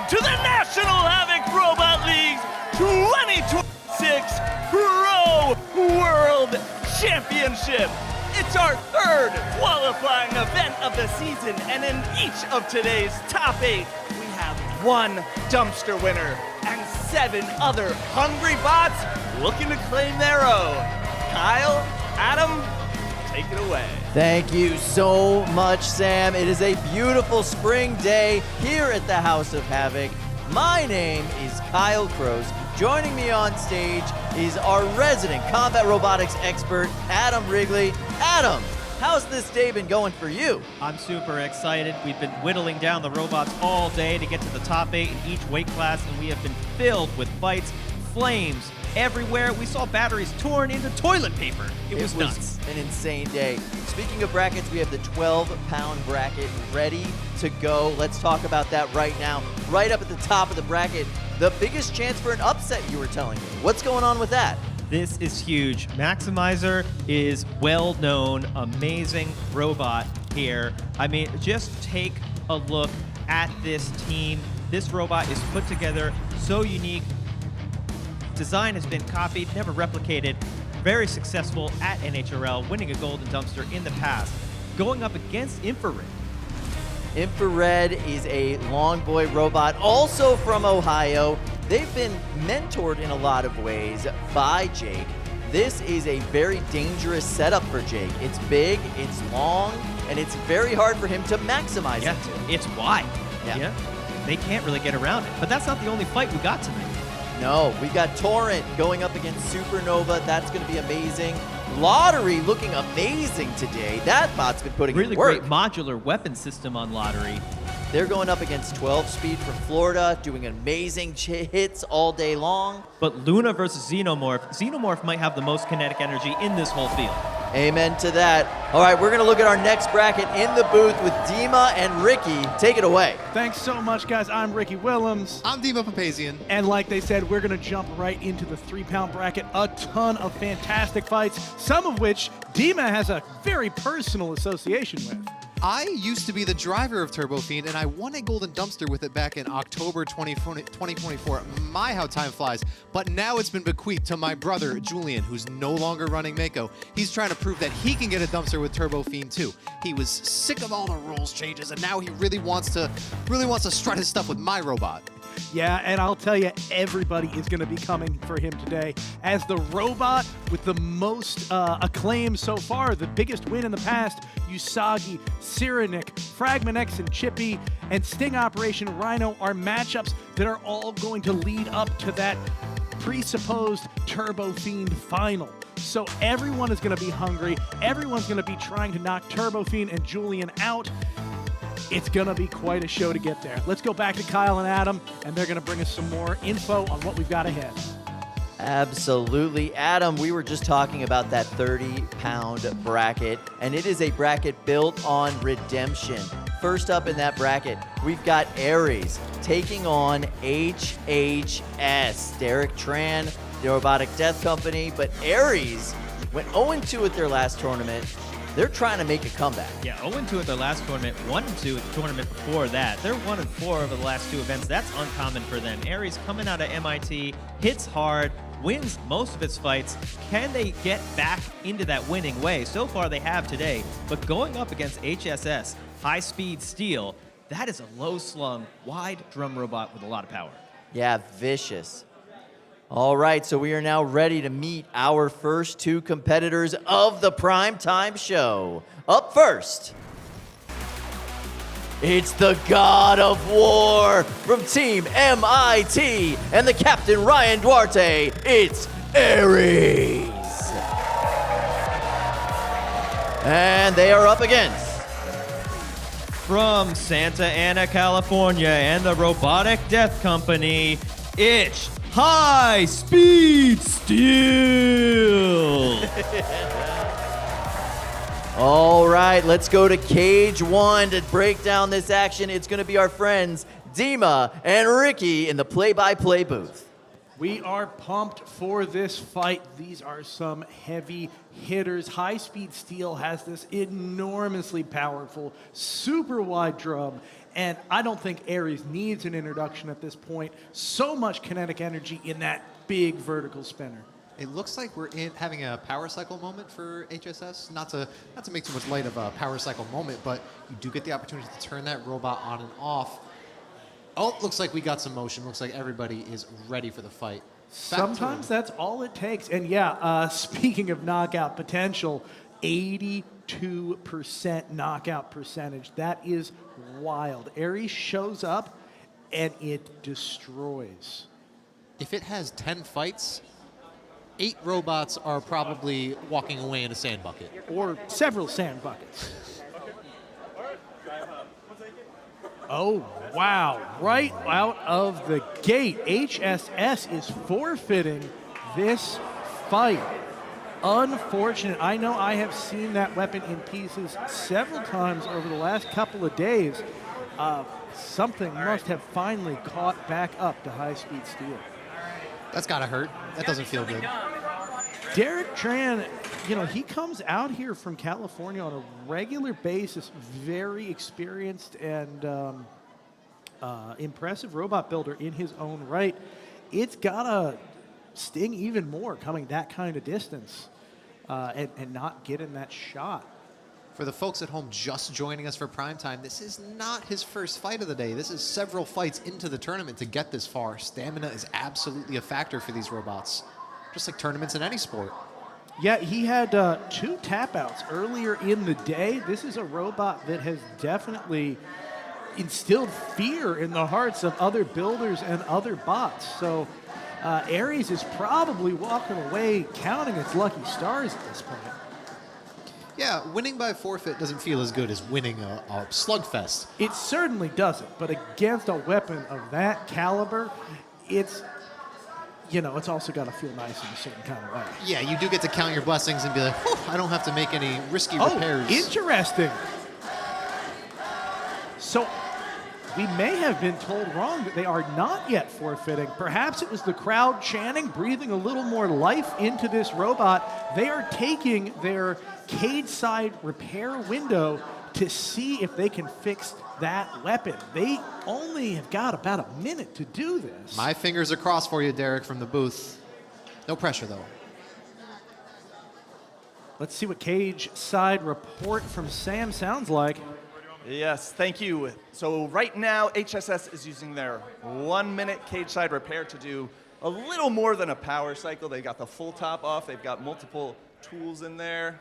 to the National Havoc Robot League's 2026 Pro World Championship. It's our third qualifying event of the season, and in each of today's top 8, we have one dumpster winner and 7 other hungry bots looking to claim their own. Kyle, Adam, take it away. Thank you so much, Sam. It is a beautiful spring day here at the House of Havoc. My name is Kyle Crows. Joining me on stage is our resident combat robotics expert, Adam Wrigley. Adam, how's this day been going for you? I'm super excited. We've been whittling down the robots all day to get to the top 8 in each weight class, and we have been filled with fights, flames everywhere. We saw batteries torn into toilet paper. It was nuts. An insane day. Speaking of brackets, we have the 12-pound bracket ready to go. Let's talk about that right now. Right up at the top of the bracket, the biggest chance for an upset, you were telling me. What's going on with that? This is huge. Maximizer is well-known, amazing robot here. I mean, just take a look at this team. This robot is put together so unique. Design has been copied, never replicated. Very successful at NHRL, winning a golden dumpster in the past. Going up against Infrared. Infrared is a long boy robot, also from Ohio. They've been mentored in a lot of ways by Jake. This is a very dangerous setup for Jake. It's big, it's long, and it's very hard for him to maximize into. It's wide. Yeah. They can't really get around it. But that's not the only fight we got tonight. No, we got Torrent going up against Supernova. That's going to be amazing. Lottery looking amazing today. That bot's been putting in work. Really great modular weapon system on Lottery. They're going up against 12 Speed from Florida, doing amazing hits all day long. But Luna versus Xenomorph. Xenomorph might have the most kinetic energy in this whole field. Amen to that. All right, we're going to look at our next bracket in the booth with Dima and Ricky. Take it away. Thanks so much, guys. I'm Ricky Willems. I'm Dima Papazian. And like they said, we're going to jump right into the 3-pound bracket. A ton of fantastic fights, some of which Dima has a very personal association with. I used to be the driver of Turbo Fiend, and I won a golden dumpster with it back in October 2024. My, how time flies. But now it's been bequeathed to my brother, Julian, who's no longer running Mako. He's trying to prove that he can get a dumpster with Turbo Fiend, too. He was sick of all the rules changes, and now he really wants to strut his stuff with my robot. Yeah, and I'll tell you, everybody is going to be coming for him today. As the robot with the most acclaim so far, the biggest win in the past, Usagi, Cyranik, Fragment X, and Chippy, and Sting Operation Rhino are matchups that are all going to lead up to that presupposed Turbo Fiend final. So everyone is going to be hungry. Everyone's going to be trying to knock Turbo Fiend and Julian out. It's going to be quite a show to get there. Let's go back to Kyle and Adam, and they're going to bring us some more info on what we've got ahead. Absolutely. Adam, we were just talking about that 30-pound bracket, and it is a bracket built on redemption. First up in that bracket, we've got Aries taking on HHS. Derek Tran, the Robotic Death Company, but Aries went 0-2 at their last tournament. They're trying to make a comeback. Yeah, 0-2 at their last tournament, 1-2 at the tournament before that. They're 1-4 over the last 2 events. That's uncommon for them. Aries coming out of MIT, hits hard, wins most of its fights. Can they get back into that winning way? So far they have today, but going up against HSS, high-speed steel, that is a low-slung, wide drum robot with a lot of power. Yeah, vicious. All right, so we are now ready to meet our first 2 competitors of the primetime show. Up first, it's the God of War from Team MIT and the Captain Ryan Duarte. It's Aries. And they are up against from Santa Ana, California, and the Robotic Death Company, it's High Speed Steel. All right, let's go to Cage 1 to break down this action. It's going to be our friends Dima and Ricky in the play-by-play booth. We are pumped for this fight. These are some heavy hitters. High Speed Steel has this enormously powerful, super wide drum, And I don't think Aries needs an introduction at this point. So much kinetic energy in that big vertical spinner. It looks like we're having a power cycle moment for HSS. Not to make too much light of a power cycle moment, but you do get the opportunity to turn that robot on and off. Oh, looks like we got some motion. Looks like everybody is ready for the fight. Sometimes that's all it takes. And yeah, speaking of knockout potential, 82% knockout percentage. That is wild. Aries shows up and it destroys. If it has 10 fights, 8 robots are probably walking away in a sand bucket. Or several sand buckets. Oh, wow. Right out of the gate, HSS is forfeiting this fight. Unfortunate. I know I have seen that weapon in pieces several times over the last couple of days. Something must have finally caught back up to high-speed steel. That's gotta hurt. That doesn't feel good. Derek Tran, you know, he comes out here from California on a regular basis, very experienced and impressive robot builder in his own right. It's gotta sting even more coming that kind of distance and not getting that shot. For the folks at home just joining us for primetime, this is not his first fight of the day. This is several fights into the tournament to get this far. Stamina is absolutely a factor for these robots, just like tournaments in any sport. Yeah, he had 2 tap outs earlier in the day. This is a robot that has definitely instilled fear in the hearts of other builders and other bots. So Aries is probably walking away counting its lucky stars at this point. Yeah, winning by forfeit doesn't feel as good as winning a slugfest. It certainly doesn't, but against a weapon of that caliber, it's, you know, it's also got to feel nice in a certain kind of way. Yeah, you do get to count your blessings and be like, whew, I don't have to make any risky repairs. Oh, interesting. So we may have been told wrong that they are not yet forfeiting. Perhaps it was the crowd chanting, breathing a little more life into this robot. They are taking their cage side repair window to see if they can fix that weapon. They only have got about a minute to do this. My fingers are crossed for you, Derek, from the booth. No pressure, though. Let's see what cage side report from Sam sounds like. Yes, thank you. So right now, HSS is using their 1-minute cage side repair to do a little more than a power cycle. They got the full top off. They've got multiple tools in there.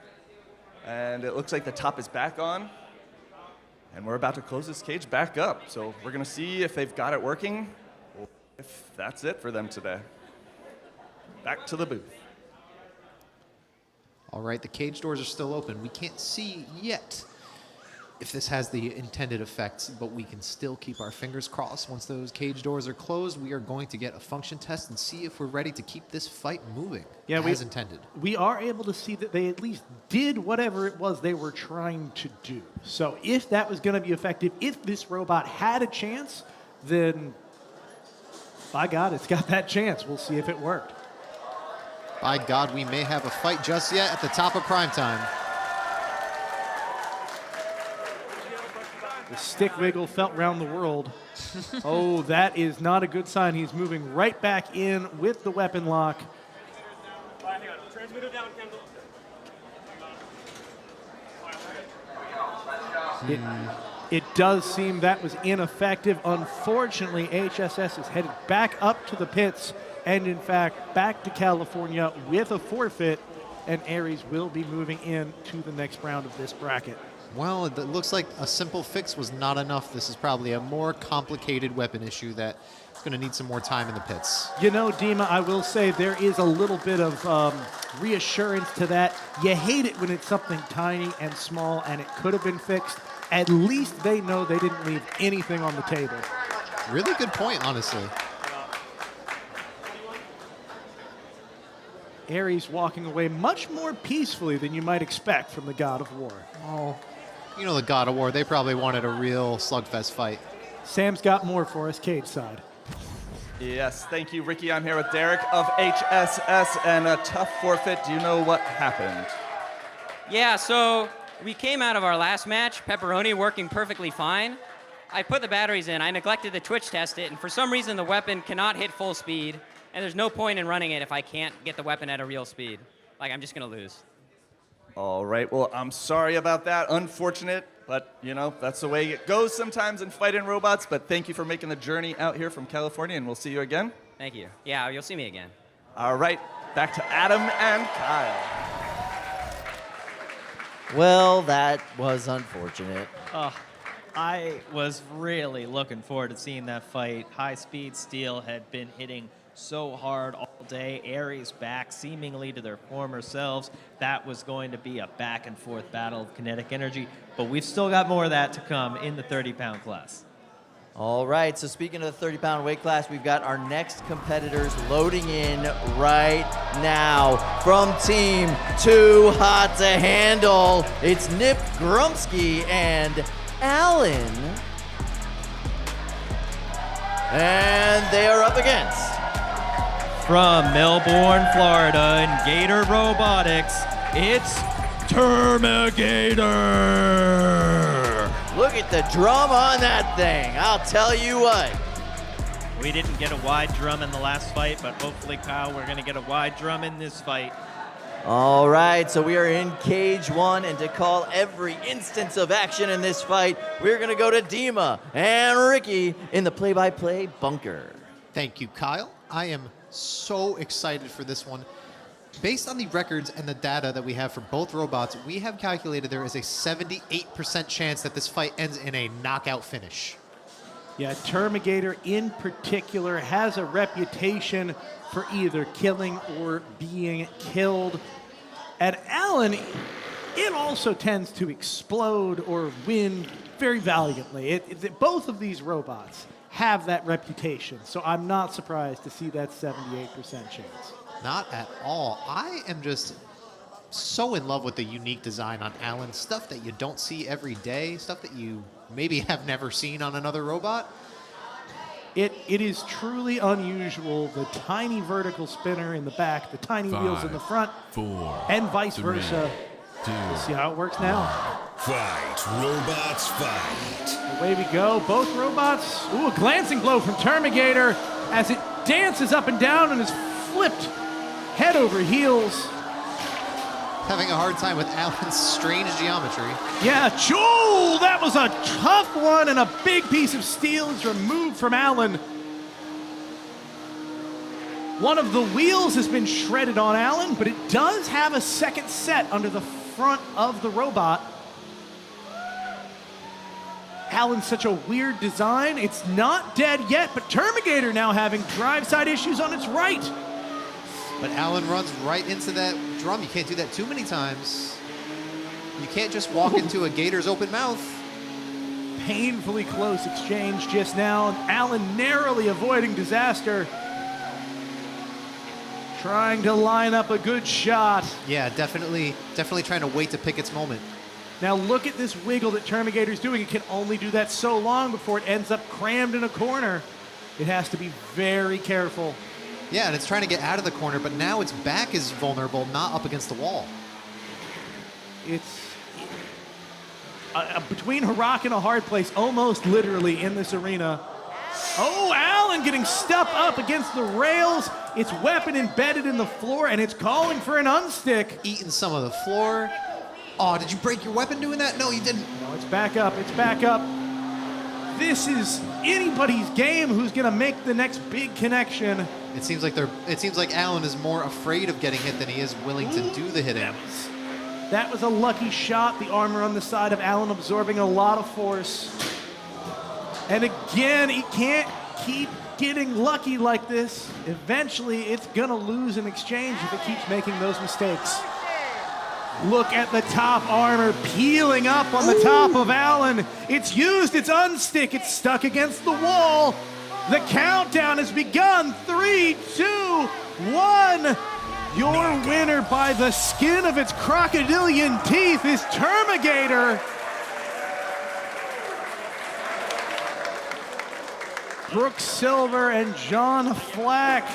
And it looks like the top is back on. And we're about to close this cage back up. So we're going to see if they've got it working, or if that's it for them today. Back to the booth. All right, the cage doors are still open. We can't see yet if this has the intended effects, but we can still keep our fingers crossed. Once those cage doors are closed, we are going to get a function test and see if we're ready to keep this fight moving as intended. We are able to see that they at least did whatever it was they were trying to do. So if that was going to be effective, if this robot had a chance, then by God, it's got that chance. We'll see if it worked. By God, we may have a fight just yet at the top of primetime. The stick wiggle felt round the world. Oh, that is not a good sign. He's moving right back in with the weapon lock. It does seem that was ineffective. Unfortunately, HSS is headed back up to the pits and, in fact, back to California with a forfeit, and Aries will be moving in to the next round of this bracket. Well, it looks like a simple fix was not enough. This is probably a more complicated weapon issue that is going to need some more time in the pits. You know, Dima, I will say there is a little bit of reassurance to that. You hate it when it's something tiny and small and it could have been fixed. At least they know they didn't leave anything on the table. Really good point, honestly. Aries walking away much more peacefully than you might expect from the God of War. Oh, you know the God of War, they probably wanted a real slugfest fight. Sam's got more for us, cage side. Yes, thank you, Ricky. I'm here with Derek of HSS, and a tough forfeit. Do you know what happened? Yeah, so we came out of our last match, Pepperoni working perfectly fine, I put the batteries in. I neglected to twitch test it, and for some reason the weapon cannot hit full speed, and there's no point in running it if I can't get the weapon at a real speed. Like, I'm just going to lose. All right, well, I'm sorry about that. Unfortunate, but, you know, that's the way it goes sometimes in fighting robots. But thank you for making the journey out here from California, and we'll see you again. Thank you. Yeah, you'll see me again. All right, back to Adam and Kyle. Well, that was unfortunate. I was really looking forward to seeing that fight. High-speed steel had been hitting so hard all day. Aries back seemingly to their former selves. That was going to be a back-and-forth battle of kinetic energy, but we've still got more of that to come in the 30-pound class. All right, so speaking of the 30-pound weight class, we've got our next competitors loading in right now. From Team Too Hot to Handle, it's Nip Grumpsky and Alan. And they are up against... From Melbourne, Florida, and Gator Robotics, it's Terminigator. Look at the drum on that thing. I'll tell you what. We didn't get a wide drum in the last fight, but hopefully, Kyle, we're going to get a wide drum in this fight. All right, so we are in cage one, and to call every instance of action in this fight, we're going to go to Dima and Ricky in the play-by-play bunker. Thank you, Kyle. I am so excited for this one. Based on the records and the data that we have for both robots, we have calculated there is a 78% chance that this fight ends in a knockout finish. Yeah, Terminigator in particular has a reputation for either killing or being killed. And Alan, it also tends to explode or win very valiantly. Both of these robots have that reputation, so I'm not surprised to see that 78% chance. Not at all. I am just so in love with the unique design on Alan. Stuff that you don't see every day, stuff that you maybe have never seen on another robot. It is truly unusual. The tiny vertical spinner in the back, the tiny wheels in the front, 4, and vice 3, versa. 2, We'll see how it works now. fight, robots, fight. Away we go. Both robots. Ooh, a glancing blow from Terminigator as it dances up and down and is flipped head over heels. Having a hard time with Alan's strange geometry. Yeah, Joel, that was a tough one, and a big piece of steel is removed from Alan. One of the wheels has been shredded on Alan, but it does have a second set under the front of the robot. Alan's such a weird design. It's not dead yet, but Terminigator now having drive side issues on its right. But Alan runs right into that drum. You can't do that too many times. You can't just walk into a gator's open mouth. Painfully close exchange just now. Alan narrowly avoiding disaster. Trying to line up a good shot. Yeah, definitely trying to wait to pick its moment. Now look at this wiggle that Terminigator's doing. It can only do that so long before it ends up crammed in a corner. It has to be very careful. Yeah, and it's trying to get out of the corner, but now its back is vulnerable, not up against the wall. It's between a rock and a hard place, almost literally in this arena. Oh, Alan getting stuck up against the rails. Its weapon embedded in the floor, and it's calling for an unstick. Eating some of the floor. Oh, did you break your weapon doing that? No, you didn't. No, it's back up. It's back up. This is anybody's game who's going to make the next big connection. It seems like Alan is more afraid of getting hit than he is willing to do the hitting. That was a lucky shot. The armor on the side of Alan absorbing a lot of force. And again, he can't keep getting lucky like this. Eventually, it's going to lose an exchange if it keeps making those mistakes. Look at the top armor peeling up on the top of Alan. It's used, it's unstick, it's stuck against the wall. The countdown has begun. 3, 2, 1. Your winner by the skin of its crocodilian teeth is Terminigator. Brooke Silver and John Flack.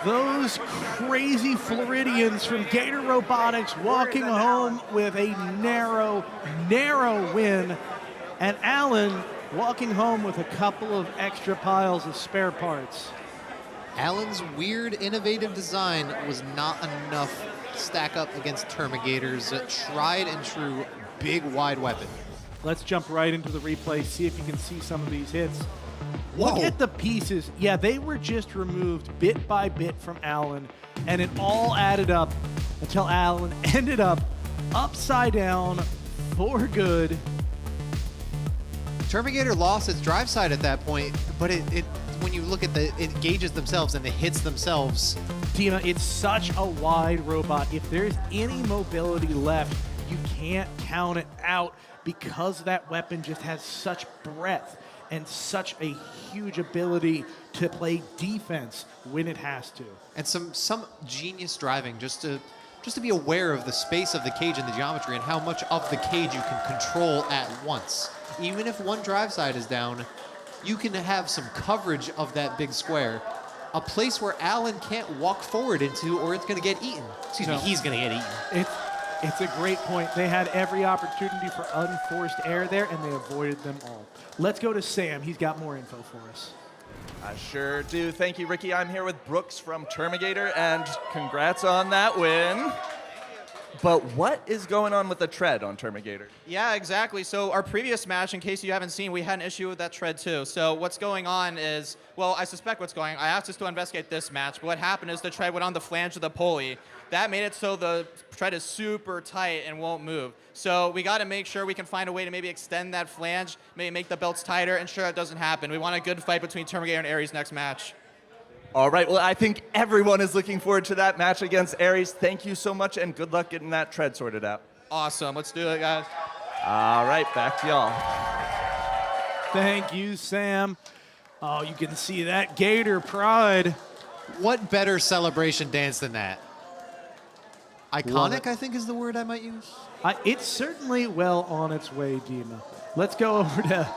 Those crazy Floridians from Gator Robotics walking home with a narrow win. And Alan walking home with a couple of extra piles of spare parts. Alan's weird, innovative design was not enough to stack up against Terminator's tried and true big, wide weapon. Let's jump right into the replay, see if you can see some of these hits. Whoa. Look at the pieces. Yeah, they were just removed bit by bit from Alan, and it all added up until Alan ended up upside down for good. Terminator lost its drive side at that point, but it when you look at the gauges themselves and the hits themselves. Dima, it's such a wide robot. If there's any mobility left, you can't count it out because that weapon just has such breadth and such a huge ability to play defense when it has to. And some genius driving just to be aware of the space of the cage and the geometry and how much of the cage you can control at once. Even if one drive side is down, you can have some coverage of that big square, a place where Alan can't walk forward into or it's going to get eaten. Excuse me, he's going to get eaten. It's a great point. They had every opportunity for unforced error there, and they avoided them all. Let's go to Sam. He's got more info for us. I sure do. Thank you, Ricky. I'm here with Brooks from Terminator, and congrats on that win. But what is going on with the tread on Terminator? Yeah, exactly. So our previous match, in case you haven't seen, we had an issue with that tread too. So what's going on is, well, I suspect what's going on. I asked us to investigate this match, but what happened is the tread went on the flange of the pulley. That made it so the tread is super tight and won't move. So we got to make sure we can find a way to maybe extend that flange, maybe make the belts tighter, and sure it doesn't happen. We want a good fight between Terminator and Aries next match. All right, well, I think everyone is looking forward to that match against Aries. Thank you so much, and good luck getting that tread sorted out. Awesome. Let's do it, guys. All right, back to y'all. Thank you, Sam. Oh, you can see that Gator pride. What better celebration dance than that? Love Iconic, it. I think is the word I might use. It's certainly well on its way, Dima. Let's go over to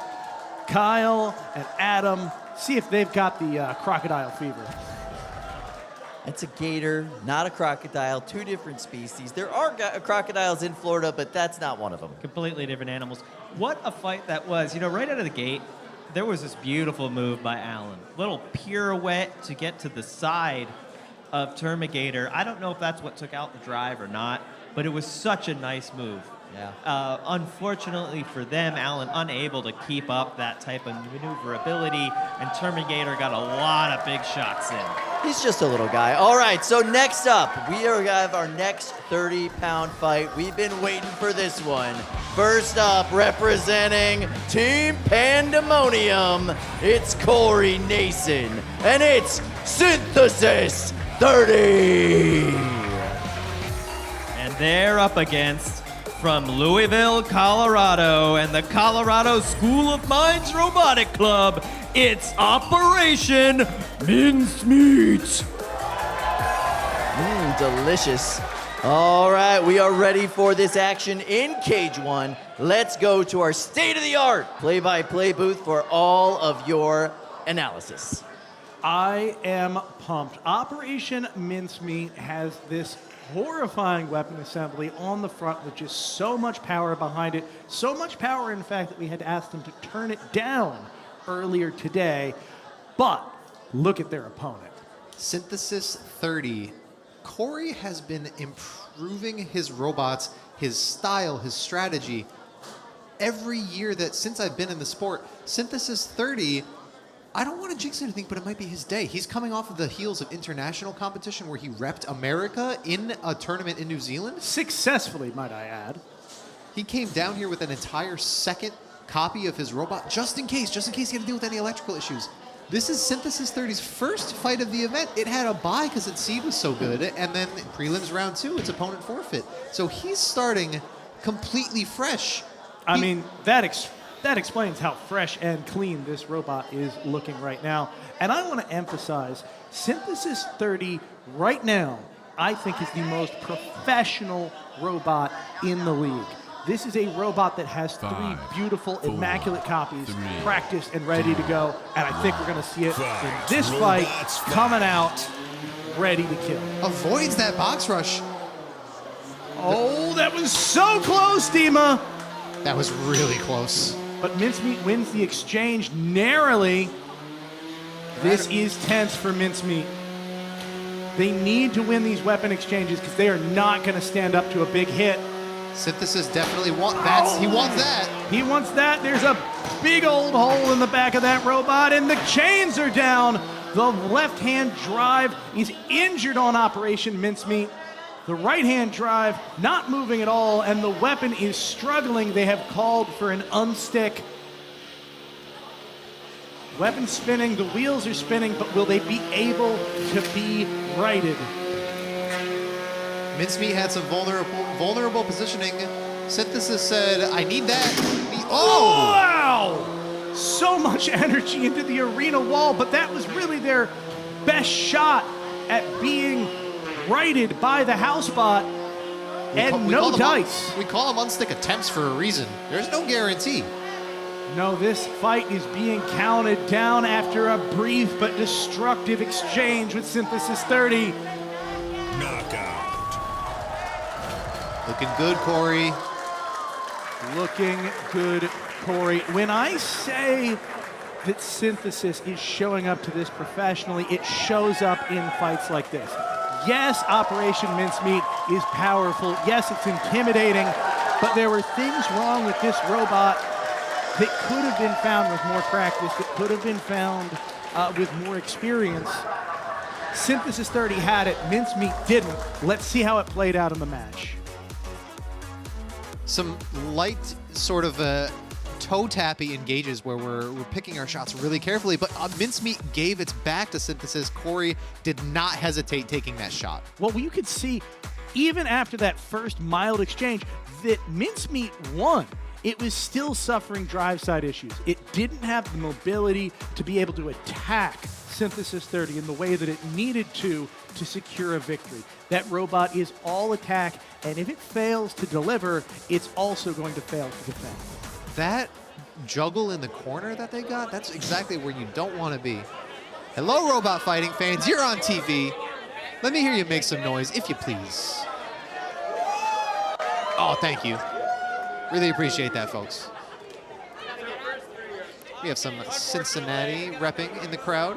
Kyle and Adam, see if they've got the crocodile fever. It's a gator, not a crocodile, two different species. There are crocodiles in Florida, but that's not one of them. Completely different animals. What a fight that was. You know, right out of the gate, there was this beautiful move by Alan. Little pirouette to get to the side of Terminator. I don't know if that's what took out the drive or not, but it was such a nice move. Yeah. Unfortunately for them, Alan unable to keep up that type of maneuverability, and Terminator got a lot of big shots in. He's just a little guy. All right, so next up, we are gonna have our next 30-pound fight. We've been waiting for this one. First up, representing Team Pandemonium, it's Corey Nason, and it's Synthesis 30. And they're up against, from Louisville, Colorado, and the Colorado School of Mines Robotic Club, it's Operation Mincemeat. Delicious. All right, we are ready for this action in Cage 1. Let's go to our state-of-the-art play-by-play booth for all of your analysis. I am pumped. Operation Mincemeat has this horrifying weapon assembly on the front with just so much power behind it. So much power, in fact, that we had to ask them to turn it down earlier today. But look at their opponent. Synthesis 30. Corey has been improving his robots, his style, his strategy. Every year that since I've been in the sport, Synthesis 30, I don't want to jinx anything, but it might be his day. He's coming off of the heels of international competition where he repped America in a tournament in New Zealand. Successfully, might I add. He came down here with an entire second copy of his robot, just in case he had to deal with any electrical issues. This is Synthesis 30's first fight of the event. It had a bye because its seed was so good, and then prelims round 2, its opponent forfeit. So he's starting completely fresh. I mean, that explains how fresh and clean this robot is looking right now. And I want to emphasize, Synthesis 30 right now, I think is the most professional robot in the league. This is a robot that has 3 beautiful, immaculate copies practiced and ready to go. And I think we're going to see it in this fight, coming out ready to kill. Avoids that box rush. Oh, that was so close, Dima. That was really close. but Mincemeat wins the exchange narrowly. This is tense for Mincemeat. They need to win these weapon exchanges because they are not going to stand up to a big hit. Synthesis definitely wants that. He wants that. He wants that. There's a big old hole in the back of that robot, and the chains are down. The left-hand drive is injured on Operation Mincemeat. The right-hand drive not moving at all, and the weapon is struggling. They have called for an unstick. Weapon spinning, the wheels are spinning, but will they be able to be righted? Mincemeat had some vulnerable positioning. Synthesis said, I need that. Oh! Wow! So much energy into the arena wall, but that was really their best shot at being righted by the house bot. And no dice. We call them unstick attempts for a reason. There's no guarantee. No, this fight is being counted down after a brief but destructive exchange with Synthesis 30. Knockout. Looking good, Corey. Looking good, Corey. When I say that Synthesis is showing up to this professionally, it shows up in fights like this. Yes, Operation Mincemeat is powerful. Yes, it's intimidating, but there were things wrong with this robot that could have been found with more practice, that could have been found with more experience. Synthesis 30 had it, Mincemeat didn't. Let's see how it played out in the match. Some light sort of toe-tappy engages where we're picking our shots really carefully, but Mincemeat gave its back to Synthesis. Corey did not hesitate taking that shot. Well, you could see, even after that first mild exchange, that Mincemeat won. It was still suffering drive side issues. It didn't have the mobility to be able to attack Synthesis 30 in the way that it needed to secure a victory. That robot is all attack, and if it fails to deliver, it's also going to fail to defend. That juggle in the corner that they got, that's exactly where you don't want to be. Hello, robot fighting fans. You're on TV. Let me hear you make some noise, if you please. Oh, thank you. Really appreciate that, folks. We have some Cincinnati repping in the crowd.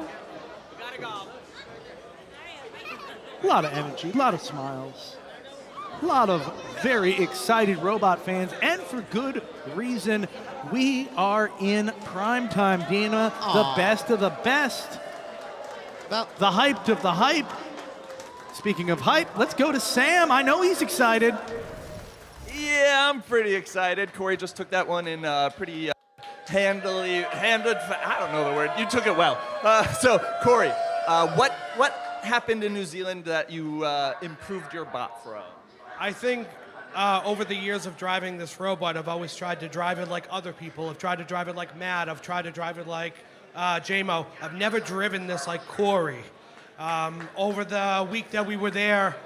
A lot of energy, a lot of smiles, a lot of very excited robot fans, and for good reason. We are in primetime, Dina. Aww. The best of the best. Well, The hyped of the hype. Speaking of hype, let's go to Sam. I know he's excited. Yeah, I'm pretty excited. Corey just took that one in pretty handed. I don't know the word. You took it well. So, Corey, what happened in New Zealand that you improved your bot from? I think over the years of driving this robot, I've always tried to drive it like other people. I've tried to drive it like Matt. I've tried to drive it like JMO. I've never driven this like Corey. Over the week that we were there,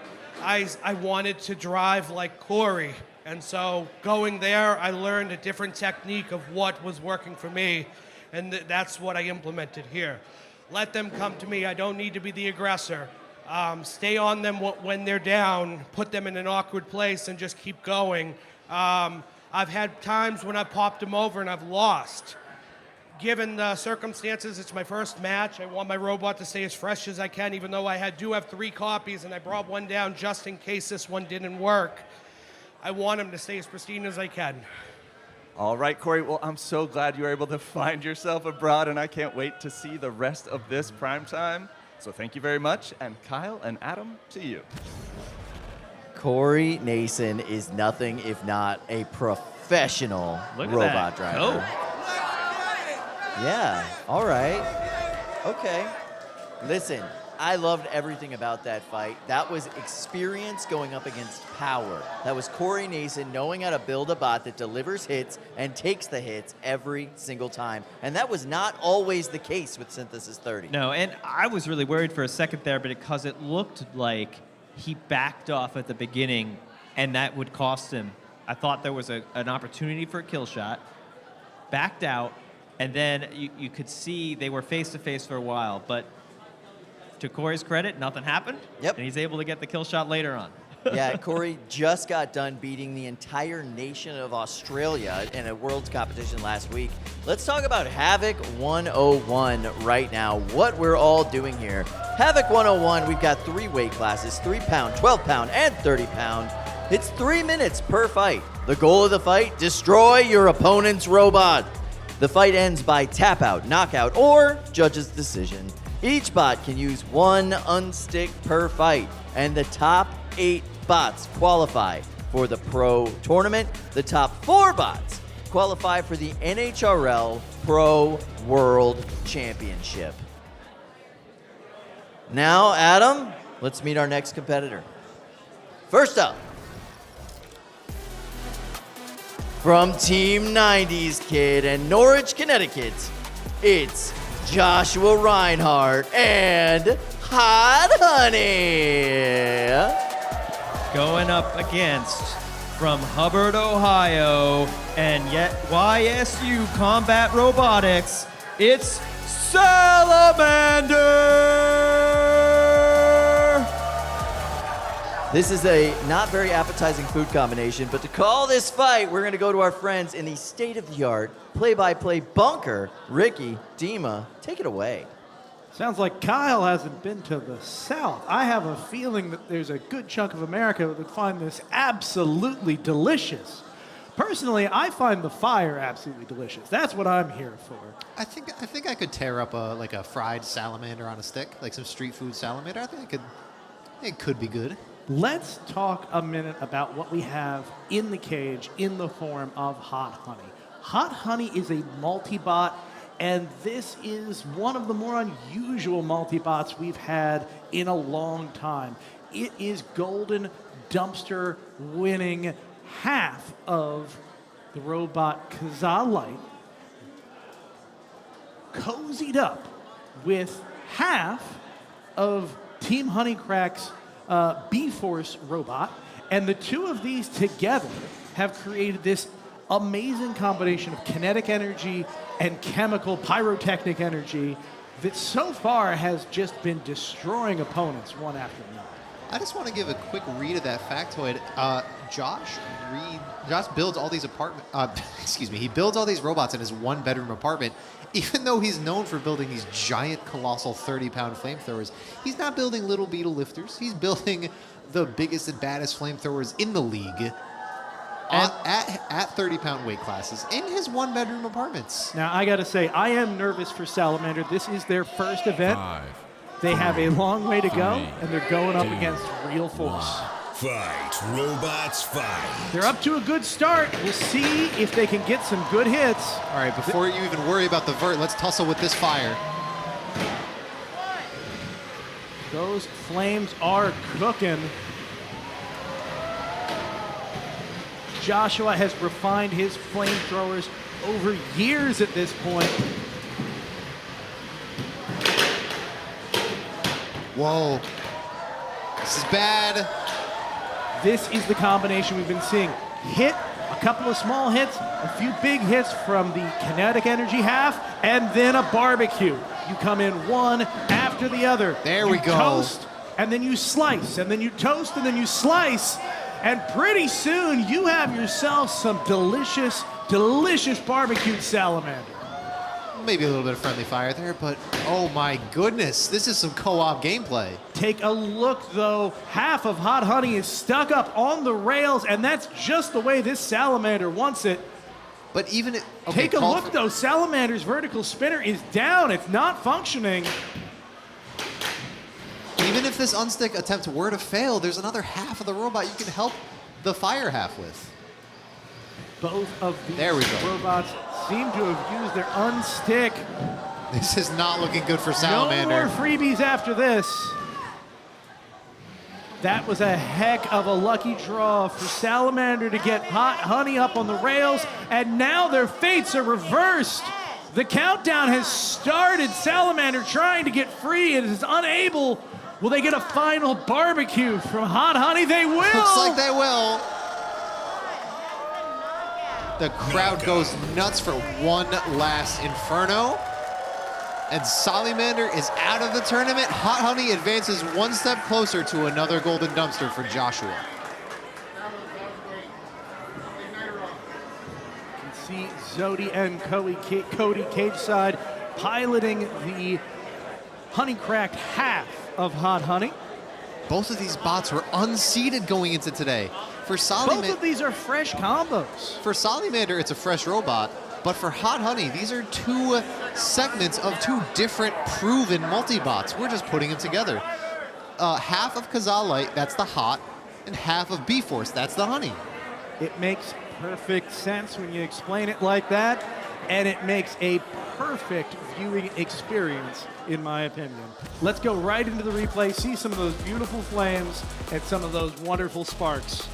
I wanted to drive like Corey. And so going there, I learned a different technique of what was working for me. And that's what I implemented here. Let them come to me. I don't need to be the aggressor. Stay on them when they're down, put them in an awkward place, and just keep going. I've had times when I've popped them over and I've lost. Given the circumstances, it's my first match. I want my robot to stay as fresh as I can, even though I do have 3 copies, and I brought one down just in case this one didn't work. I want him to stay as pristine as I can. All right, Corey. Well, I'm so glad you were able to find yourself abroad, and I can't wait to see the rest of this primetime. So thank you very much, and Kyle and Adam, to you. Corey Nason is nothing if not a professional robot driver. Oh. Yeah, all right. Okay. Listen, I loved everything about that fight. That was experience going up against power. That was Corey Nason knowing how to build a bot that delivers hits and takes the hits every single time. And that was not always the case with Synthesis 30. No, and I was really worried for a second there, but because it looked like he backed off at the beginning, and that would cost him. I thought there was an opportunity for a kill shot, backed out, and then you could see they were face-to-face for a while, but to Corey's credit, nothing happened. Yep. And he's able to get the kill shot later on. Yeah, Corey just got done beating the entire nation of Australia in a Worlds competition last week. Let's talk about Havoc 101 right now, what we're all doing here. Havoc 101, we've got 3 weight classes, 3 pound, 12 pound, and 30 pound. It's 3 minutes per fight. The goal of the fight, destroy your opponent's robot. The fight ends by tap out, knockout, or judge's decision. Each bot can use 1 unstick per fight, and the top 8 bots qualify for the Pro Tournament. The top 4 bots qualify for the NHRL Pro World Championship. Now, Adam, let's meet our next competitor. First up, from Team 90s Kid and Norwich, Connecticut, it's Joshua Reinhardt and Hot Honey. Going up against, from Hubbard, Ohio, and yet YSU Combat Robotics, it's Salamander! This is a not very appetizing food combination, but to call this fight, we're going to go to our friends in the state-of-the-art play-by-play bunker. Ricky, Dima, take it away. Sounds like Kyle hasn't been to the South. I have a feeling that there's a good chunk of America that would find this absolutely delicious. Personally, I find the fire absolutely delicious. That's what I'm here for. I think I could tear up like a fried salamander on a stick, like some street food salamander. I think it could be good. Let's talk a minute about what we have in the cage in the form of Hot Honey. Hot Honey is a multi-bot, and this is one of the more unusual multi-bots we've had in a long time. It is Golden Dumpster winning half of the robot Kazaa Light, cozied up with half of Team Honeycrack's B-Force robot, and the two of these together have created this amazing combination of kinetic energy and chemical pyrotechnic energy that so far has just been destroying opponents one after another. I just want to give a quick read of that factoid. Josh builds all these he builds all these robots in his 1-bedroom apartment. Even though he's known for building these giant, colossal 30-pound flamethrowers, he's not building little beetle lifters. He's building the biggest and baddest flamethrowers in the league at 30-pound weight classes in his 1-bedroom apartments. Now, I got to say, I am nervous for Salamander. This is their first event. They have a long way to go, and they're going up against real force. Fight, robots, fight. They're up to a good start. We'll see if they can get some good hits. All right, before you even worry about the vert, let's tussle with this fire. Those flames are cooking. Joshua has refined his flamethrowers over years at this point. Whoa. This is bad. This is the combination we've been seeing. Hit, a couple of small hits, a few big hits from the kinetic energy half, and then a barbecue. You come in one after the other. There we go. Toast, and then you slice, and then you toast, and then you slice. And pretty soon, you have yourself some delicious, delicious barbecued salamander. Maybe a little bit of friendly fire there, but oh my goodness, this is some co-op gameplay. Take a look, though. Half of Hot Honey is stuck up on the rails, and that's just the way this salamander wants it. But even it, Take a look, though. Salamander's vertical spinner is down. It's not functioning. Even if this unstick attempt were to fail, there's another half of the robot you can help the fire half with. Both of these There we go. robots seem to have used their unstick. This is not looking good for Salamander. No more freebies after this. That was a heck of a lucky draw for Salamander to get Hot Honey up on the rails, and now their fates are reversed. The countdown has started. Salamander trying to get free and is unable. Will they get a final barbecue from Hot Honey? They will. Looks like they will. The crowd goes nuts for one last Inferno. And Salamander is out of the tournament. Hot Honey advances one step closer to another golden dumpster for Joshua. Zodi and Cody cage side, piloting the honey cracked half of Hot Honey. Both of these bots were unseeded going into today. For Both of these are fresh combos. For Salamander, it's a fresh robot, but for Hot Honey, these are two segments of two different proven multi-bots. We're just putting them together. Half of Kazalite, that's the Hot, and half of B-Force, that's the Honey. It makes perfect sense when you explain it like that, and it makes a perfect viewing experience, in my opinion. Let's go right into the replay, see some of those beautiful flames and some of those wonderful sparks.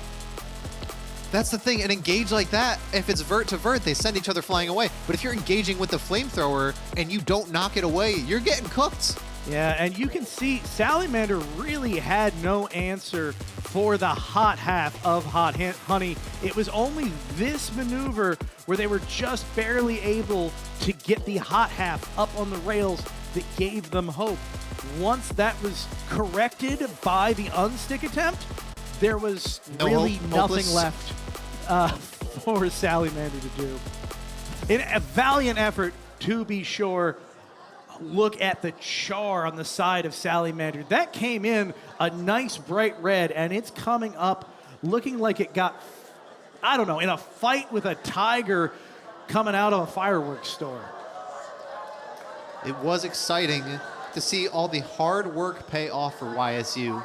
That's the thing, an engage like that, if it's vert to vert, they send each other flying away. But if you're engaging with the flamethrower and you don't knock it away, you're getting cooked. Yeah, and you can see Salamander really had no answer for the hot half of Hot Honey. It was only this maneuver where they were just barely able to get the hot half up on the rails that gave them hope. Once that was corrected by the unstick attempt, there was really nothing left for Salamander to do. In a valiant effort, to be sure. Look at the char on the side of Salamander. That came in a nice bright red, and it's coming up looking like it got, I don't know, in a fight with a tiger coming out of a fireworks store. It was exciting to see all the hard work pay off for YSU.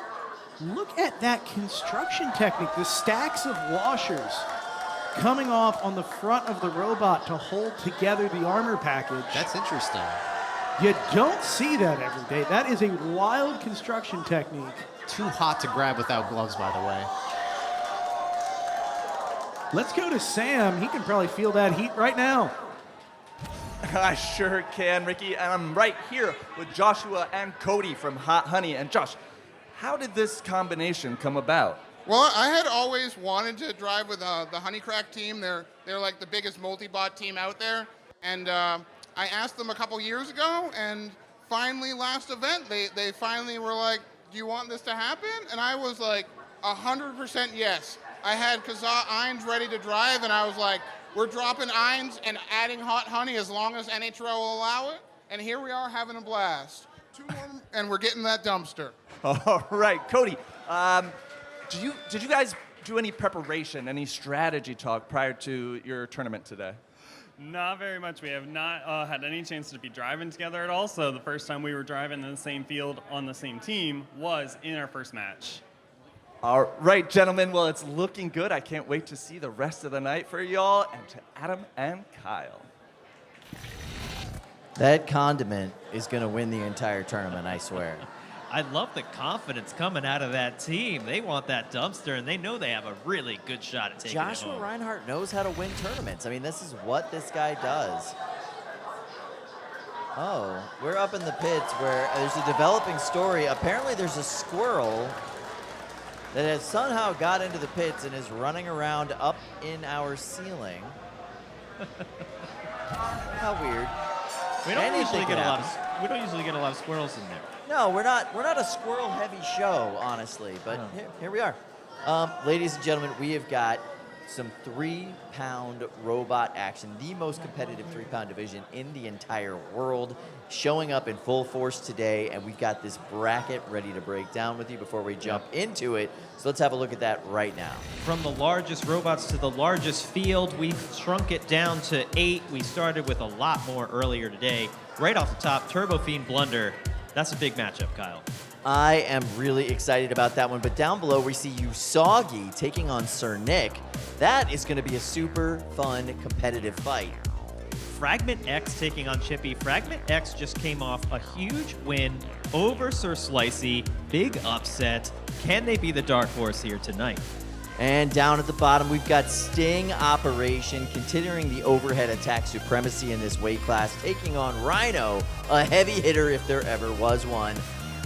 Look at that construction technique, the stacks of washers coming off on the front of the robot to hold together the armor package. That's interesting. You don't see that every day. That is a wild construction technique. Too hot to grab without gloves, by the way. Let's go to Sam. He can probably feel that heat right now. I sure can, Ricky. And I'm right here with Joshua and Cody from Hot Honey. And Josh, how did this combination come about? Well, I had always wanted to drive with the Honeycrack team. They're like the biggest multi-bot team out there. And I asked them a couple years ago, and finally last event, they finally were like, do you want this to happen? And I was like, 100% yes. I had Kazaa Ainz ready to drive, and I was like, we're dropping Ainz and adding Hot Honey as long as NHRL will allow it. And here we are having a blast. 2 more, and we're getting that dumpster. All right, Cody, did you guys do any preparation, any strategy talk prior to your tournament today? Not very much. We have not had any chance to be driving together at all. So the first time we were driving in the same field on the same team was in our first match. All right, gentlemen. Well, it's looking good. I can't wait to see the rest of the night for y'all and to Adam and Kyle. That condiment is going to win the entire tournament, I swear. I love the confidence coming out of that team. They want that dumpster, and they know they have a really good shot at taking it Joshua home. Reinhardt knows how to win tournaments. I mean, this is what this guy does. Oh, we're up in the pits where there's a developing story. Apparently, there's a squirrel that has somehow got into the pits and is running around up in our ceiling. How weird. We don't usually get a lot of squirrels in there. No, we're not a squirrel-heavy show, honestly. But here we are. Ladies and gentlemen, we have got some 3-pound robot action, the most competitive 3-pound division in the entire world, showing up in full force today, and we've got this bracket ready to break down with you before we jump into it. So let's have a look at that right now. From the largest robots to the largest field, we've shrunk it down to 8. We started with a lot more earlier today. Right off the top, Turbo Fiend Blunder. That's a big matchup, Kyle. I am really excited about that one, but down below we see Usagi taking on Sir Nick. That is going to be a super fun competitive fight. Fragment X taking on Chippy. Fragment X just came off a huge win over Sir Slicey. Big upset. Can they be the dark horse here tonight? And down at the bottom, we've got Sting Operation, continuing the overhead attack supremacy in this weight class, taking on Rhino, a heavy hitter if there ever was one.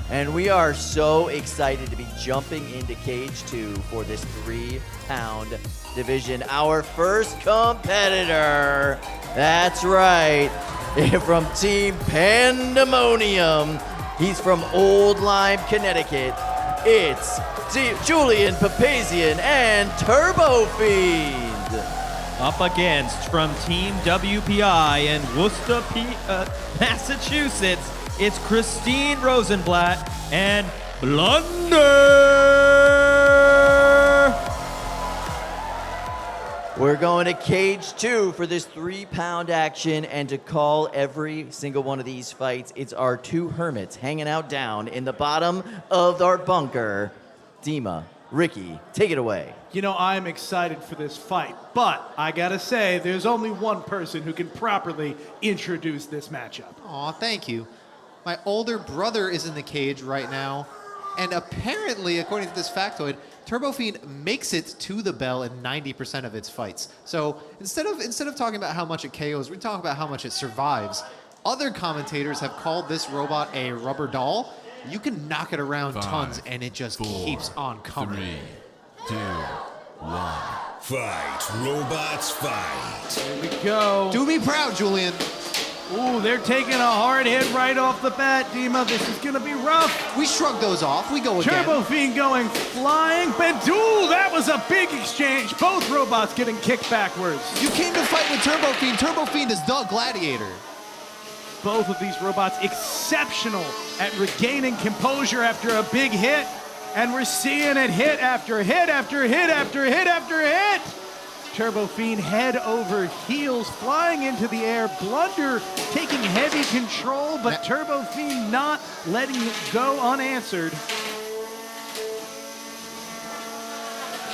And we are so excited to be jumping into Cage 2 for this 3-pound division. Our first competitor, that's right, from Team Pandemonium. He's from Old Lyme, Connecticut. It's Julian Papazian and Turbo Fiend. up against from Team WPI in Worcester, Massachusetts, it's Christine Rosenblatt and Blunder. We're going to cage 2 for this 3-pound action, and to call every single one of these fights, it's our 2 hermits hanging out down in the bottom of our bunker. Dima, Ricky, take it away. You know, I'm excited for this fight, but I gotta say, there's only one person who can properly introduce this matchup. Aw, thank you. My older brother is in the cage right now, and apparently, according to this factoid, Turbo Fiend makes it to the bell in 90% of its fights. So instead of talking about how much it KOs, we're talking about how much it survives. Other commentators have called this robot a rubber doll. You can knock it around tons, and it just keeps on coming. 3, 2, 1. Fight, robots, fight. Here we go. Do me proud, Julian. Ooh, they're taking a hard hit right off the bat, Dima. This is gonna be rough. We shrug those off. We go again. Turbo Fiend going flying. Ooh, that was a big exchange. Both robots getting kicked backwards. You came to fight with Turbo Fiend. Turbo Fiend is the gladiator. Both of these robots exceptional at regaining composure after a big hit. And we're seeing it hit after hit after hit after hit after hit. Turbo Fiend head over heels, flying into the air. Blunder taking heavy control, but Turbo Fiend not letting it go unanswered.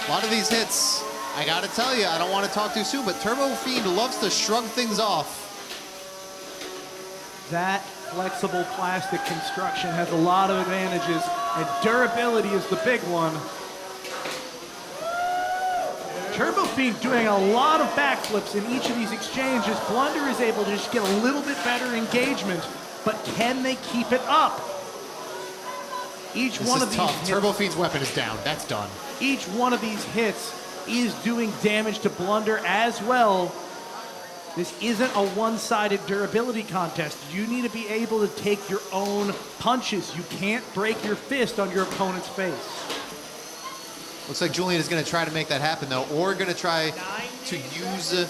A lot of these hits, I gotta tell you, I don't want to talk too soon, but Turbo Fiend loves to shrug things off. That flexible plastic construction has a lot of advantages, and durability is the big one. Turbo Fiend doing a lot of backflips in each of these exchanges. Blunder is able to just get a little bit better engagement, but can they keep it up? Each one of these hits, Turbo Fiend's weapon is down. That's done. Each one of these hits is doing damage to Blunder as well. This isn't a one-sided durability contest. You need to be able to take your own punches. You can't break your fist on your opponent's face. Looks like Julian is going to try to make that happen, though, or going to try to use the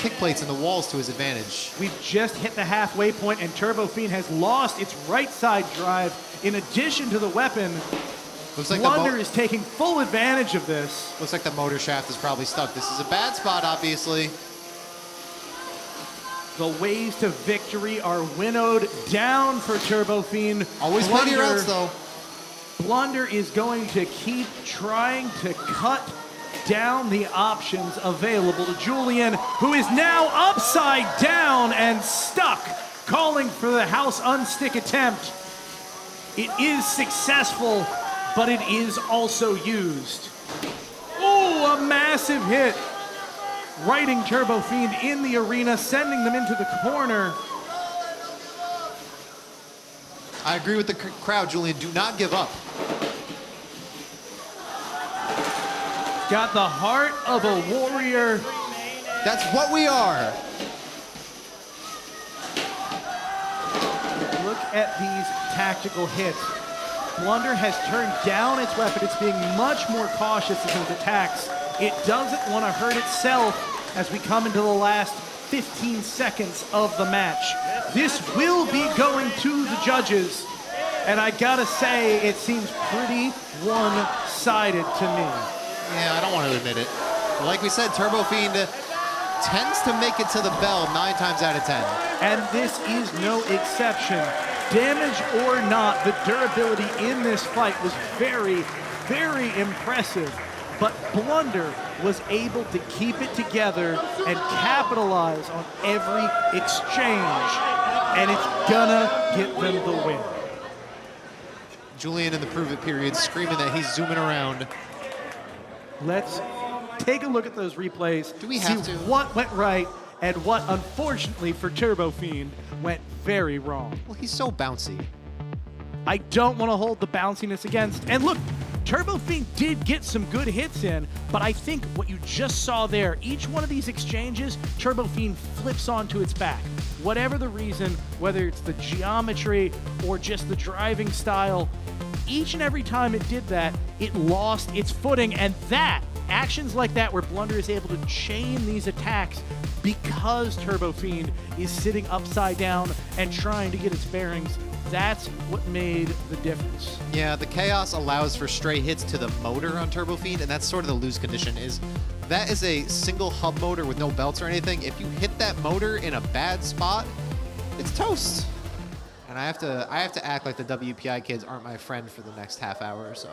kick plates and the walls to his advantage. We've just hit the halfway point, and Turbo Fiend has lost its right side drive. In addition to the weapon, looks like Blunder is taking full advantage of this. Looks like the motor shaft is probably stuck. This is a bad spot, obviously. The ways to victory are winnowed down for Turbo Fiend. Always plenty of routes, though. Blunder is going to keep trying to cut down the options available to Julian, who is now upside down and stuck, calling for the house unstick attempt. It is successful, but it is also used. Ooh, a massive hit. Righting Turbo Fiend in the arena, sending them into the corner. I agree with the crowd, Julian. Do not give up. Got the heart of a warrior. That's what we are. Look at these tactical hits. Blunder has turned down its weapon. It's being much more cautious in its attacks. It doesn't want to hurt itself as we come into the last 15 seconds of the match. This will be going to the judges, and I gotta say, it seems pretty one-sided to me. Yeah, I don't want to admit it. But like we said, Turbo Fiend tends to make it to the bell 9 times out of 10. And this is no exception. Damage or not, the durability in this fight was very, very impressive. But Blunder was able to keep it together and capitalize on every exchange. And it's gonna get them the win. Julian in the prove it period screaming that he's zooming around. Let's take a look at those replays. Do we have see to? What went right and what, unfortunately for Turbo Fiend, went very wrong. Well, he's so bouncy. I don't want to hold the bounciness against. And look, Turbo Fiend did get some good hits in, but I think what you just saw there, each one of these exchanges, Turbo Fiend flips onto its back. Whatever the reason, whether it's the geometry or just the driving style, each and every time it did that, it lost its footing, and actions like that where Blunder is able to chain these attacks because Turbo Fiend is sitting upside down and trying to get its bearings, that's what made the difference. Yeah, the Chaos allows for stray hits to the motor on Turbo Fiend, and that's sort of the lose condition. That is a single hub motor with no belts or anything. If you hit that motor in a bad spot, it's toast. And I have to act like the WPI kids aren't my friend for the next half hour or so.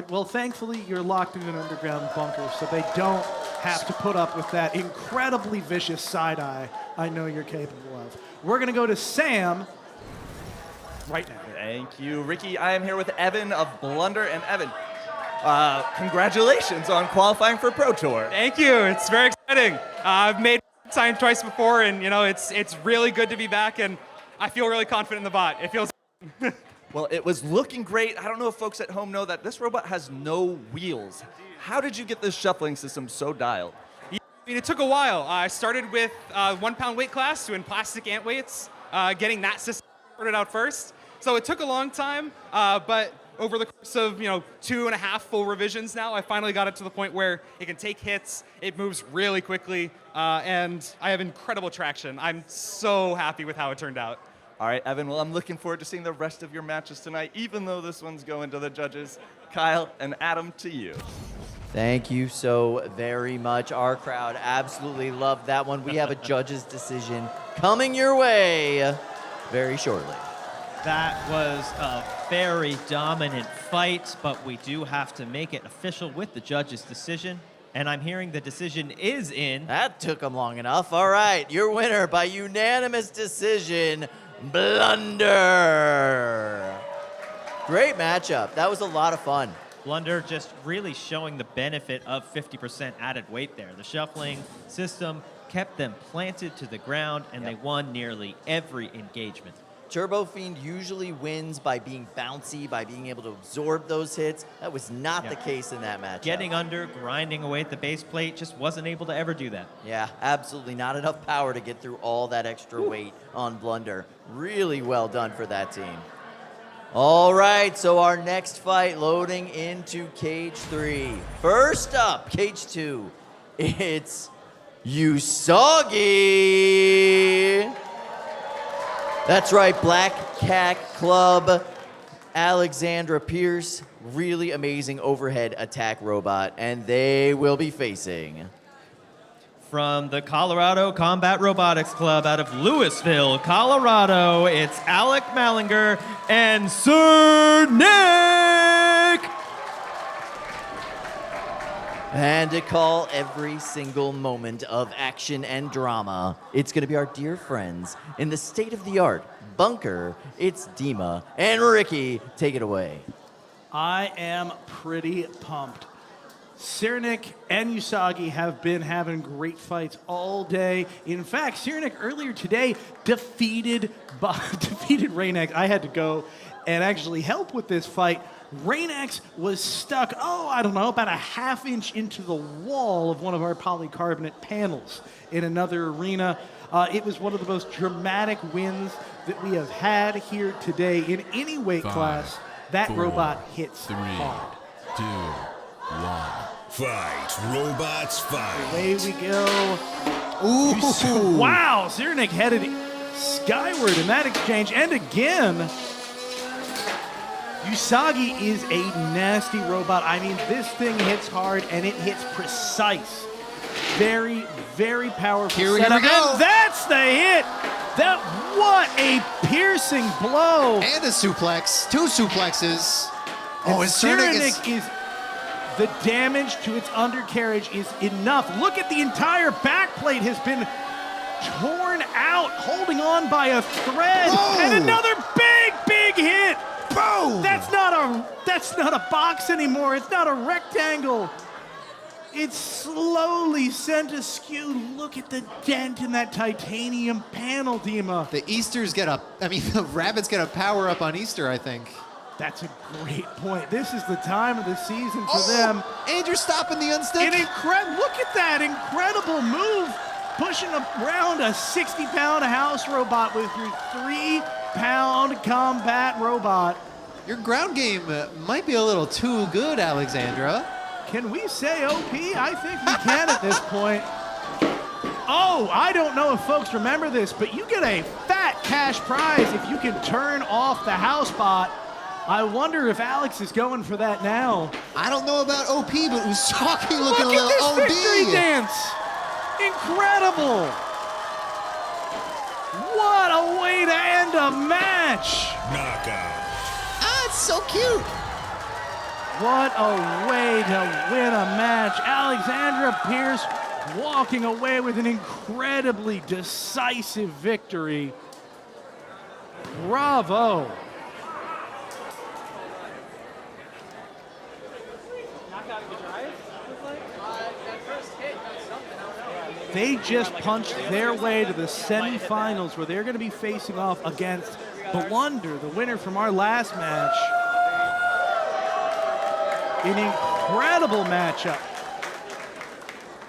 Well, thankfully, you're locked in an underground bunker, so they don't have to put up with that incredibly vicious side-eye I know you're capable of. We're going to go to Sam right now. Thank you, Ricky. I am here with Evan of Blunder. And Evan, congratulations on qualifying for Pro Tour. Thank you. It's very exciting. I've made time twice before, and it's really good to be back, and I feel really confident in the bot. It feels Well, it was looking great. I don't know if folks at home know that this robot has no wheels. How did you get this shuffling system so dialed? I mean, it took a while. I started with 1 pound weight class doing plastic ant weights, getting that system sorted out first. So it took a long time, but over the course of 2.5 full revisions now, I finally got it to the point where it can take hits, it moves really quickly, and I have incredible traction. I'm so happy with how it turned out. All right, Evan, well, I'm looking forward to seeing the rest of your matches tonight, even though this one's going to the judges. Kyle and Adam, to you. Thank you so very much. Our crowd absolutely loved that one. We have a judge's decision coming your way very shortly. That was a very dominant fight, but we do have to make it official with the judge's decision. And I'm hearing the decision is in. That took them long enough. All right, your winner by unanimous decision, Blunder. Great matchup. That was a lot of fun. Blunder just really showing the benefit of 50% added weight there. The shuffling system kept them planted to the ground, and they won nearly every engagement. Turbo Fiend usually wins by being bouncy, by being able to absorb those hits. That was not the case in that matchup. Getting under, grinding away at the base plate, just wasn't able to ever do that. Yeah, absolutely not enough power to get through all that extra weight on Blunder. Really well done for that team. All right, so our next fight loading into Cage 3. First up, Cage 2, it's Usagi. That's right, Black Cat Club, Alexandra Pierce, really amazing overhead attack robot, and they will be facing. From the Colorado Combat Robotics Club out of Louisville, Colorado, it's Alec Mallinger and Sir Nick! And to call every single moment of action and drama, it's going to be our dear friends in the state-of-the-art bunker. It's Dima and Ricky. Take it away. I am pretty pumped. Cyranik and Usagi have been having great fights all day. In fact, Cyranik earlier today defeated Rain-X. I had to go and actually help with this fight. Rain-X was stuck, I don't know, about a ½ inch into the wall of one of our polycarbonate panels in another arena. It was one of the most dramatic wins that we have had here today in any weight class. That robot hits hard. 2, 1. Fight, robots, fight. Away we go. Ooh. Wow, Cyranik headed skyward in that exchange. And again, Usagi is a nasty robot. I mean, this thing hits hard and it hits precise. Very, very powerful Here we setup. go. And that's the hit. What a piercing blow. And a suplex. 2 suplexes. And and Cyranik is... The damage to its undercarriage is enough. Look at the entire backplate has been torn out, holding on by a thread. Whoa. And another big hit. Boom! That's not a box anymore. It's not a rectangle. It's slowly sent askew. Look at the dent in that titanium panel, Dima. The rabbits get a power up on Easter, I think. That's a great point. This is the time of the season for them. And you're stopping the unstick. Look at that incredible move. Pushing around a 60-pound house robot with your 3-pound combat robot. Your ground game might be a little too good, Alexandra. Can we say OP? I think we can at this point. Oh, I don't know if folks remember this, but you get a fat cash prize if you can turn off the house bot. I wonder if Alex is going for that now. I don't know about OP, but Usagi looking a little Look at OD. this victory dance. Incredible. What a way to end a match. Knockout. Ah, it's so cute. What a way to win a match. Alexandra Pierce walking away with an incredibly decisive victory. Bravo. They just punched their way to the semifinals where they're going to be facing off against Blunder, the winner from our last match. An incredible matchup.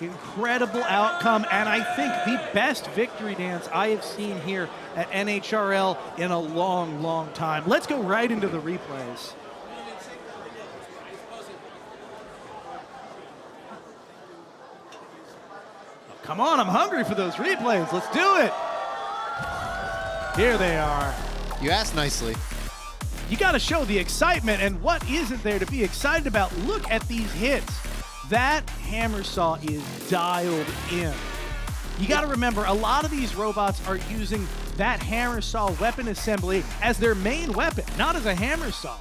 Incredible outcome, and I think the best victory dance I have seen here at NHRL in a long, long time. Let's go right into the replays. Come on, I'm hungry for those replays. Let's do it. Here they are. You asked nicely. You got to show the excitement, and what isn't there to be excited about? Look at these hits. That hammer saw is dialed in. You got to remember, a lot of these robots are using that hammer saw weapon assembly as their main weapon, not as a hammer saw.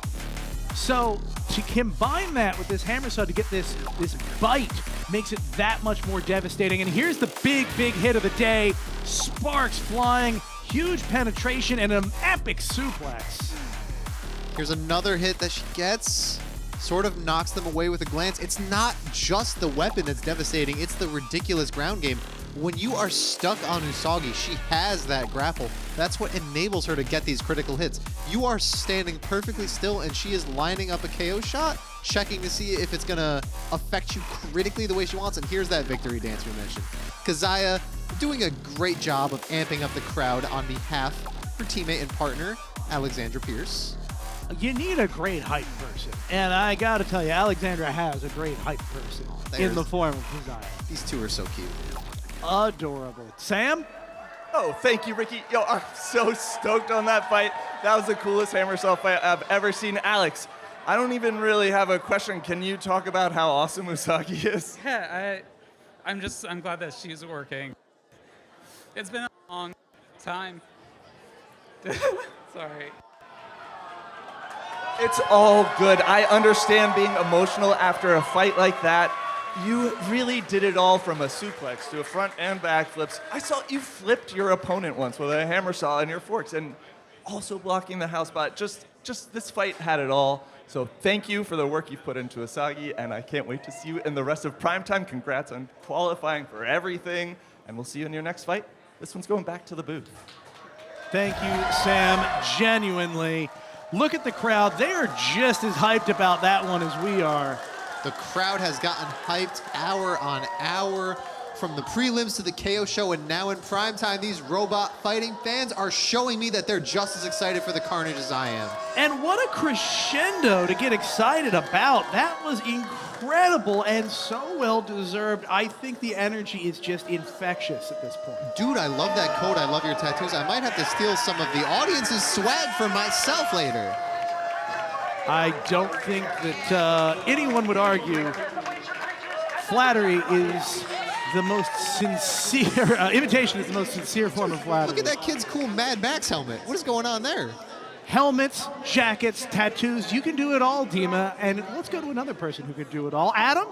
So to combine that with this hammer saw to get this bite makes it that much more devastating. And here's the big hit of the day. Sparks flying, huge penetration, and an epic suplex. Here's another hit that she gets. Sort of knocks them away with a glance. It's not just the weapon that's devastating, it's the ridiculous ground game. When you are stuck on Usagi, she has that grapple. That's what enables her to get these critical hits. You are standing perfectly still and she is lining up a KO shot, checking to see if it's gonna affect you critically the way she wants. And here's that victory dance we mentioned. Kazaya doing a great job of amping up the crowd on behalf of her teammate and partner, Alexandra Pierce. You need a great hype person. And I gotta tell you, Alexandra has a great hype person in the form of Kazaya. These two are so cute. Adorable. Sam? Oh, thank you, Ricky. Yo, I'm so stoked on that fight. That was the coolest hammer saw fight I've ever seen. Alex, I don't even really have a question. Can you talk about how awesome Usagi is? Yeah, I'm glad that she's working. It's been a long time. Sorry. It's all good. I understand being emotional after a fight like that. You really did it all from a suplex to a front and back flips. I saw you flipped your opponent once with a hammer saw and your forks and also blocking the house bot. Just this fight had it all. So thank you for the work you've put into Usagi, and I can't wait to see you in the rest of Primetime. Congrats on qualifying for everything, and we'll see you in your next fight. This one's going back to the booth. Thank you, Sam, genuinely. Look at the crowd. They are just as hyped about that one as we are. The crowd has gotten hyped hour on hour. From the prelims to the KO show and now in primetime, these robot fighting fans are showing me that they're just as excited for the carnage as I am. And what a crescendo to get excited about. That was incredible and so well deserved. I think the energy is just infectious at this point. Dude, I love that coat. I love your tattoos. I might have to steal some of the audience's swag for myself later. I don't think that anyone would argue flattery is the most sincere, imitation is the most sincere form of flattery. Look at that kid's cool Mad Max helmet. What is going on there? Helmets, jackets, tattoos, you can do it all, Dima. And let's go to another person who could do it all. Adam?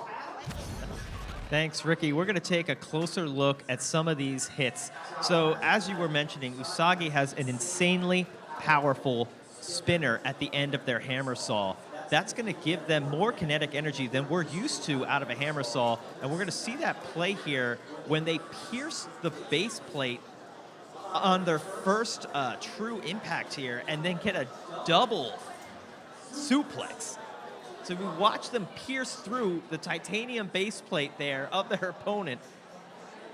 Thanks, Ricky. We're going to take a closer look at some of these hits. So, as you were mentioning, Usagi has an insanely powerful spinner at the end of their hammer saw. That's going to give them more kinetic energy than we're used to out of a hammer saw, and we're going to see that play here when they pierce the base plate on their first true impact here and then get a double suplex. So we watch them pierce through the titanium base plate there of their opponent,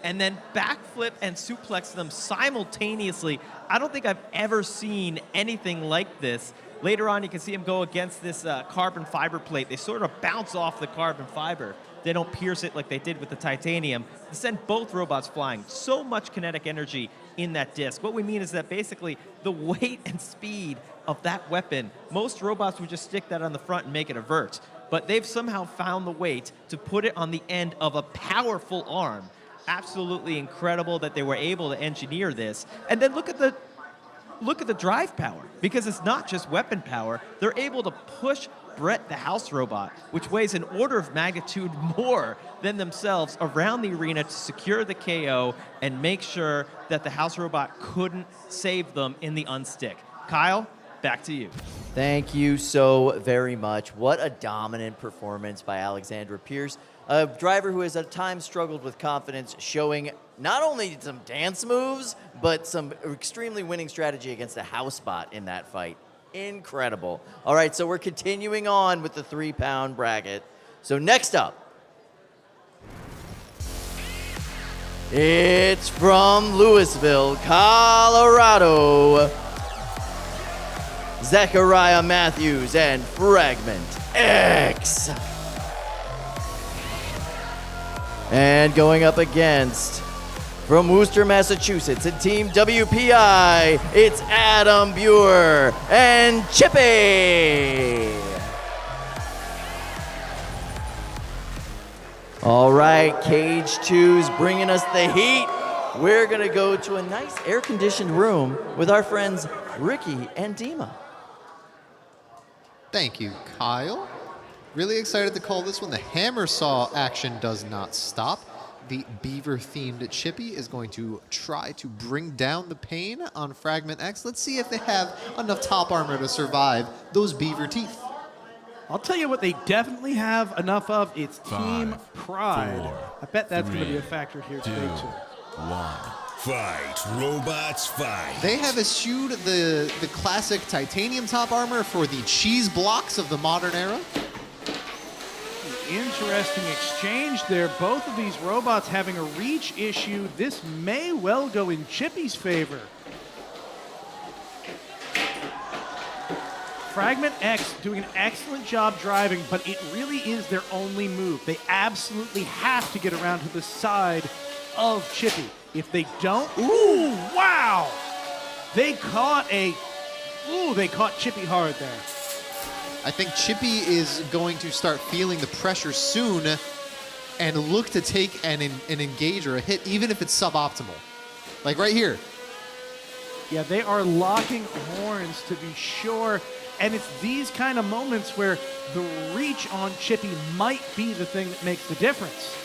and then backflip and suplex them simultaneously. I don't think I've ever seen anything like this. Later on, you can see him go against this carbon fiber plate. They sort of bounce off the carbon fiber. They don't pierce it like they did with the titanium. They send both robots flying. So much kinetic energy in that disc. What we mean is that basically the weight and speed of that weapon, most robots would just stick that on the front and make it a vert. But they've somehow found the weight to put it on the end of a powerful arm. Absolutely incredible that they were able to engineer this. And then look at the drive power, because it's not just weapon power. They're able to push Brett the house robot, which weighs an order of magnitude more than themselves, around the arena to secure the KO and make sure that the house robot couldn't save them in the unstick. Kyle, back to you. Thank you so very much. What a dominant performance by Alexandra Pierce, a driver who has at times struggled with confidence, showing not only some dance moves, but some extremely winning strategy against a house bot in that fight. Incredible. All right, so we're continuing on with the 3-pound bracket. So next up, it's from Louisville, Colorado, Zechariah Matthews and Fragment X. And going up against, from Worcester, Massachusetts, and Team WPI, it's Adam Buer and Chippy. All right, Cage 2's bringing us the heat. We're going to go to a nice air-conditioned room with our friends Ricky and Dima. Thank you, Kyle. Really excited to call this one. The hammer saw action does not stop. The beaver-themed Chippy is going to try to bring down the pain on Fragment X. Let's see if they have enough top armor to survive those beaver teeth. I'll tell you what they definitely have enough of. It's Team Pride. 4, I bet that's going to be a 3, factor here 2, today, too. 1. Fight. Robots fight. They have eschewed the classic titanium top armor for the cheese blocks of the modern era. Interesting exchange there. Both of these robots having a reach issue. This may well go in Chippy's favor. Fragment X doing an excellent job driving, but it really is their only move. They absolutely have to get around to the side of Chippy. If they don't, ooh, wow! They caught Chippy hard there. I think Chippy is going to start feeling the pressure soon and look to take an engage or a hit, even if it's suboptimal. Like right here. Yeah, they are locking horns to be sure. And it's these kind of moments where the reach on Chippy might be the thing that makes the difference.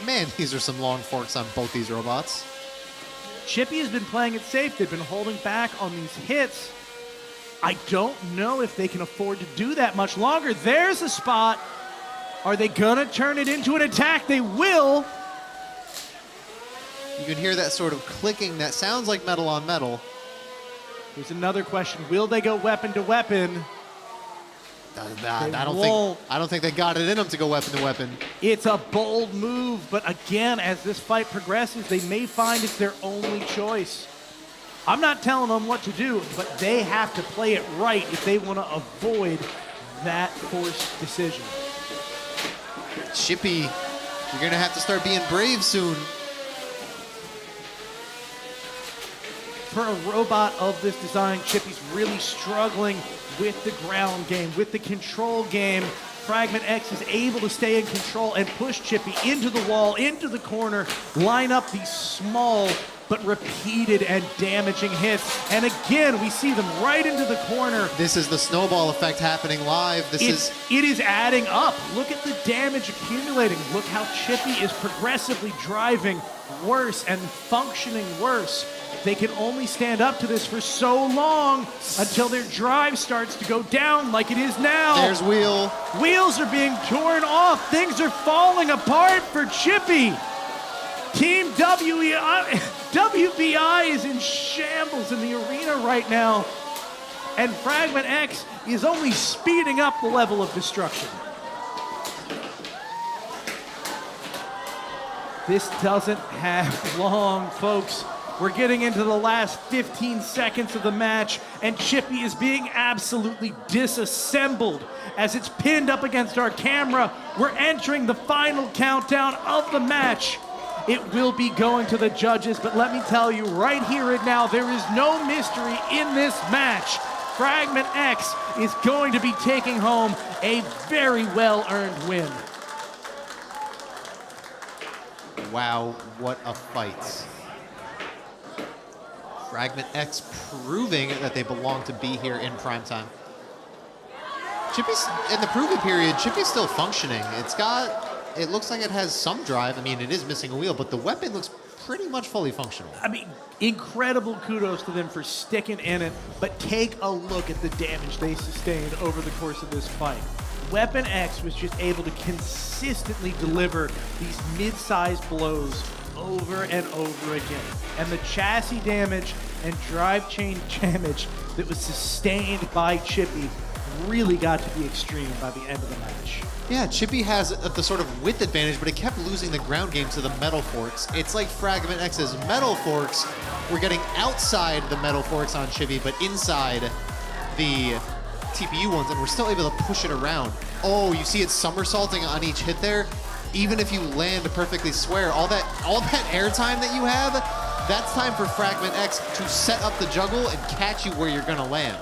Man, these are some long forks on both these robots. Chippy has been playing it safe. They've been holding back on these hits. I don't know if they can afford to do that much longer. There's a spot. Are they gonna turn it into an attack? They will. You can hear that sort of clicking that sounds like metal on metal. Here's another question. Will they go weapon to weapon? I don't think they got it in them to go weapon to weapon. It's a bold move, but again, as this fight progresses, they may find it's their only choice. I'm not telling them what to do, but they have to play it right if they want to avoid that forced decision. Chippy, you're going to have to start being brave soon. For a robot of this design, Chippy's really struggling with the ground game, with the control game. Fragment X is able to stay in control and push Chippy into the wall, into the corner, line up these small but repeated and damaging hits. And again, we see them right into the corner. This is the snowball effect happening live. It is adding up. Look at the damage accumulating. Look how Chippy is progressively driving worse and functioning worse. They can only stand up to this for so long until their drive starts to go down like it is now. There's Wheel. Wheels are being torn off. Things are falling apart for Chippy. Team WBI is in shambles in the arena right now. And Fragment X is only speeding up the level of destruction. This doesn't have long, folks. We're getting into the last 15 seconds of the match, and Chippy is being absolutely disassembled as it's pinned up against our camera. We're entering the final countdown of the match. It will be going to the judges, but let me tell you right here and now, there is no mystery in this match. Fragment X is going to be taking home a very well-earned win. Wow, what a fight. Fragment X proving that they belong to be here in primetime. Chippy's, in the proving period, Chippy's still functioning. It looks like it has some drive. I mean, it is missing a wheel, but the weapon looks pretty much fully functional. I mean, incredible kudos to them for sticking in it, but take a look at the damage they sustained over the course of this fight. Weapon X was just able to consistently deliver these mid-sized blows over and over again. And the chassis damage and drive chain damage that was sustained by Chippy really got to be extreme by the end of the match. Yeah, Chippy has the sort of width advantage, but it kept losing the ground game to the metal forks. It's like Fragment X's metal forks were getting outside the metal forks on Chippy, but inside the TPU ones, and we're still able to push it around. Oh, you see it somersaulting on each hit there? Even if you land perfectly square, all that air time that you have, that's time for Fragment X to set up the juggle and catch you where you're gonna land.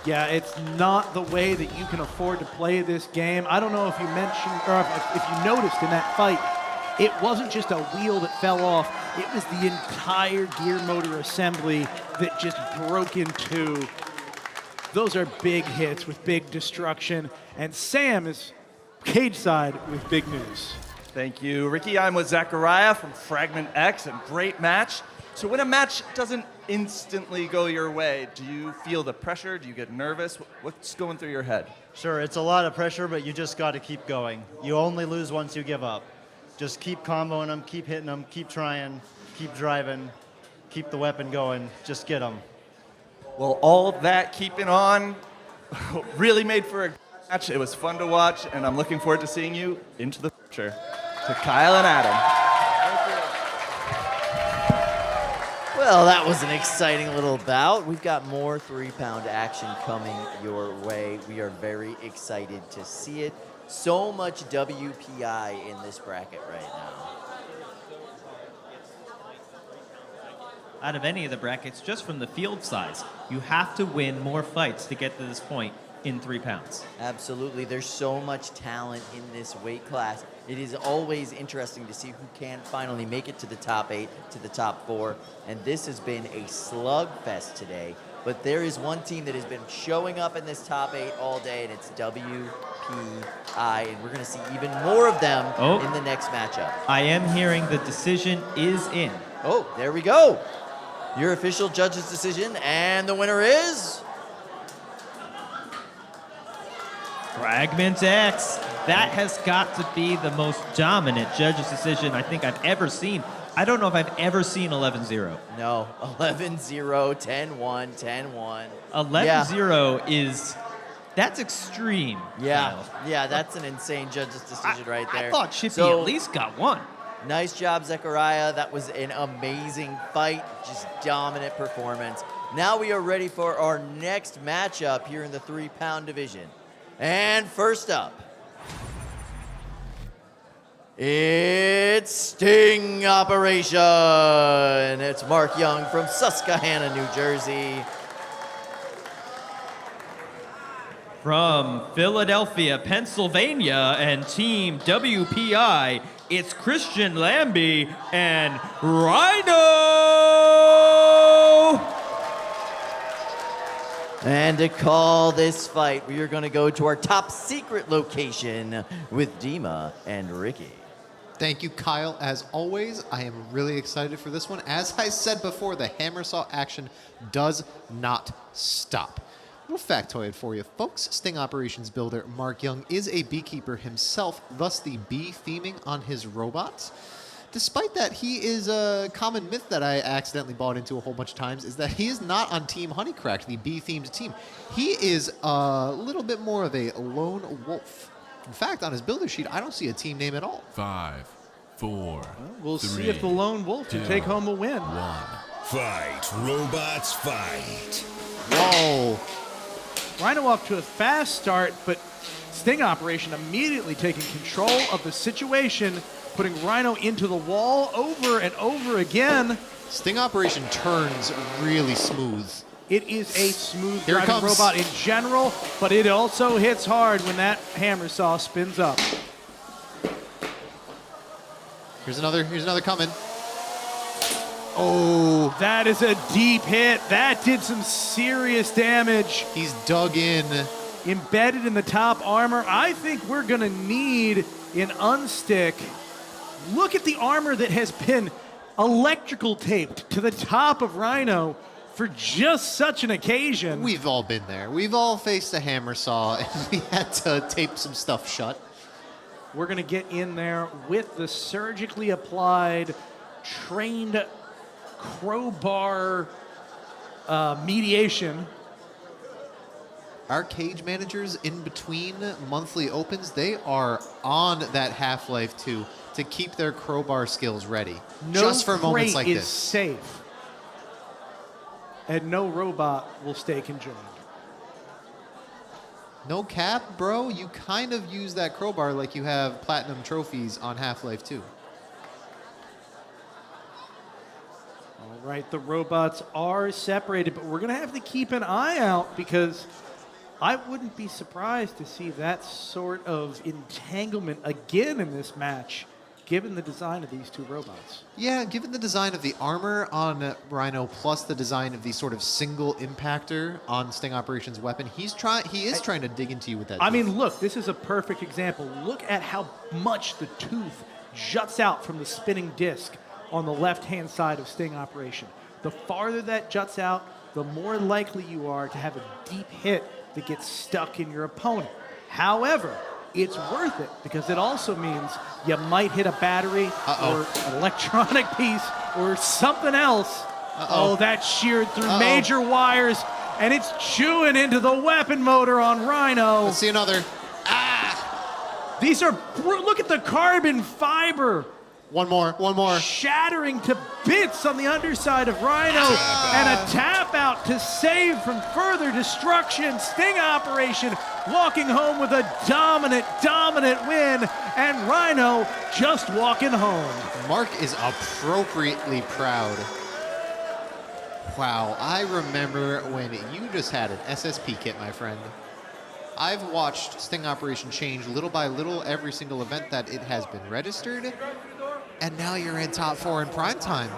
Yeah, it's not the way that you can afford to play this game. I don't know if you mentioned, or if you noticed in that fight, it wasn't just a wheel that fell off, it was the entire gear motor assembly that just broke in two. Those are big hits with big destruction, and Sam is cage side with big news. Thank you, Ricky. I'm with Zachariah from Fragment X, and great match. So when a match doesn't instantly go your way, do you feel the pressure? Do you get nervous? What's going through your head? Sure, it's a lot of pressure, but you just got to keep going. You only lose once you give up. Just keep comboing them, keep hitting them, keep trying, keep driving, keep the weapon going, just get them. Well, all that keeping on really made for a match. It was fun to watch, and I'm looking forward to seeing you into the future. To Kyle and Adam. Well, that was an exciting little bout. We've got more 3-pound action coming your way. We are very excited to see it. So much WPI in this bracket right now. Out of any of the brackets, just from the field size, you have to win more fights to get to this point in 3 pounds. Absolutely. There's so much talent in this weight class. It is always interesting to see who can finally make it to the top 8, to the top 4. And this has been a slugfest today. But there is one team that has been showing up in this top 8 all day, and it's WPI. And we're going to see even more of them in the next matchup. I am hearing the decision is in. Oh, there we go. Your official judge's decision, and the winner is... Fragment X. That has got to be the most dominant judge's decision I think I've ever seen. I don't know if I've ever seen 11-0. No, 11-0, 10-1, 10-1. 11-0 is, that's extreme. Yeah, yeah, that's an insane judge's decision right there. I thought Chippy at least got one. Nice job, Zechariah. That was an amazing fight, just dominant performance. Now we are ready for our next matchup here in the 3-pound division. And first up, it's Sting Operation. It's Mark Young from Susquehanna, New Jersey. From Philadelphia, Pennsylvania, and Team WPI, it's Christian Lambie and Rhino! And to call this fight, we are going to go to our top secret location with Dima and Ricky. Thank you, Kyle. As always, I am really excited for this one. As I said before, the hammer saw action does not stop. Little factoid for you, folks. Sting Operations builder Mark Young is a beekeeper himself, thus the bee theming on his robots. Despite that, he is a common myth that I accidentally bought into a whole bunch of times, is that he is not on Team Honeycracked, the bee-themed team. He is a little bit more of a lone wolf. In fact, on his builder sheet, I don't see a team name at all. 5, 4. We'll see if the lone wolf can take home a win. 1. Fight, robots, fight. Whoa. Rhino off to a fast start, but Sting Operation immediately taking control of the situation, putting Rhino into the wall over and over again. Sting Operation turns really smooth. It is a smooth Here driving comes. robot in general, but it also hits hard when that hammer saw spins up. Here's another coming. Oh. That is a deep hit. That did some serious damage. He's dug in. Embedded in the top armor. I think we're going to need an unstick. Look at the armor that has been electrical taped to the top of Rhino for just such an occasion. We've all been there. We've all faced a hammer saw, and we had to tape some stuff shut. We're going to get in there with the surgically applied, trained crowbar mediation. Our cage managers in between monthly opens, they are on that Half-Life 2 to keep their crowbar skills ready. No just for moments like crate is this. safe. And no robot will stay conjoined. No cap, bro. You kind of use that crowbar like you have platinum trophies on Half-Life 2. All right, the robots are separated, but we're going to have to keep an eye out because I wouldn't be surprised to see that sort of entanglement again in this match, given the design of these two robots. Yeah, given the design of the armor on Rhino plus the design of the sort of single impactor on Sting Operations weapon, he is trying to dig into you with that. I mean, look, this is a perfect example. Look at how much the tooth juts out from the spinning disc on the left-hand side of Sting Operation. The farther that juts out, the more likely you are to have a deep hit that gets stuck in your opponent. However, it's worth it because it also means you might hit a battery or an electronic piece or something else. Oh, that sheared through major wires, and it's chewing into the weapon motor on Rhino. Let's see another. These are, look at the carbon fiber. One more. Shattering to bits on the underside of Rhino, and a tap out to save from further destruction. Sting Operation walking home with a dominant win, and Rhino just walking home. Mark is appropriately proud. Wow, I remember when you just had an SSP kit, my friend. I've watched Sting Operation change little by little every single event that it has been registered. And now you're in top 4 in prime time.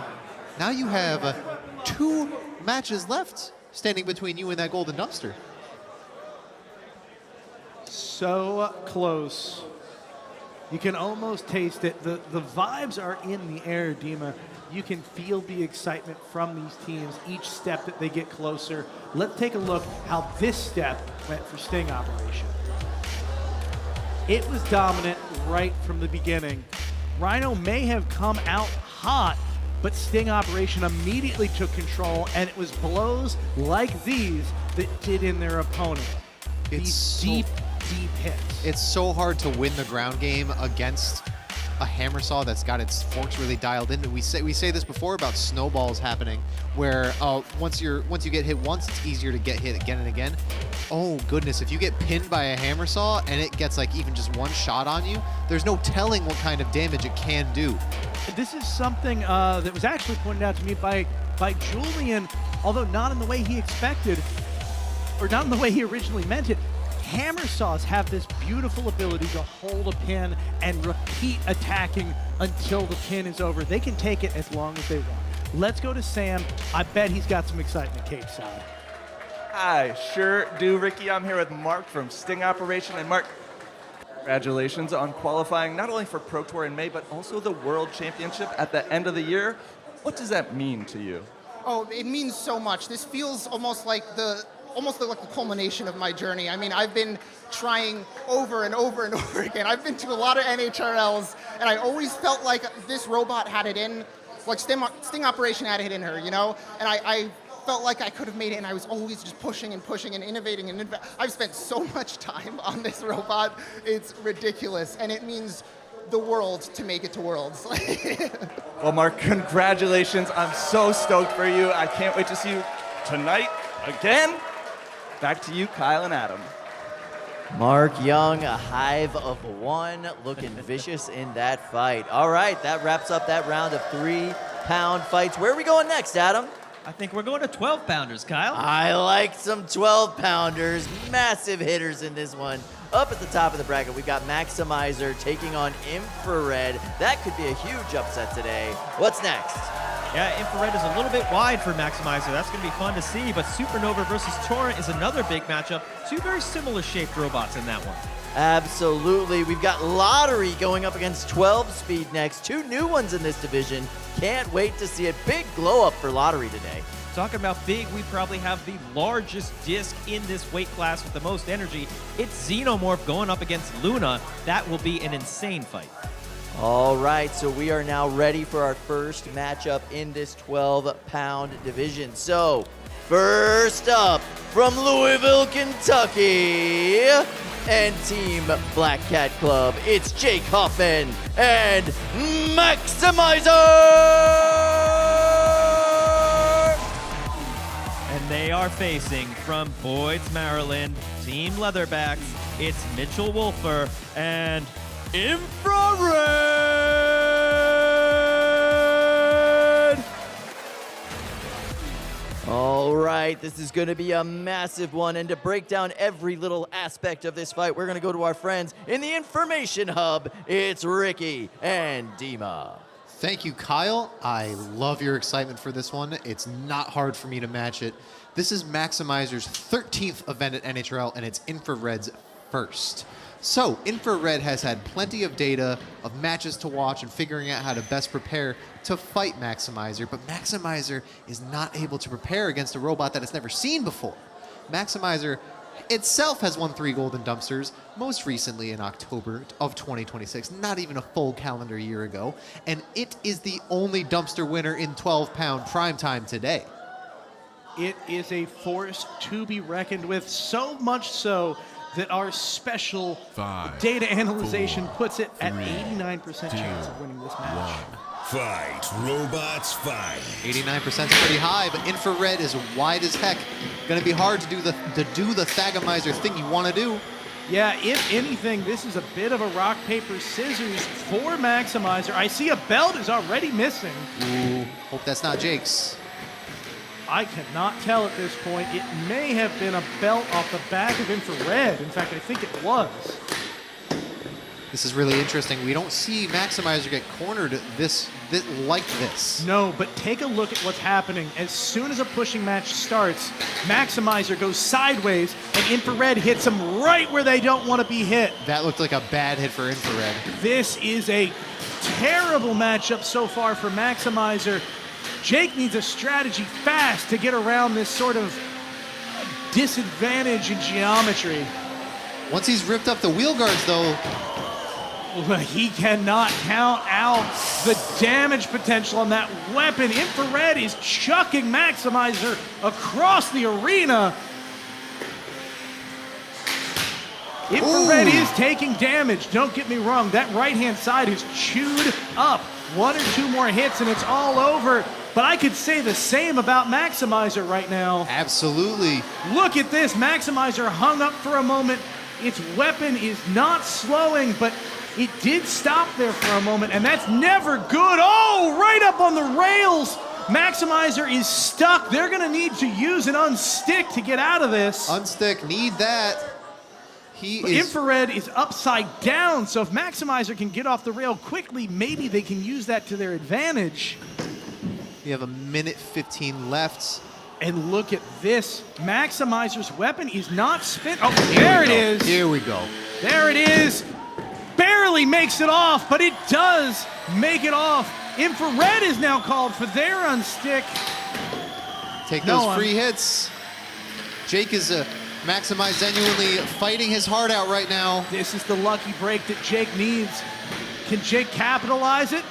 Now you have 2 matches left standing between you and that golden dumpster. So close. You can almost taste it. The vibes are in the air, Dima. You can feel the excitement from these teams each step that they get closer. Let's take a look how this step went for Sting Operation. It was dominant right from the beginning. Rhino may have come out hot, but Sting Operation immediately took control, and it was blows like these that did in their opponent. These deep hits. It's so hard to win the ground game against a hammer saw that's got its forks really dialed in. We say this before about snowballs happening, where once you get hit once, it's easier to get hit again and again. Oh goodness, if you get pinned by a hammer saw and it gets like even just one shot on you, there's no telling what kind of damage it can do. This is something that was actually pointed out to me by Julian, although not in the way he expected, or not in the way he originally meant it. Hammer saws have this beautiful ability to hold a pin and repeat attacking until the pin is over. They can take it as long as they want. Let's go to Sam. I bet he's got some excitement cage side. I sure do, Ricky. I'm here with Mark from Sting Operation. And Mark, congratulations on qualifying not only for Pro Tour in May, but also the World Championship at the end of the year. What does that mean to you? Oh, it means so much. This feels almost like the culmination of my journey. I mean, I've been trying over and over and over again. I've been to a lot of NHRLs, and I always felt like this robot had it in, like Sting Operation had it in her, you know? And I felt like I could have made it, and I was always just pushing and pushing and innovating and I've spent so much time on this robot. It's ridiculous, and it means the world to make it to Worlds. Well, Mark, congratulations. I'm so stoked for you. I can't wait to see you tonight again. Back to you, Kyle and Adam. Mark Young, a hive of one, looking vicious in that fight. All right, that wraps up that round of 3-pound fights. Where are we going next, Adam? I think we're going to 12-pounders, Kyle. I like some 12-pounders. Massive hitters in this one. Up at the top of the bracket, we've got Maximizer taking on Infrared. That could be a huge upset today. What's next? Yeah, Infrared is a little bit wide for Maximizer. That's going to be fun to see, but Supernova versus Torrent is another big matchup. Two very similar shaped robots in that one. Absolutely. We've got Lottery going up against 12 Speed next. Two new ones in this division. Can't wait to see it. Big glow up for Lottery today. Talking about big, we probably have the largest disc in this weight class with the most energy. It's Xenomorph going up against Luna. That will be an insane fight. All right, so we are now ready for our first matchup in this 12-pound division. So, first up, from Louisville, Kentucky, and Team Black Cat Club, it's Jake Hoffman and Maximizer! And they are facing from Boyd's, Maryland, Team Leatherbacks, it's Mitchell Wolfer and Infrared! All right, this is going to be a massive one, and to break down every little aspect of this fight, we're going to go to our friends in the Information Hub. It's Ricky and Dima. Thank you, Kyle. I love your excitement for this one. It's not hard for me to match it. This is Maximizer's 13th event at NHRL, and it's Infrared's first. So, Infrared has had plenty of data, of matches to watch, and figuring out how to best prepare to fight Maximizer, but Maximizer is not able to prepare against a robot that it's never seen before. Maximizer itself has won 3 golden dumpsters, most recently in October of 2026, not even a full calendar year ago, and it is the only dumpster winner in 12-pound primetime today. It is a force to be reckoned with, so much so that our special data analyzation puts it at 89% chance of winning this match. Fight, robots, fight. 89% is pretty high, but Infrared is wide as heck. Gonna be hard to do the Thagamizer thing you want to do. Yeah, if anything, this is a bit of a rock, paper, scissors for Maximizer. I see a belt is already missing. Ooh, hope that's not Jake's. I cannot tell at this point. It may have been a belt off the back of Infrared. In fact, I think it was. This is really interesting. We don't see Maximizer get cornered like this. No, but take a look at what's happening. As soon as a pushing match starts, Maximizer goes sideways, and Infrared hits him right where they don't want to be hit. That looked like a bad hit for Infrared. This is a terrible matchup so far for Maximizer. Jake needs a strategy fast to get around this sort of disadvantage in geometry. Once he's ripped up the wheel guards, though, he cannot count out the damage potential on that weapon. Infrared is chucking Maximizer across the arena. Infrared is taking damage. Don't get me wrong. That right-hand side is chewed up. 1 or 2 more hits and it's all over. But I could say the same about Maximizer right now. Absolutely. Look at this. Maximizer hung up for a moment. Its weapon is not slowing, but it did stop there for a moment, and that's never good. Oh, right up on the rails. Maximizer is stuck. They're going to need to use an unstick to get out of this. Unstick, need that. Infrared is upside down, so if Maximizer can get off the rail quickly, maybe they can use that to their advantage. We have 1:15 left. And look at this. Maximizer's weapon is not spent. Oh, there it is. Here we go. There it is. Barely makes it off, but it does make it off. Infrared is now called for their unstick. Take those free hits. Jake is Maximize genuinely fighting his heart out right now. This is the lucky break that Jake needs. Can Jake capitalize it?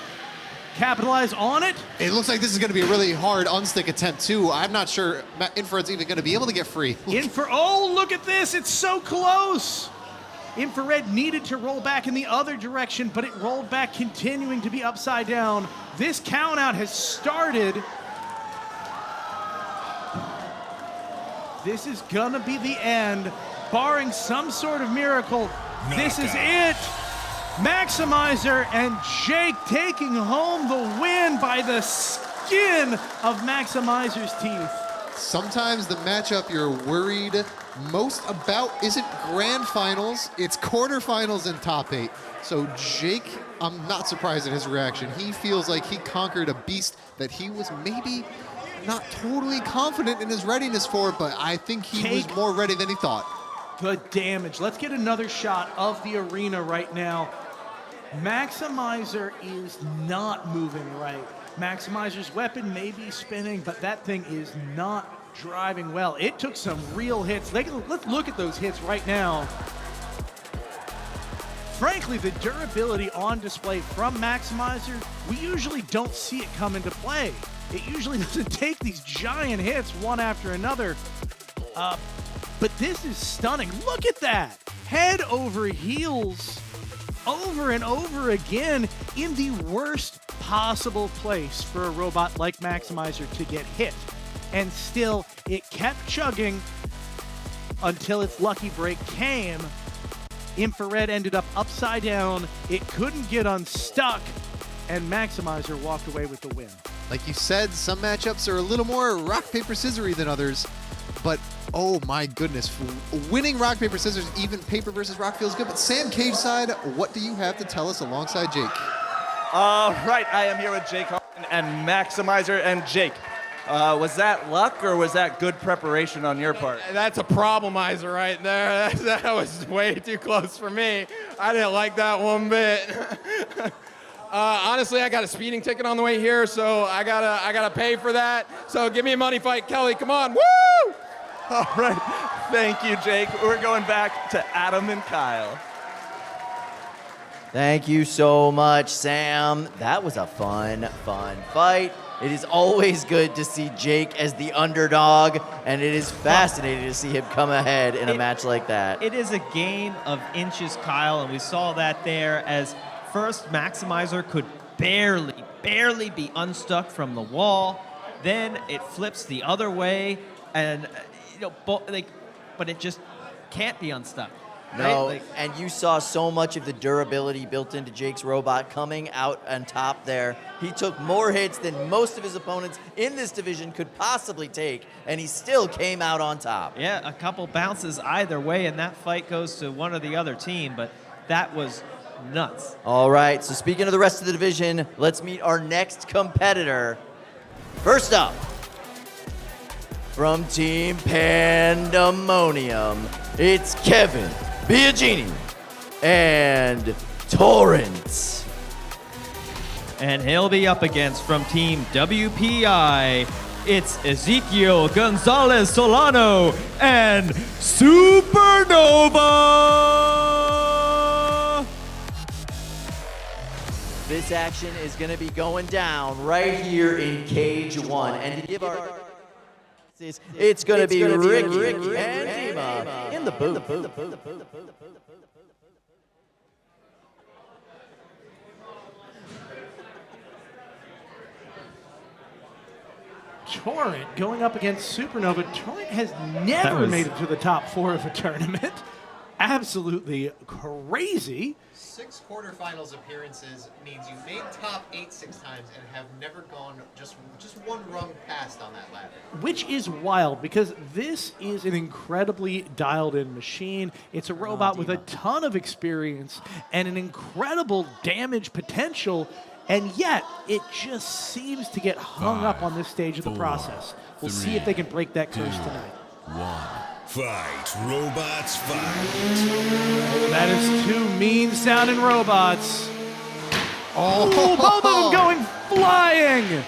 Capitalize on it? It looks like this is going to be a really hard unstick attempt too. I'm not sure Infrared's even going to be able to get free. Oh, look at this. It's so close. Infrared needed to roll back in the other direction, but it rolled back, continuing to be upside down. This countout has started. This is gonna be the end, barring some sort of miracle. This is it. Maximizer and Jake taking home the win by the skin of Maximizer's teeth. Sometimes the matchup you're worried most about isn't grand finals, it's quarterfinals and top 8. So Jake, I'm not surprised at his reaction. He feels like he conquered a beast that he was maybe not totally confident in his readiness for, but I think he was more ready than he thought. The damage. Let's get another shot of the arena right now. Maximizer is not moving right. Maximizer's weapon may be spinning, but that thing is not driving well. It took some real hits. Let's look at those hits right now. Frankly, the durability on display from Maximizer, we usually don't see it come into play. It usually doesn't take these giant hits one after another. But this is stunning. Look at that. Head over heels, over and over again, in the worst possible place for a robot like Maximizer to get hit. And still, it kept chugging until its lucky break came. Infrared ended up upside down. It couldn't get unstuck, and Maximizer walked away with the win. Like you said, some matchups are a little more rock, paper, scissory than others, but oh my goodness, winning rock, paper, scissors, even paper versus rock feels good. But Sam Cage side, what do you have to tell us alongside Jake? Right, I am here with Jake Harden and Maximizer. And Jake, was that luck or was that good preparation on your part? That's a problemizer right there. That was way too close for me. I didn't like that one bit. Honestly, I got a speeding ticket on the way here, so I gotta pay for that. So give me a money fight, Kelly. Come on, woo! All right, thank you, Jake. We're going back to Adam and Kyle. Thank you so much, Sam. That was a fun fight. It is always good to see Jake as the underdog, and it is fascinating to see him come ahead in a match like that. It is a game of inches, Kyle, and we saw that there as first Maximizer could barely be unstuck from the wall. Then it flips the other way, and but it just can't be unstuck. No, right? and you saw so much of the durability built into Jake's robot coming out on top there. He took more hits than most of his opponents in this division could possibly take, and he still came out on top. Yeah, a couple bounces either way, and that fight goes to one or the other team, but that was nuts. All right, so speaking of the rest of the division, let's meet our next competitor. First up, from Team Pandemonium, it's Kevin Biagini and Torrent. And he'll be up against from Team WPI, it's Ezekiel Gonzalez Solano and Supernova. This action is going to be going down right here in Cage 1. And to give our... It's going to be Ricky and Dima in the booth. Torrent going up against Supernova. Torrent has never made it to the top 4 of a tournament. Absolutely crazy. 6 quarterfinals appearances means you made top 8 6 times and have never gone just one rung past on that ladder. Which is wild because this is an incredibly dialed-in machine. It's a robot with a ton of experience and an incredible damage potential, and yet it just seems to get hung up on this stage of the process. We'll see if they can break that curse tonight. 1. Fight, robots, fight. That is 2 mean-sounding robots. Oh, both of them going flying.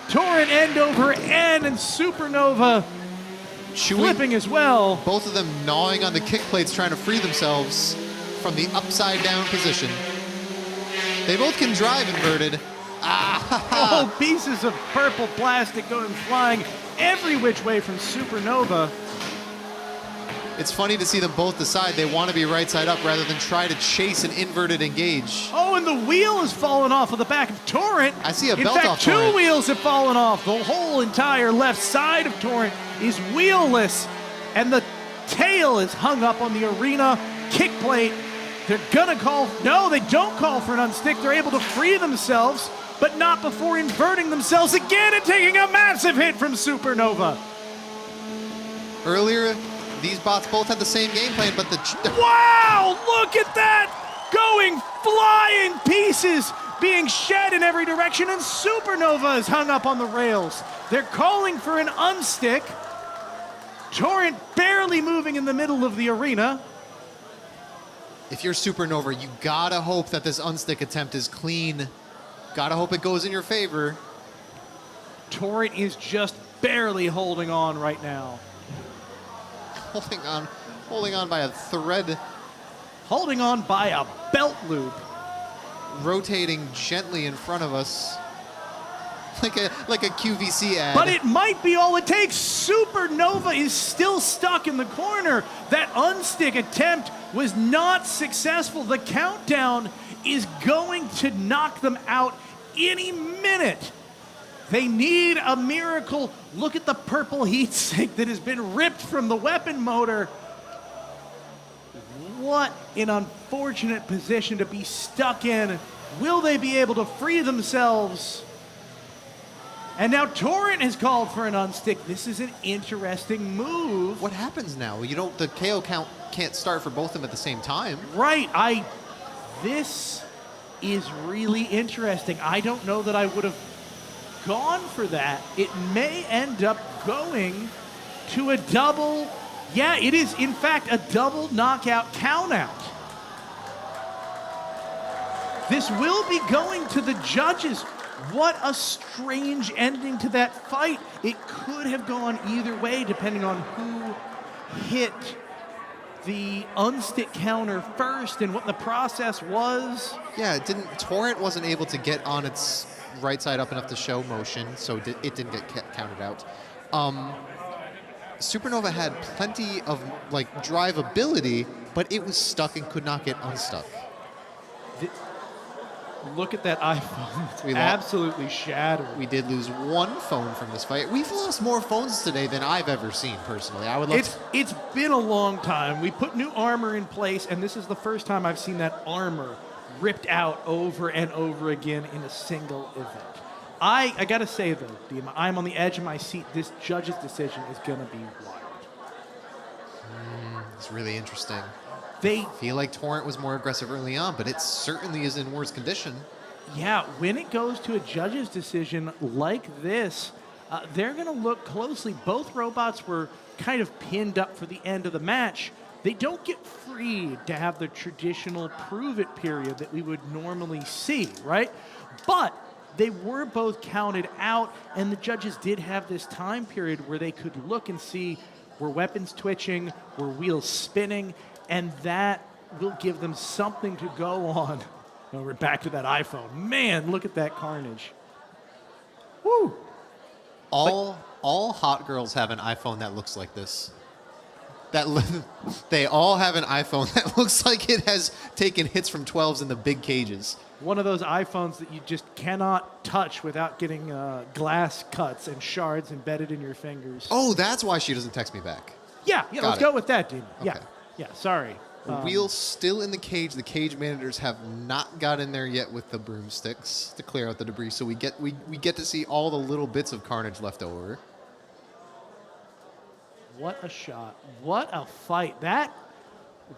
Torrent end over end, and Supernova flipping as well. Both of them gnawing on the kick plates, trying to free themselves from the upside-down position. They both can drive inverted. Oh, pieces of purple plastic going flying every which way from Supernova. It's funny to see them both decide they want to be right side up rather than try to chase an inverted engage. Oh, and the wheel has fallen off of the back of Torrent. I see a In belt fact, off two Torrent. wheels have fallen off. The whole entire left side of Torrent is wheelless, and the tail is hung up on the arena kick plate. They're gonna call, no, they don't call for an unstick. They're able to free themselves, but not before inverting themselves again and taking a massive hit from Supernova. Earlier, these bots both had the same game plan, but Wow, look at that! Going flying pieces, being shed in every direction, and Supernova is hung up on the rails. They're calling for an unstick. Torrent barely moving in the middle of the arena. if you're Supernova, you gotta hope that this unstick attempt is clean. Gotta hope it goes in your favor. Torrent is just barely holding on right now. Holding on by a thread. Holding on by a belt loop. Rotating gently in front of us. Like a QVC ad. But it might be all it takes. Supernova is still stuck in the corner. That unstick attempt was not successful. The countdown is going to knock them out any minute. They need a miracle. Look at the purple heat sink that has been ripped from the weapon motor. What an unfortunate position to be stuck in. Will they be able to free themselves? And now Torrent has called for an unstick. This is an interesting move. What happens now? The KO count can't start for both of them at the same time. Right. This is really interesting. I don't know that I would have gone for that. It may end up going to a double. Yeah, it is in fact a double knockout countout. This will be going to the judges. What a strange ending to that fight. It could have gone either way depending on who hit the unstick counter first and what the process was. Yeah, Torrent wasn't able to get on its right side up enough to show motion, so it didn't get counted out. Supernova had plenty of drive ability, but it was stuck and could not get unstuck. Look at that iPhone. It's absolutely shattered. We did lose one phone from this fight. We've lost more phones today than I've ever seen, personally. It's been a long time. We put new armor in place, and this is the first time I've seen that armor ripped out over and over again in a single event. I gotta say, though, Dima, I'm on the edge of my seat. This judge's decision is gonna be wild. It's really interesting. They feel like Torrent was more aggressive early on, but it certainly is in worse condition. Yeah, when it goes to a judge's decision like this, they're going to look closely. Both robots were kind of pinned up for the end of the match. They don't get freed to have the traditional prove-it period that we would normally see, right? But they were both counted out, and the judges did have this time period where they could look and see, were weapons twitching, were wheels spinning, and that will give them something to go on. Oh, we're back to that iPhone. Man, look at that carnage. Woo! All hot girls have an iPhone that looks like this. They all have an iPhone that looks like it has taken hits from 12s in the big cages. One of those iPhones that you just cannot touch without getting glass cuts and shards embedded in your fingers. Oh, that's why she doesn't text me back. Yeah, let's go with that, dude. Okay. Yeah, sorry. Wheel still in the cage. The cage managers have not got in there yet with the broomsticks to clear out the debris, so we get to see all the little bits of carnage left over. What a shot. What a fight. That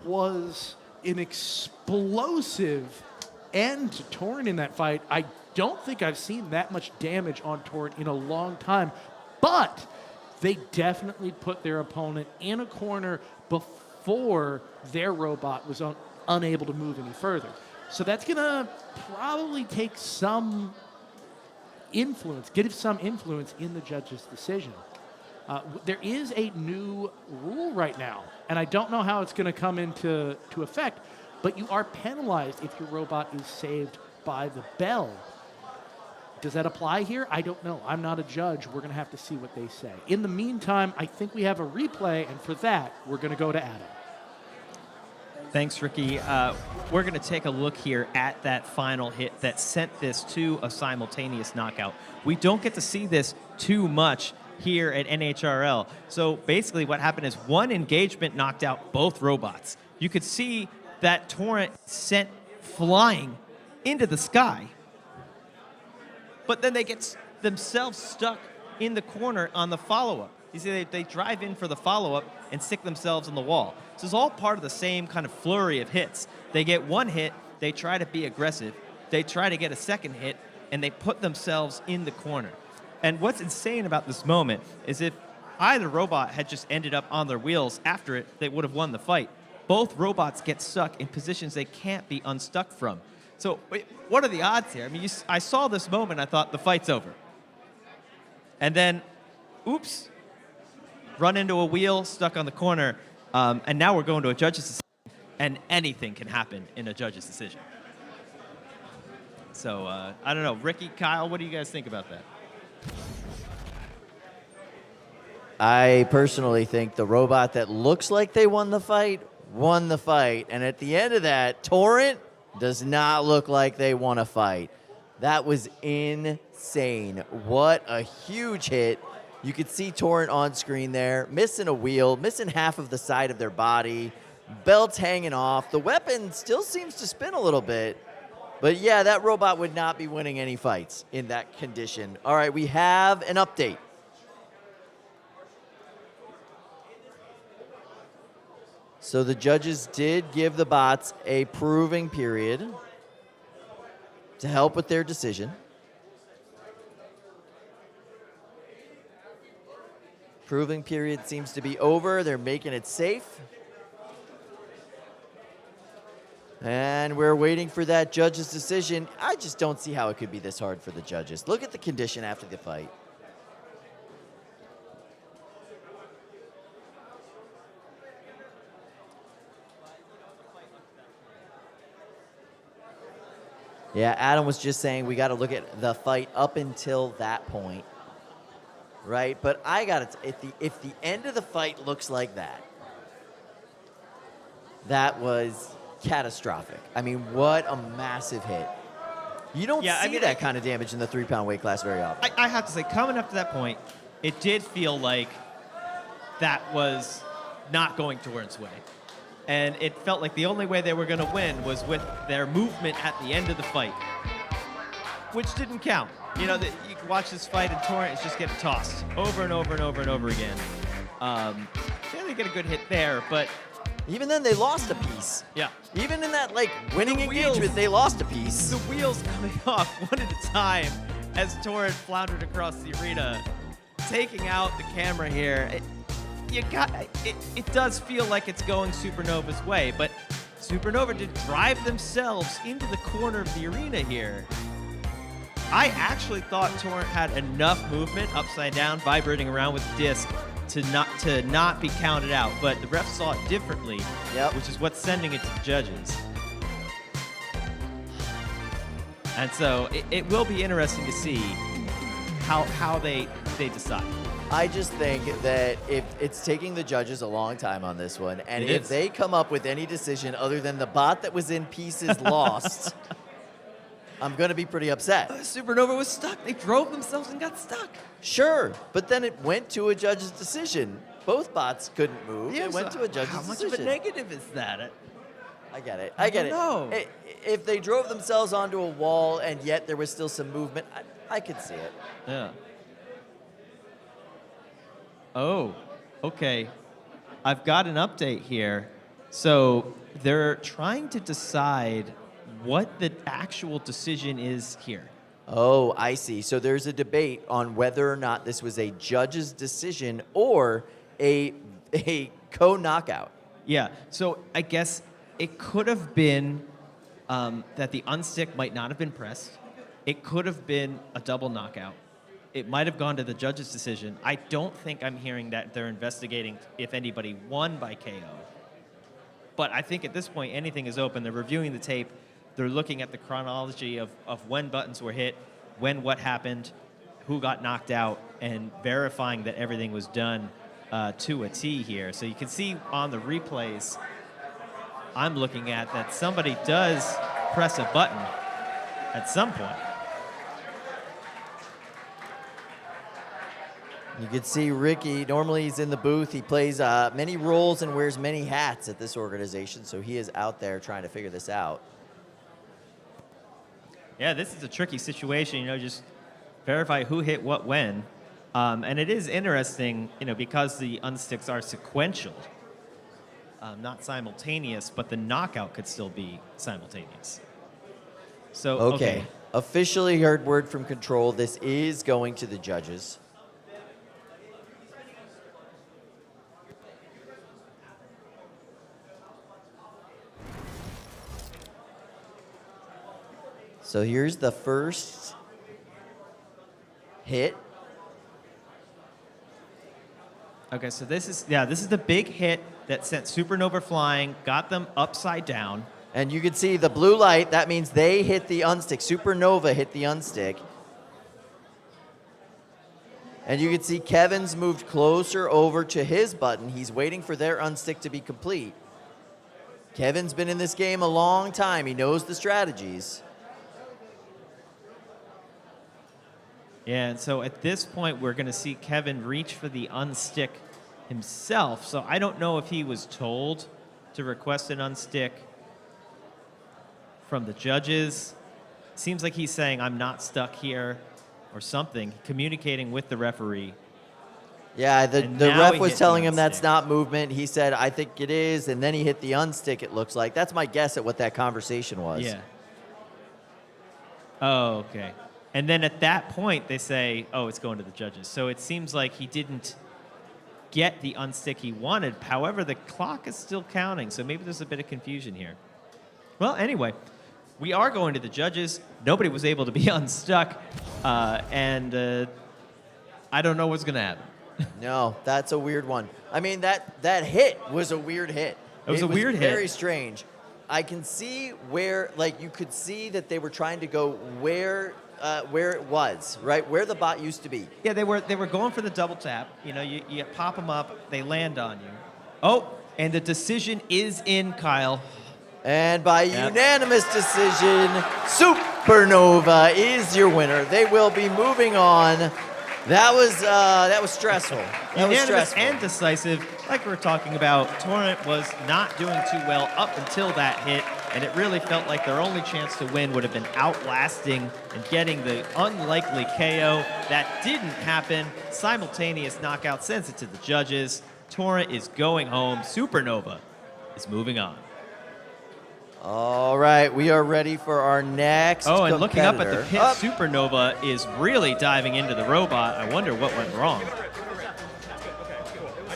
was an explosive end to Torrent in that fight. I don't think I've seen that much damage on Torrent in a long time, but they definitely put their opponent in a corner before their robot was unable to move any further. So that's going to probably take some influence, give some influence in the judge's decision. There is a new rule right now, and I don't know how it's going to come into effect, but you are penalized if your robot is saved by the bell. Does that apply here? I don't know. I'm not a judge. We're going to have to see what they say. In the meantime, I think we have a replay, and for that, we're going to go to Adam. Thanks, Ricky. We're going to take a look here at that final hit that sent this to a simultaneous knockout. We don't get to see this too much here at NHRL. So basically what happened is one engagement knocked out both robots. You could see that Torrent sent flying into the sky, but then they get themselves stuck in the corner on the follow-up. You see, they drive in for the follow-up and stick themselves on the wall. So it's all part of the same kind of flurry of hits. They get one hit, they try to be aggressive, they try to get a second hit, and they put themselves in the corner. And what's insane about this moment is if either robot had just ended up on their wheels after it, they would have won the fight. Both robots get stuck in positions they can't be unstuck from. So what are the odds here? I mean, I saw this moment, I thought the fight's over. And then, oops, run into a wheel, stuck on the corner, and now we're going to a judge's decision, and anything can happen in a judge's decision. So, I don't know. Ricky, Kyle, what do you guys think about that? I personally think the robot that looks like they won the fight, and at the end of that, Torrent does not look like they won a fight. That was insane. What a huge hit. You could see Torrent on screen there, missing a wheel, missing half of the side of their body, belts hanging off. The weapon still seems to spin a little bit. But yeah, that robot would not be winning any fights in that condition. All right, we have an update. So the judges did give the bots a proving period to help with their decision. Proving period seems to be over. They're making it safe. And we're waiting for that judge's decision. I just don't see how it could be this hard for the judges. Look at the condition after the fight. Yeah, Adam was just saying we got to look at the fight up until that point. Right? But I got it. If the end of the fight looks like that, that was catastrophic. I mean, what a massive hit. You don't see that kind of damage in the 3-pound weight class very often. I have to say, coming up to that point, it did feel like that was not going Torrent's way. And it felt like the only way they were going to win was with their movement at the end of the fight, which didn't count. You know, you can watch this fight and Torrent is just getting tossed over and over and over and over again. They get a good hit there, but even then they lost a piece. Yeah. Even in that winning engagement, they lost a piece. The wheels coming off one at a time as Torrent floundered across the arena, taking out the camera here. It does feel like it's going Supernova's way, but Supernova did drive themselves into the corner of the arena here. I actually thought Torrent had enough movement upside down, vibrating around with the disc to not be counted out, but the refs saw it differently, which is what's sending it to the judges. And so it will be interesting to see how they decide. I just think that if it's taking the judges a long time on this one, and if they come up with any decision other than the bot that was in pieces lost, I'm going to be pretty upset. Supernova was stuck. They drove themselves and got stuck. Sure, but then it went to a judge's decision. Both bots couldn't move. It went to a judge's decision. How much of a negative is that? I get it. I get it. If they drove themselves onto a wall and yet there was still some movement, I could see it. Yeah. Oh, okay. I've got an update here. So they're trying to decide what the actual decision is here. Oh, I see. So there's a debate on whether or not this was a judge's decision or a co-knockout. Yeah, so I guess it could have been that the unstick might not have been pressed. It could have been a double knockout. It might have gone to the judge's decision. I don't think I'm hearing that they're investigating if anybody won by KO. But I think at this point, anything is open. They're reviewing the tape. They're looking at the chronology of when buttons were hit. when what happened, who got knocked out, and verifying that everything was done to a T here. So you can see on the replays I'm looking at that somebody does press a button at some point. You can see Ricky, normally he's in the booth. He plays many roles and wears many hats at this organization, so he is out there trying to figure this out. Yeah, this is a tricky situation, you know, just verify who hit what when. And it is interesting, you know, because the unsticks are sequential, not simultaneous, but the knockout could still be simultaneous. So, Okay. Officially heard word from control. This is going to the judges. So here's the first hit. Okay, so this is the big hit that sent Supernova flying, got them upside down. And you can see the blue light, that means they hit the unstick. Supernova hit the unstick. And you can see Kevin's moved closer over to his button. He's waiting for their unstick to be complete. Kevin's been in this game a long time. He knows the strategies. Yeah, and so at this point, we're going to see Kevin reach for the unstick himself. So I don't know if he was told to request an unstick from the judges. Seems like he's saying, I'm not stuck here, or something, communicating with the referee. Yeah, the now ref he was hit telling the him that's not movement. He said, I think it is, and then he hit the unstick, it looks like. That's my guess at what that conversation was. Yeah. Oh, okay. And then at that point, they say, oh, it's going to the judges. So it seems like he didn't get the unstick he wanted. However, the clock is still counting, so maybe there's a bit of confusion here. Well, anyway, we are going to the judges. Nobody was able to be unstuck, and I don't know what's going to happen. No, that's a weird one. I mean, that hit was a weird hit. It was a weird hit. Very strange. I can see where, like, you could see that they were trying to go where it was, right? Where the bot used to be. Yeah, they were going for the double tap. You know, you pop them up, they land on you. Oh, and the decision is in, Kyle. And by unanimous decision, Supernova is your winner. They will be moving on. That was stressful. That was Unanimous stressful. and decisive. Like we were talking about, Torrent was not doing too well up until that hit, and it really felt like their only chance to win would have been outlasting and getting the unlikely KO. That didn't happen. Simultaneous knockout sends it to the judges. Torrent is going home. Supernova is moving on. All right, we are ready for our next Oh, and looking up at the pit, Up. Supernova is really diving into the robot. I wonder what went wrong.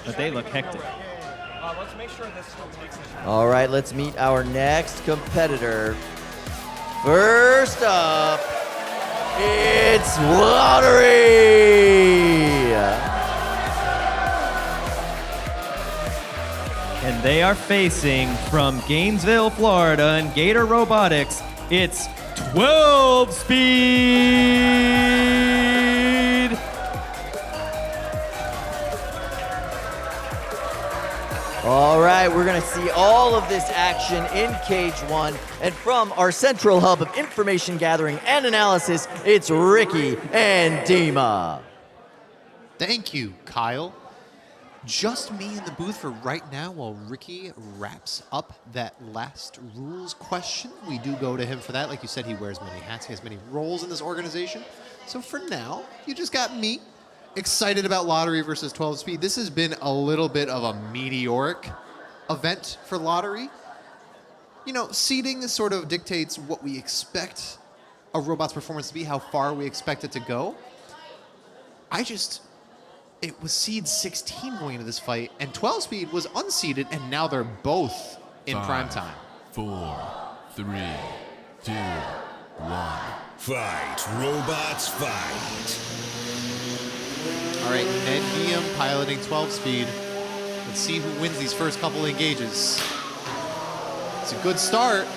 But they look hectic. Let's make sure this still takes a All right, let's meet our next competitor. First up, it's Lottery. And they are facing, from Gainesville, Florida, and Gator Robotics, it's 12 speed. All right, we're going to see all of this action in Cage 1. And from our central hub of information gathering and analysis, it's Ricky and Dima. Thank you, Kyle. Just me in the booth for right now while Ricky wraps up that last rules question. We do go to him for that. Like you said, he wears many hats. He has many roles in this organization. So for now, you just got me excited about Lottery versus 12 Speed. This has been a little bit of a meteoric event for Lottery. You know, seeding sort of dictates what we expect a robot's performance to be, how far we expect it to go. It was seed 16 going into this fight, and 12 Speed was unseeded, and now they're both in prime time. 4, 3, 2, 1. Fight, robots, fight. All right, Ned Guillaume piloting 12 Speed. Let's see who wins these first couple engages. It's a good start.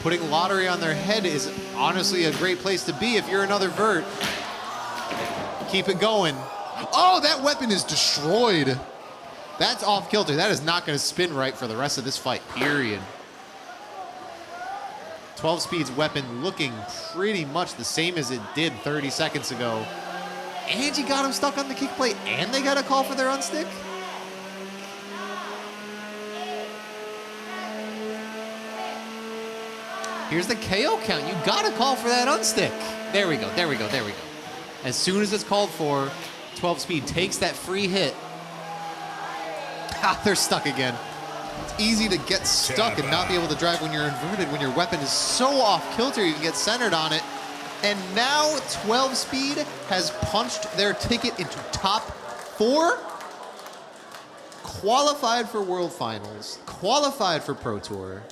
Putting Lottery on their head is honestly a great place to be if you're another Vert. Keep it going. Oh, that weapon is destroyed. That's off kilter. That is not going to spin right for the rest of this fight, period. 12 Speed's weapon looking pretty much the same as it did 30 seconds ago. And you got him stuck on the kick plate, and they got a call for their unstick? Here's the KO count. You got to call for that unstick. There we go, there we go, there we go. As soon as it's called for, 12 Speed takes that free hit. Ah, they're stuck again. It's easy to get stuck and not be able to drive when you're inverted, when your weapon is so off kilter you can get centered on it. And now 12 Speed has punched their ticket into top 4. Qualified for World Finals, qualified for Pro Tour.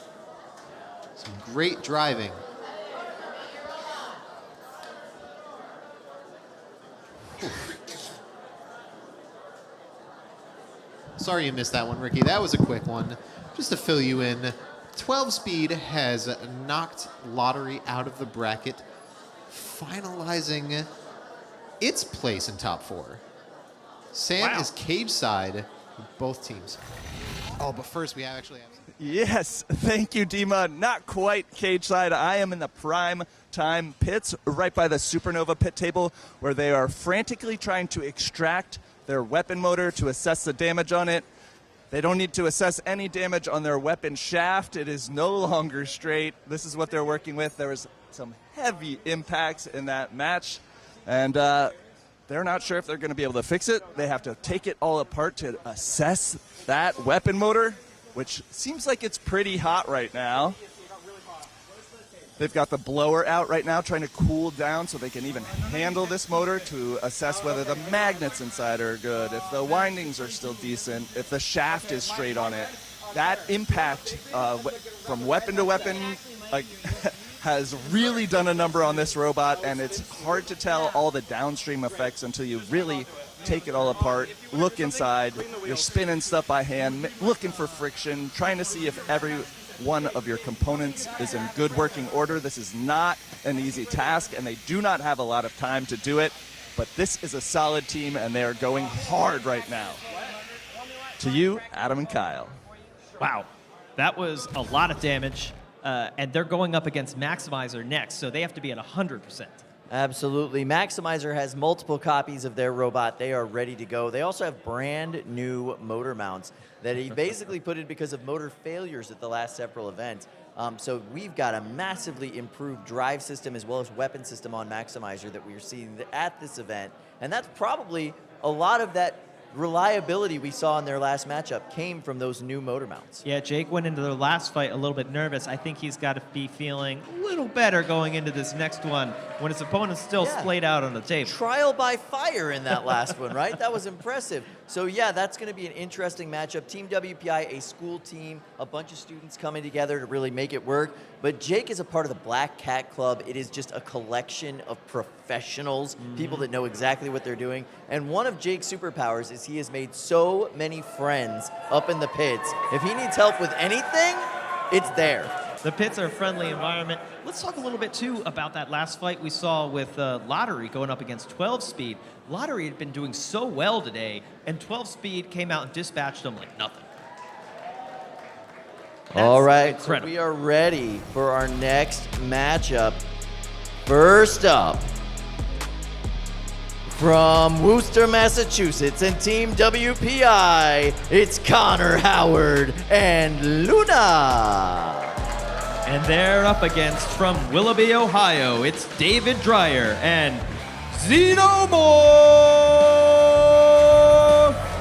Some great driving. Sorry you missed that one, Ricky. That was a quick one. Just to fill you in, 12 Speed has knocked Lottery out of the bracket, finalizing its place in top 4. Sam is cage side with both teams. Oh, but first we actually have... Yes, thank you, Dima. Not quite cage side. I am in the prime time pits right by the Supernova pit table where they are frantically trying to extract their weapon motor to assess the damage on it. They don't need to assess any damage on their weapon shaft. It is no longer straight. This is what they're working with. There was some heavy impacts in that match, and they're not sure if they're going to be able to fix it. They have to take it all apart to assess that weapon motor, which seems like it's pretty hot right now. They've got the blower out right now trying to cool down so they can even handle this motor to assess whether the magnets inside are good, if the windings are still decent, if the shaft is straight on it. That impact from weapon to weapon has really done a number on this robot, and it's hard to tell all the downstream effects until you really take it all apart, look inside, you're spinning stuff by hand, looking for friction, trying to see if every one of your components is in good working order. This is not an easy task, and they do not have a lot of time to do it, but this is a solid team, and they are going hard right now. To you, Adam and Kyle. Wow, that was a lot of damage, and they're going up against Maximizer next, so they have to be at 100%. Absolutely. Maximizer has multiple copies of their robot. They are ready to go. They also have brand new motor mounts that he basically put in because of motor failures at the last several events. So we've got a massively improved drive system as well as weapon system on Maximizer that we are seeing at this event. And that's probably a lot of that reliability we saw in their last matchup came from those new motor mounts. Yeah, Jake went into their last fight a little bit nervous. I think he's got to be feeling a little better going into this next one when his opponent's still splayed out on the table. Trial by fire in that last one, right? That was impressive. So yeah, that's going to be an interesting matchup. Team WPI, a school team, a bunch of students coming together to really make it work. But Jake is a part of the Black Cat Club. It is just a collection of professionals, people that know exactly what they're doing. And one of Jake's superpowers is he has made so many friends up in the pits. If he needs help with anything, it's there. The pits are a friendly environment. Let's talk a little bit, too, about that last fight we saw with Lottery going up against 12 Speed. Lottery had been doing so well today, and 12 Speed came out and dispatched them like nothing. All right, so we are ready for our next matchup. First up, from Worcester, Massachusetts, and Team WPI, it's Connor Howard and Luna. And they're up against, from Willoughby, Ohio, it's David Dreyer and Xenomorph!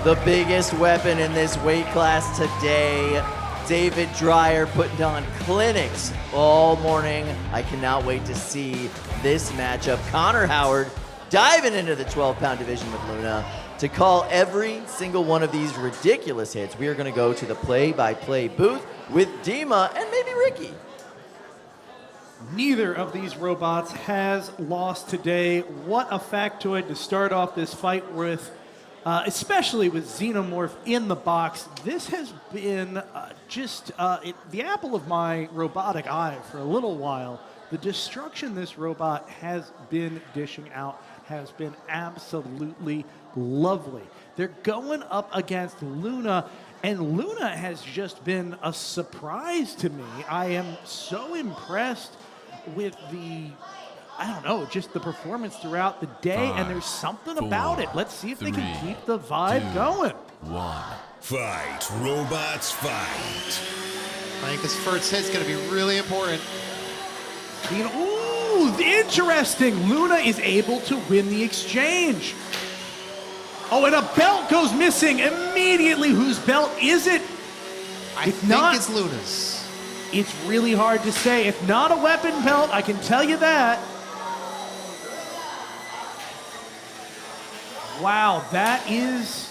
The biggest weapon in this weight class today. David Dreyer putting on clinics all morning. I cannot wait to see this matchup. Connor Howard diving into the 12-pound division with Luna. To call every single one of these ridiculous hits, we are going to go to the play-by-play booth with Dima and maybe Ricky. Neither of these robots has lost today. What a factoid to start off this fight with. especially with Xenomorph in the box. This has been the apple of my robotic eye for a little while. The destruction this robot has been dishing out has been absolutely lovely. They're going up against Luna, and Luna has just been a surprise to me. I am so impressed with just the performance throughout the day, and there's something about it. Let's see if they can keep the vibe going. 1. Fight, robots, fight. I think this first hit's going to be really important. Ooh, interesting. Luna is able to win the exchange. Oh, and a belt goes missing immediately. Whose belt is it? I think it's Luna's. It's really hard to say. If not a weapon belt, I can tell you that. Wow, that is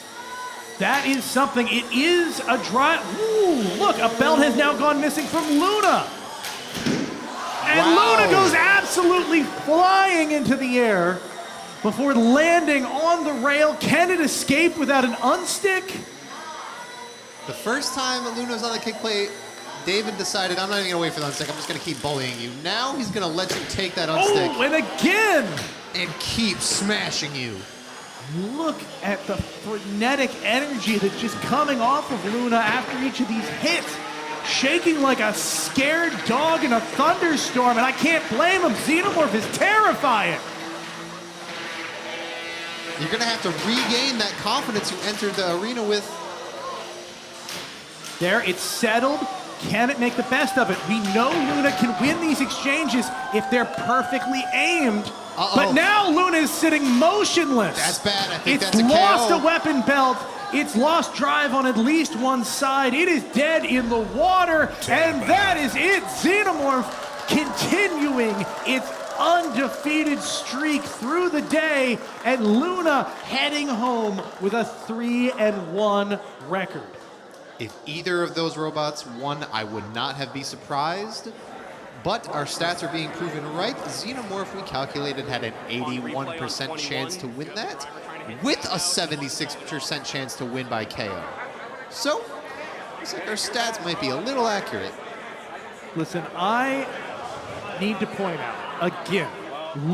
something. It is a dry. Ooh, look, a belt has now gone missing from Luna. And Luna goes absolutely flying into the air before landing on the rail. Can it escape without an unstick? The first time Luna was on the kick plate, David decided, I'm not even going to wait for the unstick. I'm just going to keep bullying you. Now he's going to let you take that unstick. Oh, and again! And keep smashing you. Look at the frenetic energy that's just coming off of Luna after each of these hits. Shaking like a scared dog in a thunderstorm, and I can't blame him. Xenomorph is terrifying. You're going to have to regain that confidence you entered the arena with. There, it's settled. Can it make the best of it? We know Luna can win these exchanges if they're perfectly aimed. But now Luna is sitting motionless. That's bad. I think it's that's a KO. lost a weapon belt. It's lost drive on at least one side. It is dead in the water. And that is it. Xenomorph continuing its undefeated streak through the day. And Luna heading home with a 3-1 record. If either of those robots won, I would not have been surprised. But our stats are being proven right. Xenomorph, we calculated, had an 81% chance to win that, with a 76% chance to win by KO. So, looks like our stats might be a little accurate. Listen, I need to point out, again,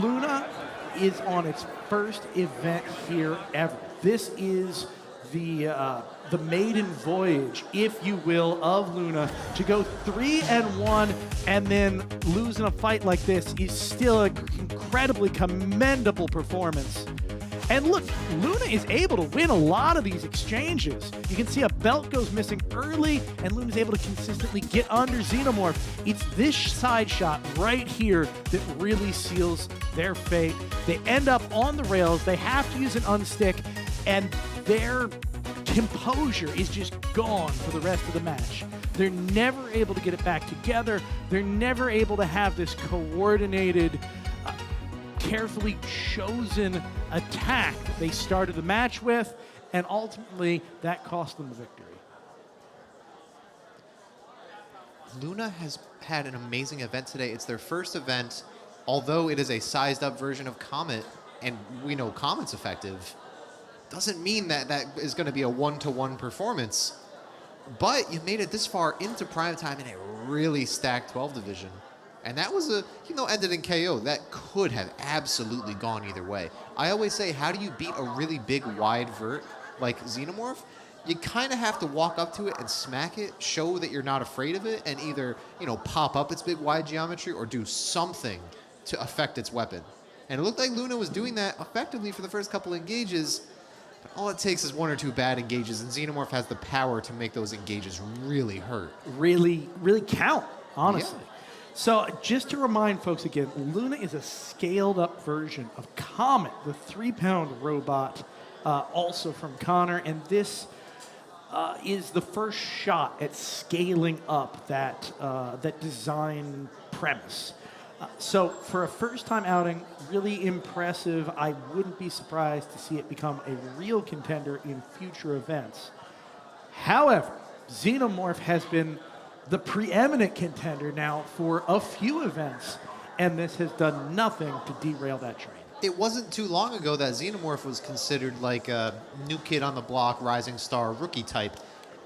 Luna is on its first event here ever. This is the maiden voyage, if you will, of Luna. To go 3-1 and then lose in a fight like this is still an incredibly commendable performance. And look, Luna is able to win a lot of these exchanges. You can see a belt goes missing early, and Luna's able to consistently get under Xenomorph. It's this side shot right here that really seals their fate. They end up on the rails. They have to use an unstick, and their composure is just gone for the rest of the match. They're never able to get it back together. They're never able to have this coordinated, carefully chosen attack that they started the match with, and ultimately that cost them the victory. Luna has had an amazing event today. It's their first event, although it is a sized up version of Comet, and we know Comet's effective. Doesn't mean that that is going to be a one-to-one performance. But you made it this far into primetime in a really stacked 12 division. And that was ended in KO. That could have absolutely gone either way. I always say, how do you beat a really big, wide vert like Xenomorph? You kind of have to walk up to it and smack it, show that you're not afraid of it, and either, pop up its big, wide geometry or do something to affect its weapon. And it looked like Luna was doing that effectively for the first couple of engages. But all it takes is one or two bad engages, and Xenomorph has the power to make those engages really hurt. Really count, honestly. Yeah. So just to remind folks again, Luna is a scaled-up version of Comet, the 3-pound robot, also from Connor, and this is the first shot at scaling up that design premise. So for a first-time outing, really impressive. I wouldn't be surprised to see it become a real contender in future events. However, Xenomorph has been the preeminent contender now for a few events, and this has done nothing to derail that train. It wasn't too long ago that Xenomorph was considered like a new kid on the block, rising star, rookie type.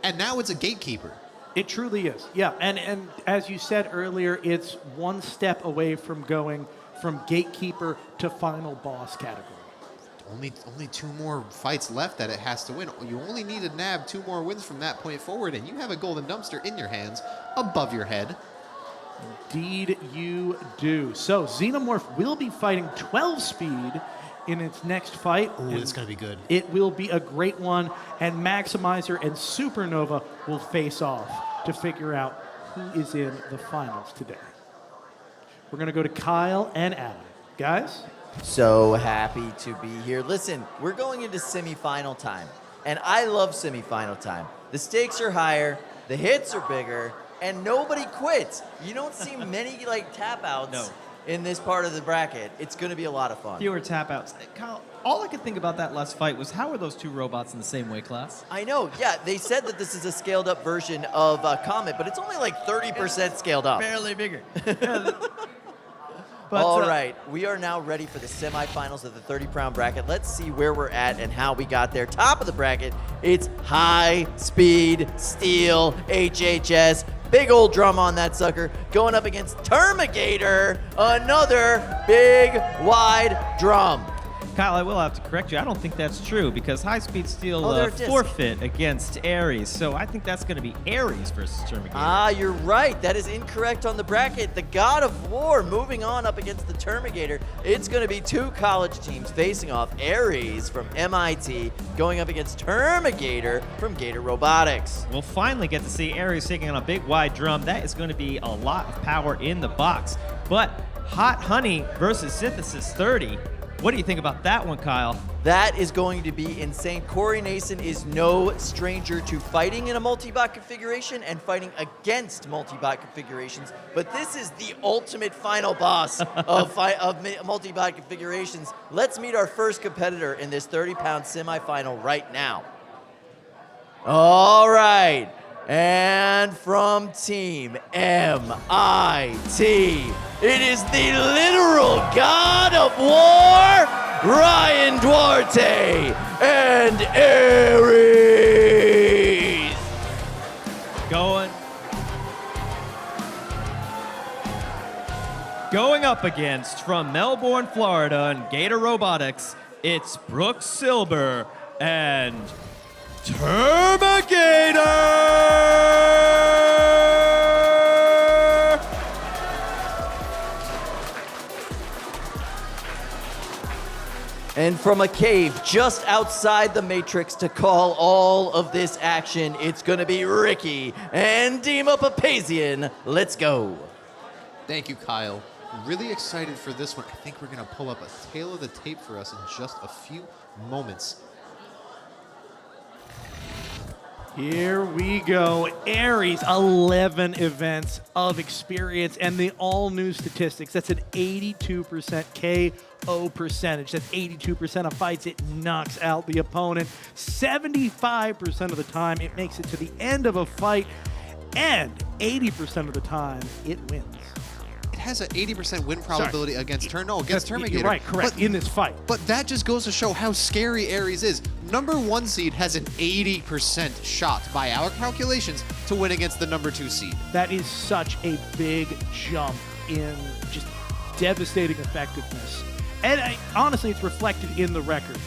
And now it's a gatekeeper. It truly is, yeah. And as you said earlier, it's one step away from going from gatekeeper to final boss category. Only 2 more fights left that it has to win. You only need to nab 2 more wins from that point forward, and you have a golden dumpster in your hands, above your head. Indeed you do. So Xenomorph will be fighting 12 speed in its next fight. Oh, it's going to be good. It will be a great one, and Maximizer and Supernova will face off to figure out who is in the finals today. We're going to go to Kyle and Adam. Guys? So happy to be here. Listen, we're going into semifinal time, and I love semifinal time. The stakes are higher, the hits are bigger, and nobody quits. You don't see many tap outs in this part of the bracket. It's going to be a lot of fun. Fewer tap outs. Kyle, all I could think about that last fight was how are those 2 robots in the same weight class? I know, yeah. They said that this is a scaled up version of Comet, but it's only like 30% scaled up. Barely bigger. All right, we are now ready for the semifinals of the 30-pound bracket. Let's see where we're at and how we got there. Top of the bracket, it's high speed steel HHS. Big old drum on that sucker, going up against Terminigator, another big wide drum. Kyle, I will have to correct you. I don't think that's true because High Speed Steel forfeit against Aries. So I think that's going to be Aries versus Terminator. Ah, you're right. That is incorrect on the bracket. The God of War moving on up against the Terminator. It's going to be 2 college teams facing off. Aries from MIT going up against Terminator from Gator Robotics. We'll finally get to see Aries taking on a big wide drum. That is going to be a lot of power in the box. But Hot Honey versus Synthesis 30. What do you think about that one, Kyle? That is going to be insane. Corey Nason is no stranger to fighting in a multi-bot configuration and fighting against multi-bot configurations, but this is the ultimate final boss of multi-bot configurations. Let's meet our first competitor in this 30-pound semifinal right now. All right. And from Team MIT, it is the literal God of War, Ryan Duarte and Aries. Going up against, from Melbourne, Florida, and Gator Robotics, it's Brooke Silber and Terminigator! And from a cave just outside the Matrix to call all of this action, it's going to be Ricky and Dima Papazian. Let's go. Thank you, Kyle. Really excited for this one. I think we're going to pull up a tail of the tape for us in just a few moments. Here we go. Aries, 11 events of experience and the all-new statistics. That's an 82% KO percentage. That's 82% of fights it knocks out the opponent. 75% of the time it makes it to the end of a fight, and 80% of the time it wins. It has an 80% win probability against Terminator. You're right, correct, in this fight. But that just goes to show how scary Aries is. Number 1 seed has an 80% shot by our calculations to win against the number 2 seed. That is such a big jump in just devastating effectiveness. And honestly, it's reflected in the record.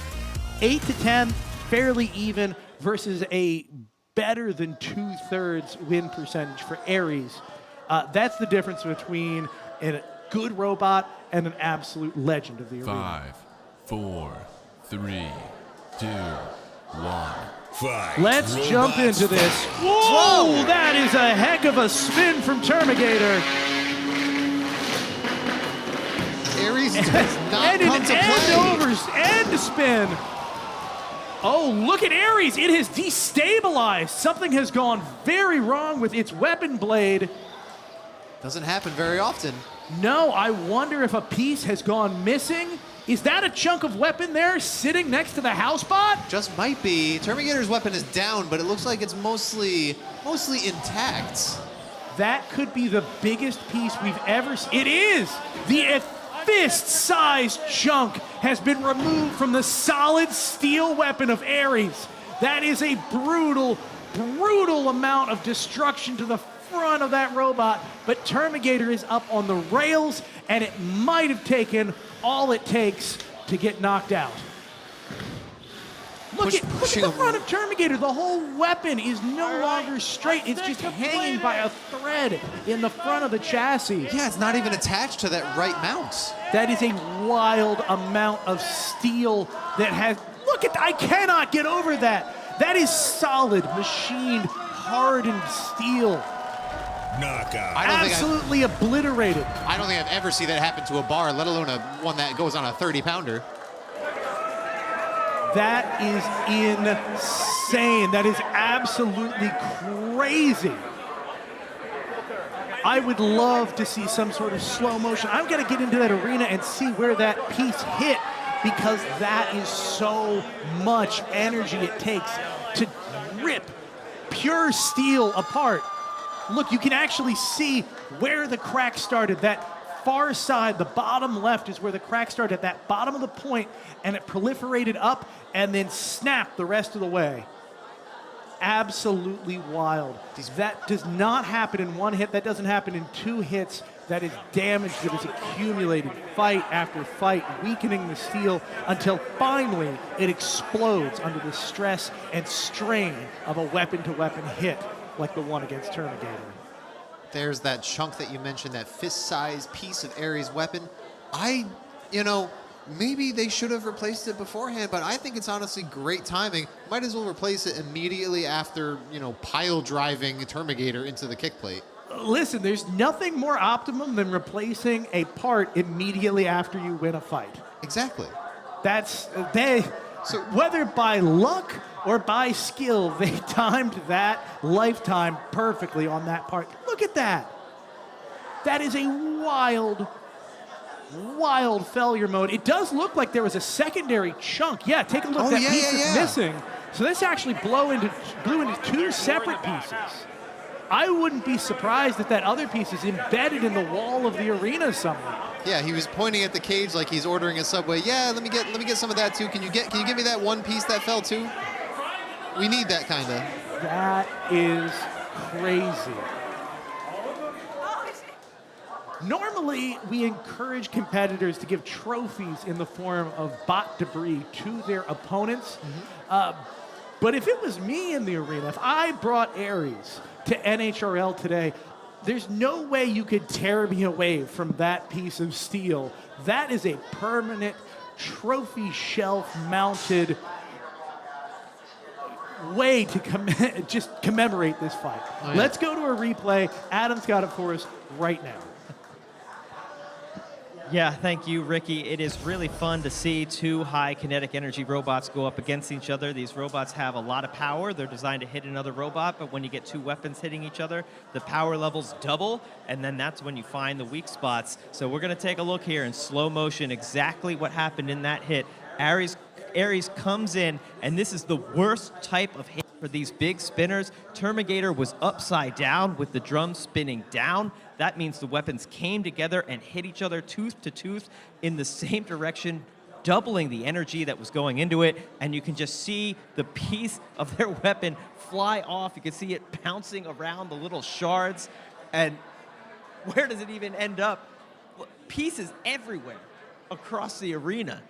8 to 10, fairly even, versus a better than 2/3 win percentage for Aries. That's the difference between a good robot and an absolute legend of the arena. 5, 4, 3, 2, 1. Fight. Let's jump into this. Whoa, that is a heck of a spin from Terminigator. Aries does not come to play. End spin. Oh, look at Aries. It has destabilized. Something has gone very wrong with its weapon blade. Doesn't happen very often. No, I wonder if a piece has gone missing. Is that a chunk of weapon there sitting next to the house bot? Just might be. Terminator's weapon is down, but it looks like it's mostly intact. That could be the biggest piece we've ever seen. It is! fist-sized chunk has been removed from the solid steel weapon of Aries. That is a brutal, brutal amount of destruction to the front of that robot, but Terminigator is up on the rails, and it might have taken all it takes to get knocked out. Look at the front of Terminigator. The whole weapon is no longer straight. It's just hanging by a thread in the front of the chassis. Yeah, it's not even attached to that right mount. That is a wild amount of steel that has... Look at that. I cannot get over that. That is solid, machined, hardened steel. Knockout. Absolutely obliterated. I don't think I've ever seen that happen to a bar, let alone one that goes on a 30-pounder. That is insane. That is absolutely crazy. I would love to see some sort of slow motion. I'm going to get into that arena and see where that piece hit, because that is so much energy it takes to rip pure steel apart. Look, you can actually see where the crack started. That far side, the bottom left, is where the crack started, at that bottom of the point, and it proliferated up and then snapped the rest of the way. Absolutely wild. That does not happen in one hit. That doesn't happen in two hits. That is damage that is accumulated fight after fight, weakening the steel until finally it explodes under the stress and strain of a weapon-to-weapon hit like the one against Terminator. There's that chunk that you mentioned, that fist-sized piece of Aries' weapon. Maybe they should have replaced it beforehand, but I think it's honestly great timing. Might as well replace it immediately after, pile driving Terminigator into the kick plate. Listen, there's nothing more optimum than replacing a part immediately after you win a fight. Exactly. So whether by luck or by skill, they timed that lifetime perfectly on that part. Look at that. That is a wild, wild failure mode. It does look like there was a secondary chunk. Yeah, take a look. That piece is missing. So this actually blew into two separate pieces. I wouldn't be surprised if that other piece is embedded in the wall of the arena somewhere. Yeah, he was pointing at the cage like he's ordering a Subway. Yeah, let me get some of that too. Can you give me that one piece that fell too? We need that kind of. That is crazy. Normally, we encourage competitors to give trophies in the form of bot debris to their opponents. But if it was me in the arena, if I brought Aries to NHRL today, there's no way you could tear me away from that piece of steel. That is a permanent trophy shelf mounted way to just commemorate this fight. Oh, yeah. Let's go to a replay. Adam's got it for us right now. Yeah, thank you, Ricky. It is really fun to see two high kinetic energy robots go up against each other. These robots have a lot of power. They're designed to hit another robot, but when you get two weapons hitting each other, the power levels double, and then that's when you find the weak spots. So we're going to take a look here in slow motion, exactly what happened in that hit. Aries comes in, and this is the worst type of hit for these big spinners. Terminigator was upside down with the drum spinning down. That means the weapons came together and hit each other tooth to tooth in the same direction, doubling the energy that was going into it. And you can just see the piece of their weapon fly off. You can see it bouncing around the little shards. And where does it even end up? Pieces everywhere across the arena.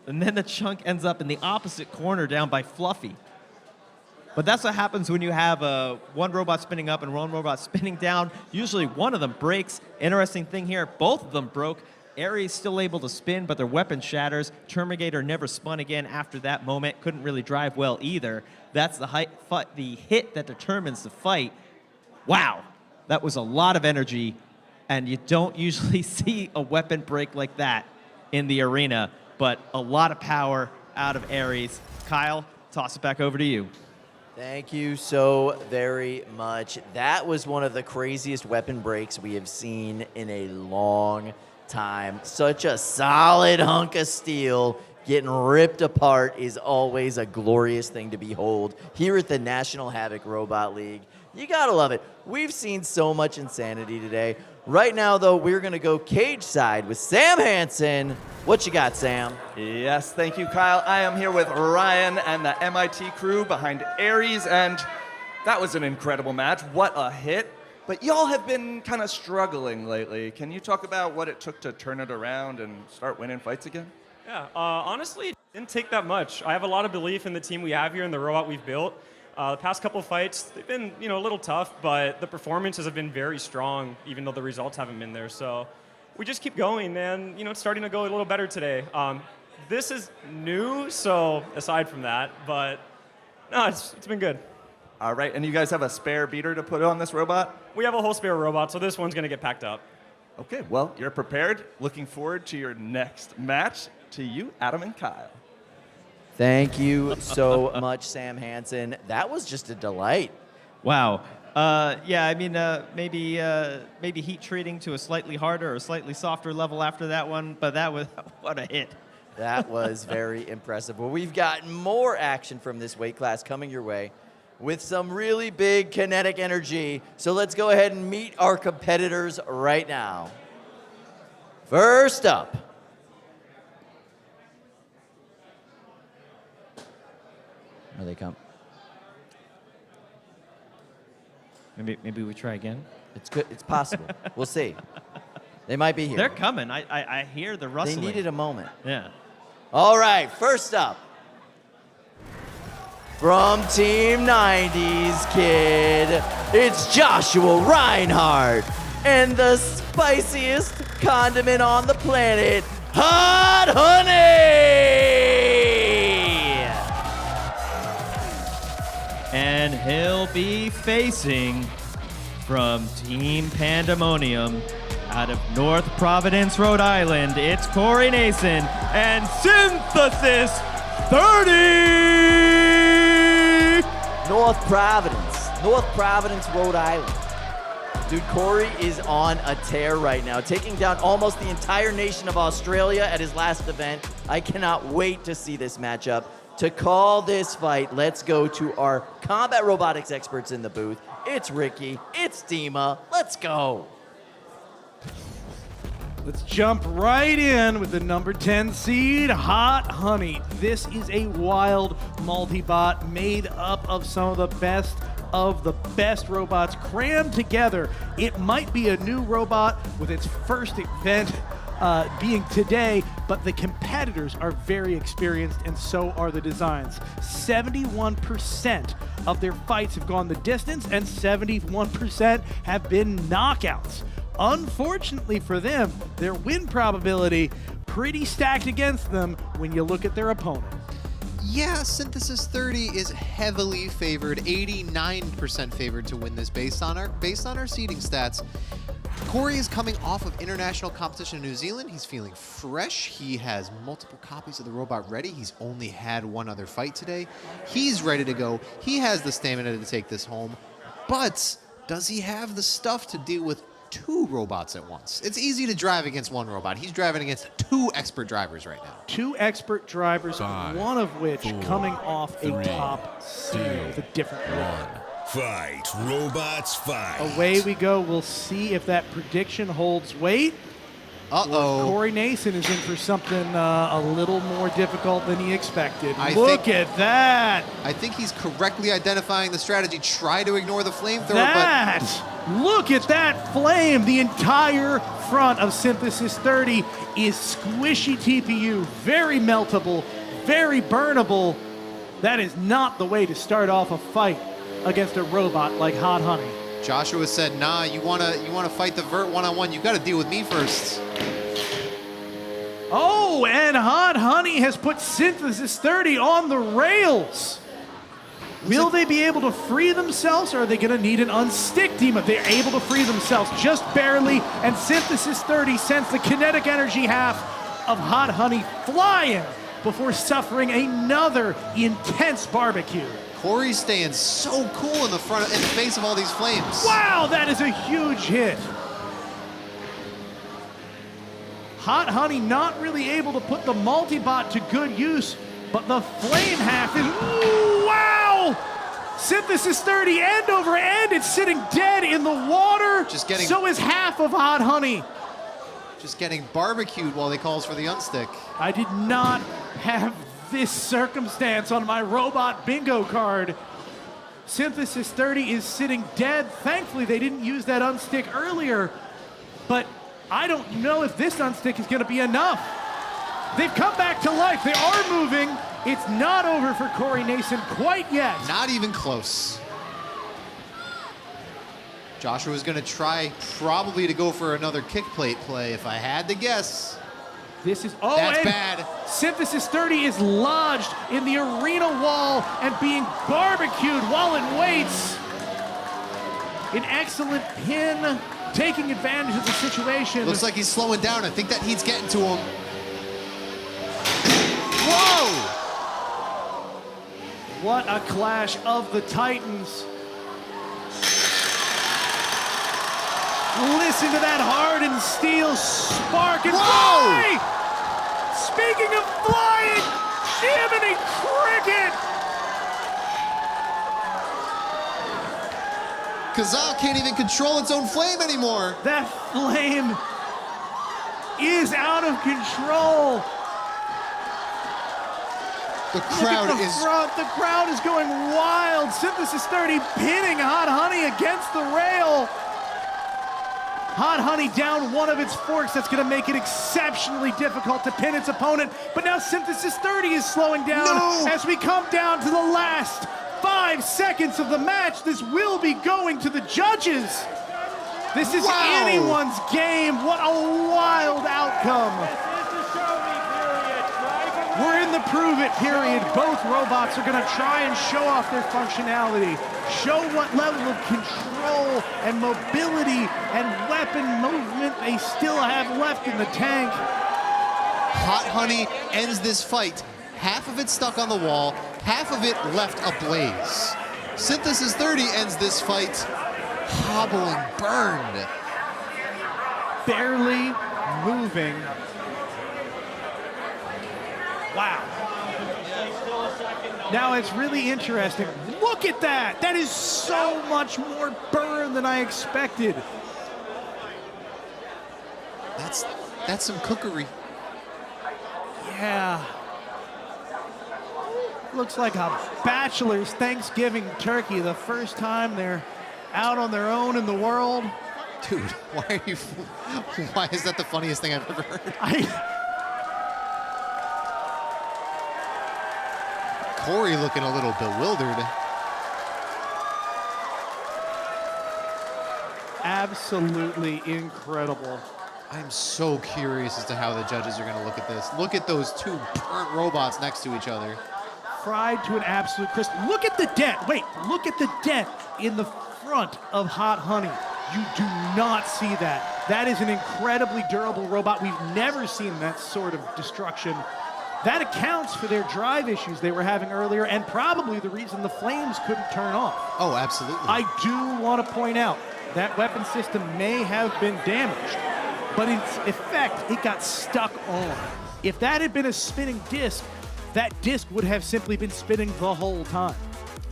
And then the chunk ends up in the opposite corner down by Fluffy. But that's what happens when you have one robot spinning up and one robot spinning down. Usually one of them breaks. Interesting thing here, both of them broke. Aries still able to spin, but their weapon shatters. Terminator never spun again after that moment. Couldn't really drive well either. That's the hit that determines the fight. Wow, that was a lot of energy, and you don't usually see a weapon break like that in the arena, but a lot of power out of Aries. Kyle, toss it back over to you. Thank you so very much. That was one of the craziest weapon breaks we have seen in a long time. Such a solid hunk of steel getting ripped apart is always a glorious thing to behold. Here at the National Havoc Robot League, You gotta love it. We've seen so much insanity today. Right now, though, we're gonna go cage side with Sam Hansen. What you got, Sam? Yes, thank you, Kyle. I am here with Ryan and the MIT crew behind Aries, and that was an incredible match. What a hit. But y'all have been kind of struggling lately. Can you talk about what it took to turn it around and start winning fights again? Yeah, honestly, it didn't take that much. I have a lot of belief in the team we have here and the robot we've built. The past couple of fights, they've been a little tough, but the performances have been very strong, even though the results haven't been there. So we just keep going, and it's starting to go a little better today. This is new, so aside from that, but no, it's been good. All right, and you guys have a spare beater to put on this robot? We have a whole spare robot, so this one's going to get packed up. Okay, well, you're prepared. Looking forward to your next match. To you, Adam and Kyle. Thank you so much, Sam Hansen. That was just a delight. Wow. Yeah, I mean, maybe heat treating to a slightly harder or slightly softer level after that one, but that was, what a hit. That was very impressive. Well, we've got more action from this weight class coming your way with some really big kinetic energy. So let's go ahead and meet our competitors right now. First up. Here they come. Maybe we try again. It's good. It's possible. We'll see. They might be here. They're coming. I hear the rustling. They needed a moment. Yeah. All right. First up, from Team 90s Kid, it's Joshua Reinhardt and the spiciest condiment on the planet, Hot Honey! And he'll be facing from Team Pandemonium out of North Providence, Rhode Island. It's Corey Nason and Synthesis 30! North Providence, Rhode Island. Dude, Corey is on a tear right now, taking down almost the entire nation of Australia at his last event. I cannot wait to see this matchup. To call this fight, let's go to our combat robotics experts in the booth. It's Ricky, it's Dima, let's go. Let's jump right in with the number 10 seed, Hot Honey. This is a wild multi-bot made up of some of the best robots crammed together. It might be a new robot with its first event being today, but the competitors are very experienced and so are the designs. 71% of their fights have gone the distance and 71% have been knockouts. Unfortunately for them, their win probability pretty stacked against them when you look at their opponent. Yeah, Synthesis 30 is heavily favored, 89% favored to win this based on our seeding stats. Corey is coming off of international competition in New Zealand. He's feeling fresh. He has multiple copies of the robot ready. He's only had one other fight today. He's ready to go. He has the stamina to take this home. But does he have the stuff to deal with two robots at once? It's easy to drive against one robot. He's driving against two expert drivers right now. Two expert drivers, 5, one of which 4, coming off 3, a top seed with a different robot. Fight, robots, fight. Away we go. We'll see if that prediction holds weight. Uh-oh. Corey Nason is in for something a little more difficult than he expected. Look at that. I think he's correctly identifying the strategy. Try to ignore the flamethrower. Look at that flame. The entire front of Synthesis 30 is squishy TPU. Very meltable, very burnable. That is not the way to start off a fight against a robot like Hot Honey. Joshua said, nah, you wanna fight the Vert one-on-one, you gotta deal with me first. Oh, and Hot Honey has put Synthesis 30 on the rails. Will they be able to free themselves, or are they gonna need an unstick Dima? They're able to free themselves just barely, and Synthesis 30 sends the kinetic energy half of Hot Honey flying before suffering another intense barbecue. Corey's staying so cool in the face of all these flames. Wow, that is a huge hit. Hot Honey not really able to put the multi-bot to good use, but the flame half is, ooh, wow! Synthesis 30 end over end. It's sitting dead in the water. So is half of Hot Honey. Just getting barbecued while he calls for the unstick. I did not have this circumstance on my robot bingo card. Synthesis 30 is sitting dead. Thankfully, they didn't use that unstick earlier, but I don't know if this unstick is going to be enough. They've come back to life. They are moving. It's not over for Corey Nason quite yet. Not even close. Joshua's going to try probably to go for another kick plate play, if I had to guess. This is, that's bad. Synthesis 30 is lodged in the arena wall and being barbecued while it waits. An excellent pin, taking advantage of the situation. Looks like he's slowing down. I think that heat's getting to him. Whoa! What a clash of the Titans. Listen to that hardened steel spark and fly! Speaking of flying, Jiminy Cricket! Kazaa can't even control its own flame anymore. That flame is out of control. The crowd The crowd is going wild. Synthesis 30 pinning Hot Honey against the rail. Hot Honey down one of its forks. That's going to make it exceptionally difficult to pin its opponent. But now Synthesis 30 is slowing down as we come down to the last 5 seconds of the match. This will be going to the judges. This is anyone's game. What a wild outcome. We're in the prove it period. Both robots are going to try and show off their functionality, show what level of control and mobility and weapon movement they still have left in the tank. Hot Honey ends this fight. Half of it stuck on the wall, half of it left ablaze. Synthesis 30 ends this fight hobbling, burned. Barely moving. Wow. Now it's really interesting. Look at that. That is so much more burn than I expected. That's some cookery. Yeah. Looks like a bachelor's Thanksgiving turkey, the first time they're out on their own in the world. Dude, why is that the funniest thing I've ever heard? Corey looking a little bewildered. Absolutely incredible. I'm so curious as to how the judges are going to look at this. Look at those two burnt robots next to each other. Fried to an absolute crisp. Look at the dent. Wait, look at the dent in the front of Hot Honey. You do not see that. That is an incredibly durable robot. We've never seen that sort of destruction. That accounts for their drive issues they were having earlier and probably the reason the flames couldn't turn off. Oh, absolutely. I do want to point out that weapon system may have been damaged, but in effect, it got stuck on. If that had been a spinning disc, that disc would have simply been spinning the whole time.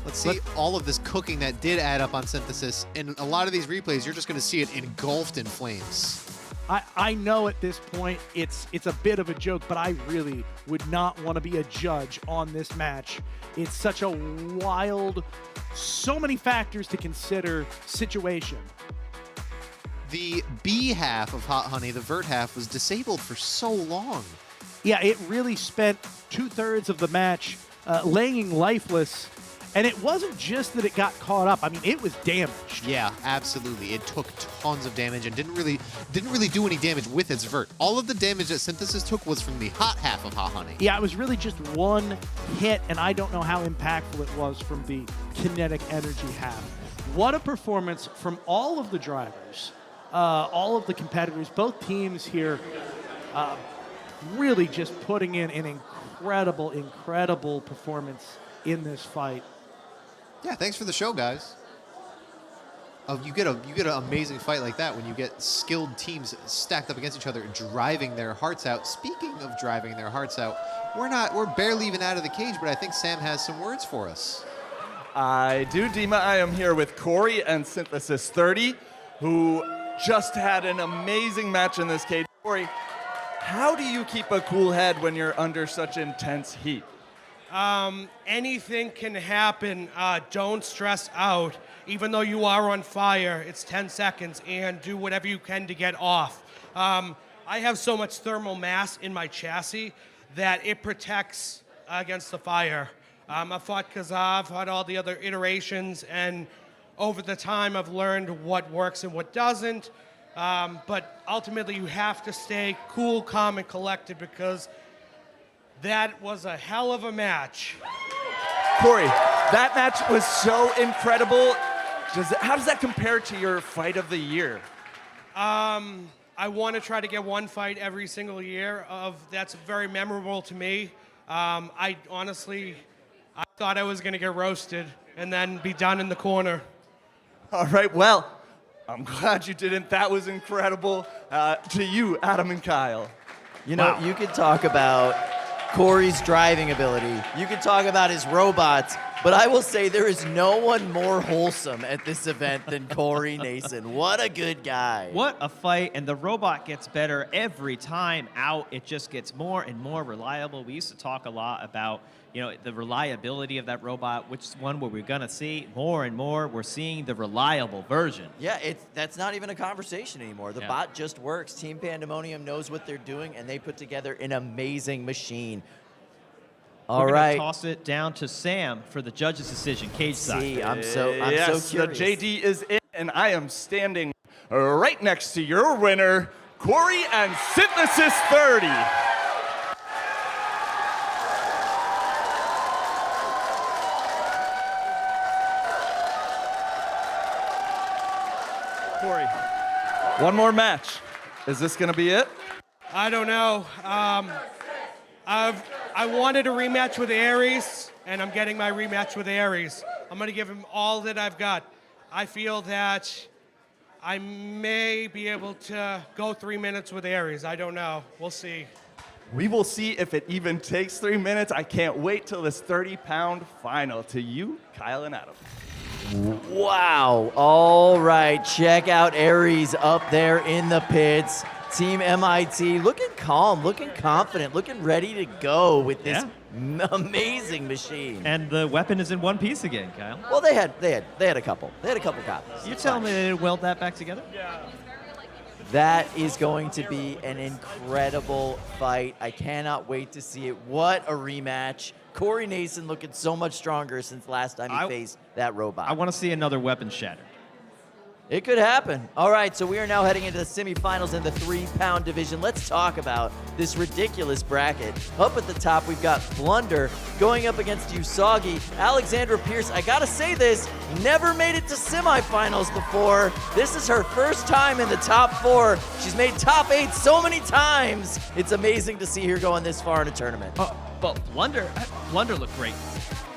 Let's see all of this cooking that did add up on Synthesis. In a lot of these replays, you're just going to see it engulfed in flames. I know at this point it's a bit of a joke, but I really would not want to be a judge on this match. It's such a wild, so many factors to consider situation. The B half of Hot Honey, the vert half, was disabled for so long. Yeah, it really spent 2/3 of the match laying lifeless. And it wasn't just that it got caught up. I mean, it was damaged. Yeah, absolutely. It took tons of damage and didn't really do any damage with its vert. All of the damage that Synthesis took was from the hot half of Hot Honey. Yeah, it was really just one hit, and I don't know how impactful it was from the kinetic energy half. What a performance from all of the drivers, all of the competitors, both teams here, really just putting in an incredible performance in this fight. Yeah, thanks for the show, guys. You get an amazing fight like that when you get skilled teams stacked up against each other, driving their hearts out. Speaking of driving their hearts out, we're barely even out of the cage, but I think Sam has some words for us. I do, Dima. I am here with Corey and Synthesis 30, who just had an amazing match in this cage. Corey, how do you keep a cool head when you're under such intense heat? Anything can happen. Don't stress out. Even though you are on fire, it's 10 seconds, and do whatever you can to get off. I have so much thermal mass in my chassis that it protects against the fire. I've fought Kazav, fought all the other iterations, and over the time I've learned what works and what doesn't. But ultimately you have to stay cool, calm, and collected because that was a hell of a match. Corey, that match was so incredible. How does that compare to your fight of the year? I want to try to get one fight every single year. That's very memorable to me. I thought I was going to get roasted and then be done in the corner. All right, well, I'm glad you didn't. That was incredible. To you, Adam and Kyle. You know, you could talk about Corey's driving ability. You could talk about his robots. But I will say there is no one more wholesome at this event than Corey Nason. What a good guy. What a fight, and the robot gets better every time out. It just gets more and more reliable. We used to talk a lot about, the reliability of that robot, which one were we gonna see? More and more, we're seeing the reliable version. Yeah, that's not even a conversation anymore. The bot just works. Team Pandemonium knows what they're doing, and they put together an amazing machine. All We're right. gonna toss it down to Sam for the judge's decision, cage side. I'm so Yes, the curious. JD is in, and I am standing right next to your winner, Corey and Synthesis 30. Corey, one more match. Is this gonna be it? I don't know. I wanted a rematch with Aries, and I'm getting my rematch with Aries. I'm going to give him all that I've got. I feel that I may be able to go 3 minutes with Aries. I don't know. We'll see. We will see if it even takes 3 minutes. I can't wait till this 30-pound final. To you, Kyle and Adam. Wow. All right. Check out Aries up there in the pits. Team MIT looking calm, looking confident, looking ready to go with this amazing machine. And the weapon is in one piece again, Kyle. Well, they had a couple. They had a couple copies. You telling me they didn't weld that back together? Yeah. That is going to be an incredible fight. I cannot wait to see it. What a rematch. Corey Nason looking so much stronger since last time he faced that robot. I want to see another weapon shattered. It could happen. All right, so we are now heading into the semifinals in the 3-pound division. Let's talk about this ridiculous bracket. Up at the top, we've got Blunder going up against Usagi. Alexandra Pierce, I gotta say this, never made it to semifinals before. This is her first time in the top 4. She's made top 8 so many times. It's amazing to see her going this far in a tournament. But Blunder looked great.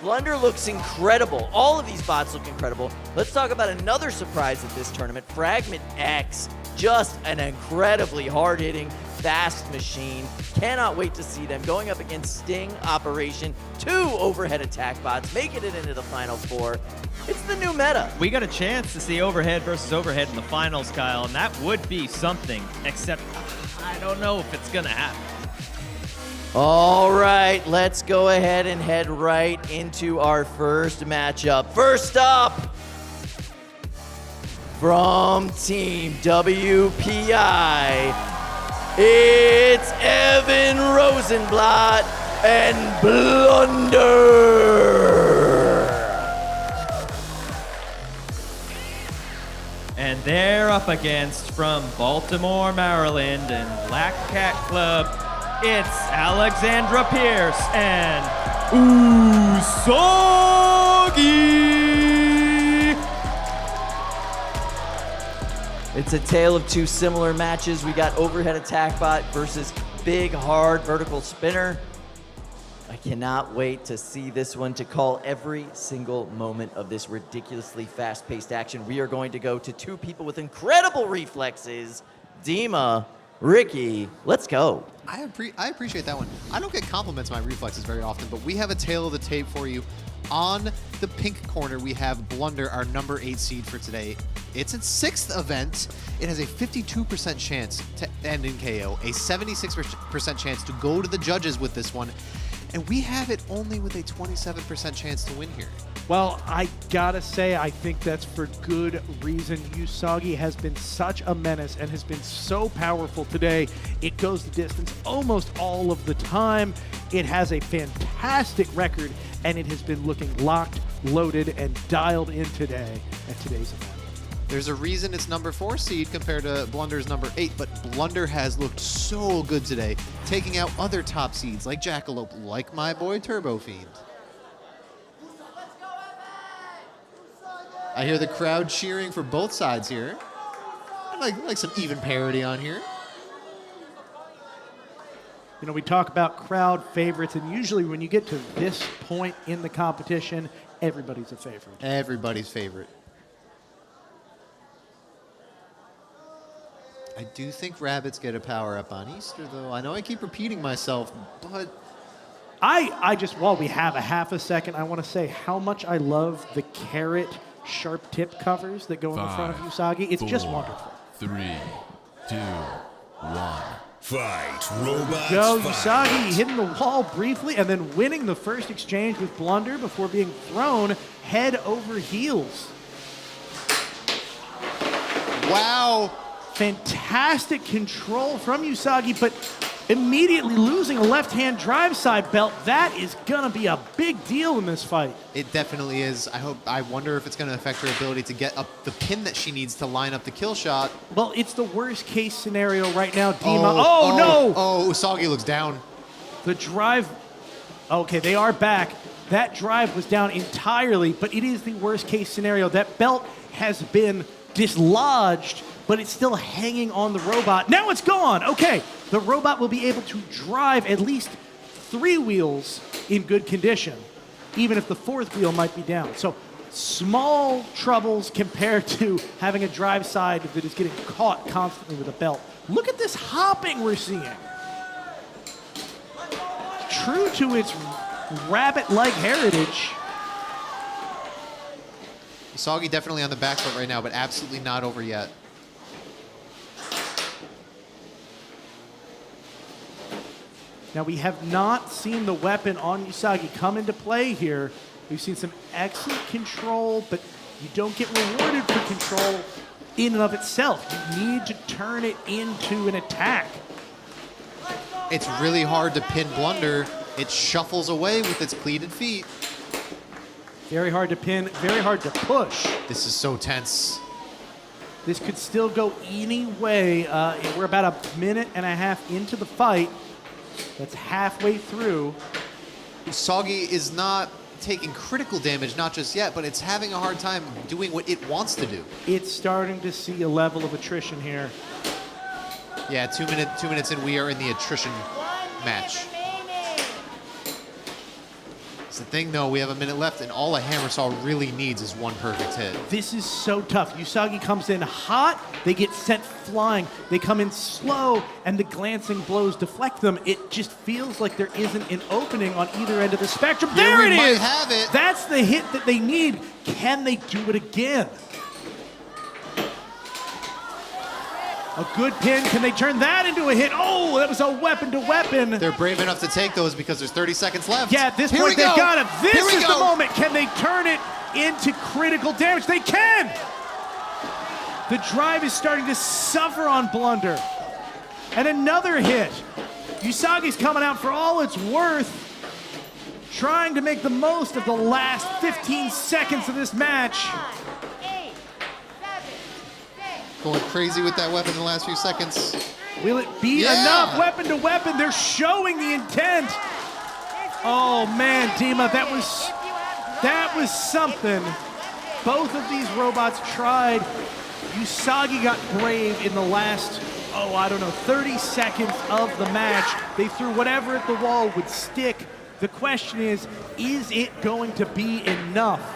Blunder looks incredible. All of these bots look incredible. Let's talk about another surprise at this tournament, Fragment X. Just an incredibly hard-hitting, fast machine. Cannot wait to see them going up against Sting Operation, 2 overhead attack bots, making it into the final 4. It's the new meta. We got a chance to see overhead versus overhead in the finals, Kyle, and that would be something, except I don't know if it's gonna happen. All right, let's go ahead and head right into our first matchup. First up, from Team WPI, it's Evan Rosenblatt and Blunder. And they're up against, from Baltimore, Maryland, and Black Cat Club, it's Alexandra Pierce and Usagi. It's a tale of 2 similar matches. We got overhead attack bot versus big, hard vertical spinner. I cannot wait to see this one, to call every single moment of this ridiculously fast-paced action. We are going to go to 2 people with incredible reflexes. Dima, Ricky, let's go. I appreciate that one. I don't get compliments on my reflexes very often, but we have a tale of the tape for you. On the pink corner, we have Blunder, our number 8 seed for today. It's its 6th event. It has a 52% chance to end in KO, a 76% chance to go to the judges with this one, and we have it only with a 27% chance to win here. Well, I gotta say, I think that's for good reason. Usagi has been such a menace and has been so powerful today. It goes the distance almost all of the time. It has a fantastic record, and it has been looking locked, loaded, and dialed in today at today's event. There's a reason it's number 4 seed compared to Blunder's number 8, but Blunder has looked so good today, taking out other top seeds like Jackalope, like my boy Turbo Fiend. I hear the crowd cheering for both sides here. I like some even parity on here. You know, we talk about crowd favorites, and usually when you get to this point in the competition, everybody's a favorite. Everybody's favorite. I do think rabbits get a power-up on Easter, though. I know I keep repeating myself, but... I just, while we have a half a second, I want to say how much I love the carrot sharp tip covers that go in the front of Usagi. It's just wonderful. 3, 2, 1. Fight, robots, Go, fight. Usagi hitting the wall briefly and then winning the first exchange with Blunder before being thrown head over heels. Wow. Fantastic control from Usagi, but immediately losing a left-hand drive side belt. That is going to be a big deal in this fight. It definitely is. I wonder if it's going to affect her ability to get up the pin that she needs to line up the kill shot. Well, it's the worst-case scenario right now, Dima. Oh, no! Oh, Usagi looks down. The drive... Okay, they are back. That drive was down entirely, but it is the worst-case scenario. That belt has been dislodged, but it's still hanging on the robot. Now it's gone. Okay, the robot will be able to drive at least 3 wheels in good condition, even if the 4th wheel might be down. So small troubles compared to having a drive side that is getting caught constantly with a belt. Look at this hopping we're seeing. True to its rabbit-like heritage. Usagi definitely on the back foot right now, but absolutely not over yet. Now, we have not seen the weapon on Usagi come into play here. We've seen some excellent control, but you don't get rewarded for control in and of itself. You need to turn it into an attack. It's really hard to pin Blunder. It shuffles away with its cleated feet. Very hard to pin, very hard to push. This is so tense. This could still go any way. We're about a minute and a half into the fight. That's halfway through. Usagi is not taking critical damage, not just yet, but it's having a hard time doing what it wants to do. It's starting to see a level of attrition here. Yeah, 2 minutes in, we are in the attrition match. It's the thing, though, we have a minute left, and all a hammer saw really needs is one perfect hit. This is so tough. Usagi comes in hot, they get sent flying. They come in slow, and the glancing blows deflect them. It just feels like there isn't an opening on either end of the spectrum. There it is! Have it. That's the hit that they need. Can they do it again? A good pin. Can they turn that into a hit? Oh, that was a weapon to weapon. They're brave enough to take those because there's 30 seconds left. Yeah, at this Here point, we they've go. got it. This Here we is go. the moment. Can they turn it into critical damage? They can! The drive is starting to suffer on Blunder. And another hit. Usagi's coming out for all it's worth, trying to make the most of the last 15 seconds of this match. Going crazy with that weapon in the last few seconds. Will it be enough? Weapon to weapon. They're showing the intent. Oh man, Dima, that was something. Both of these robots tried. Usagi got brave in the last, 30 seconds of the match. They threw whatever at the wall would stick. The question is it going to be enough?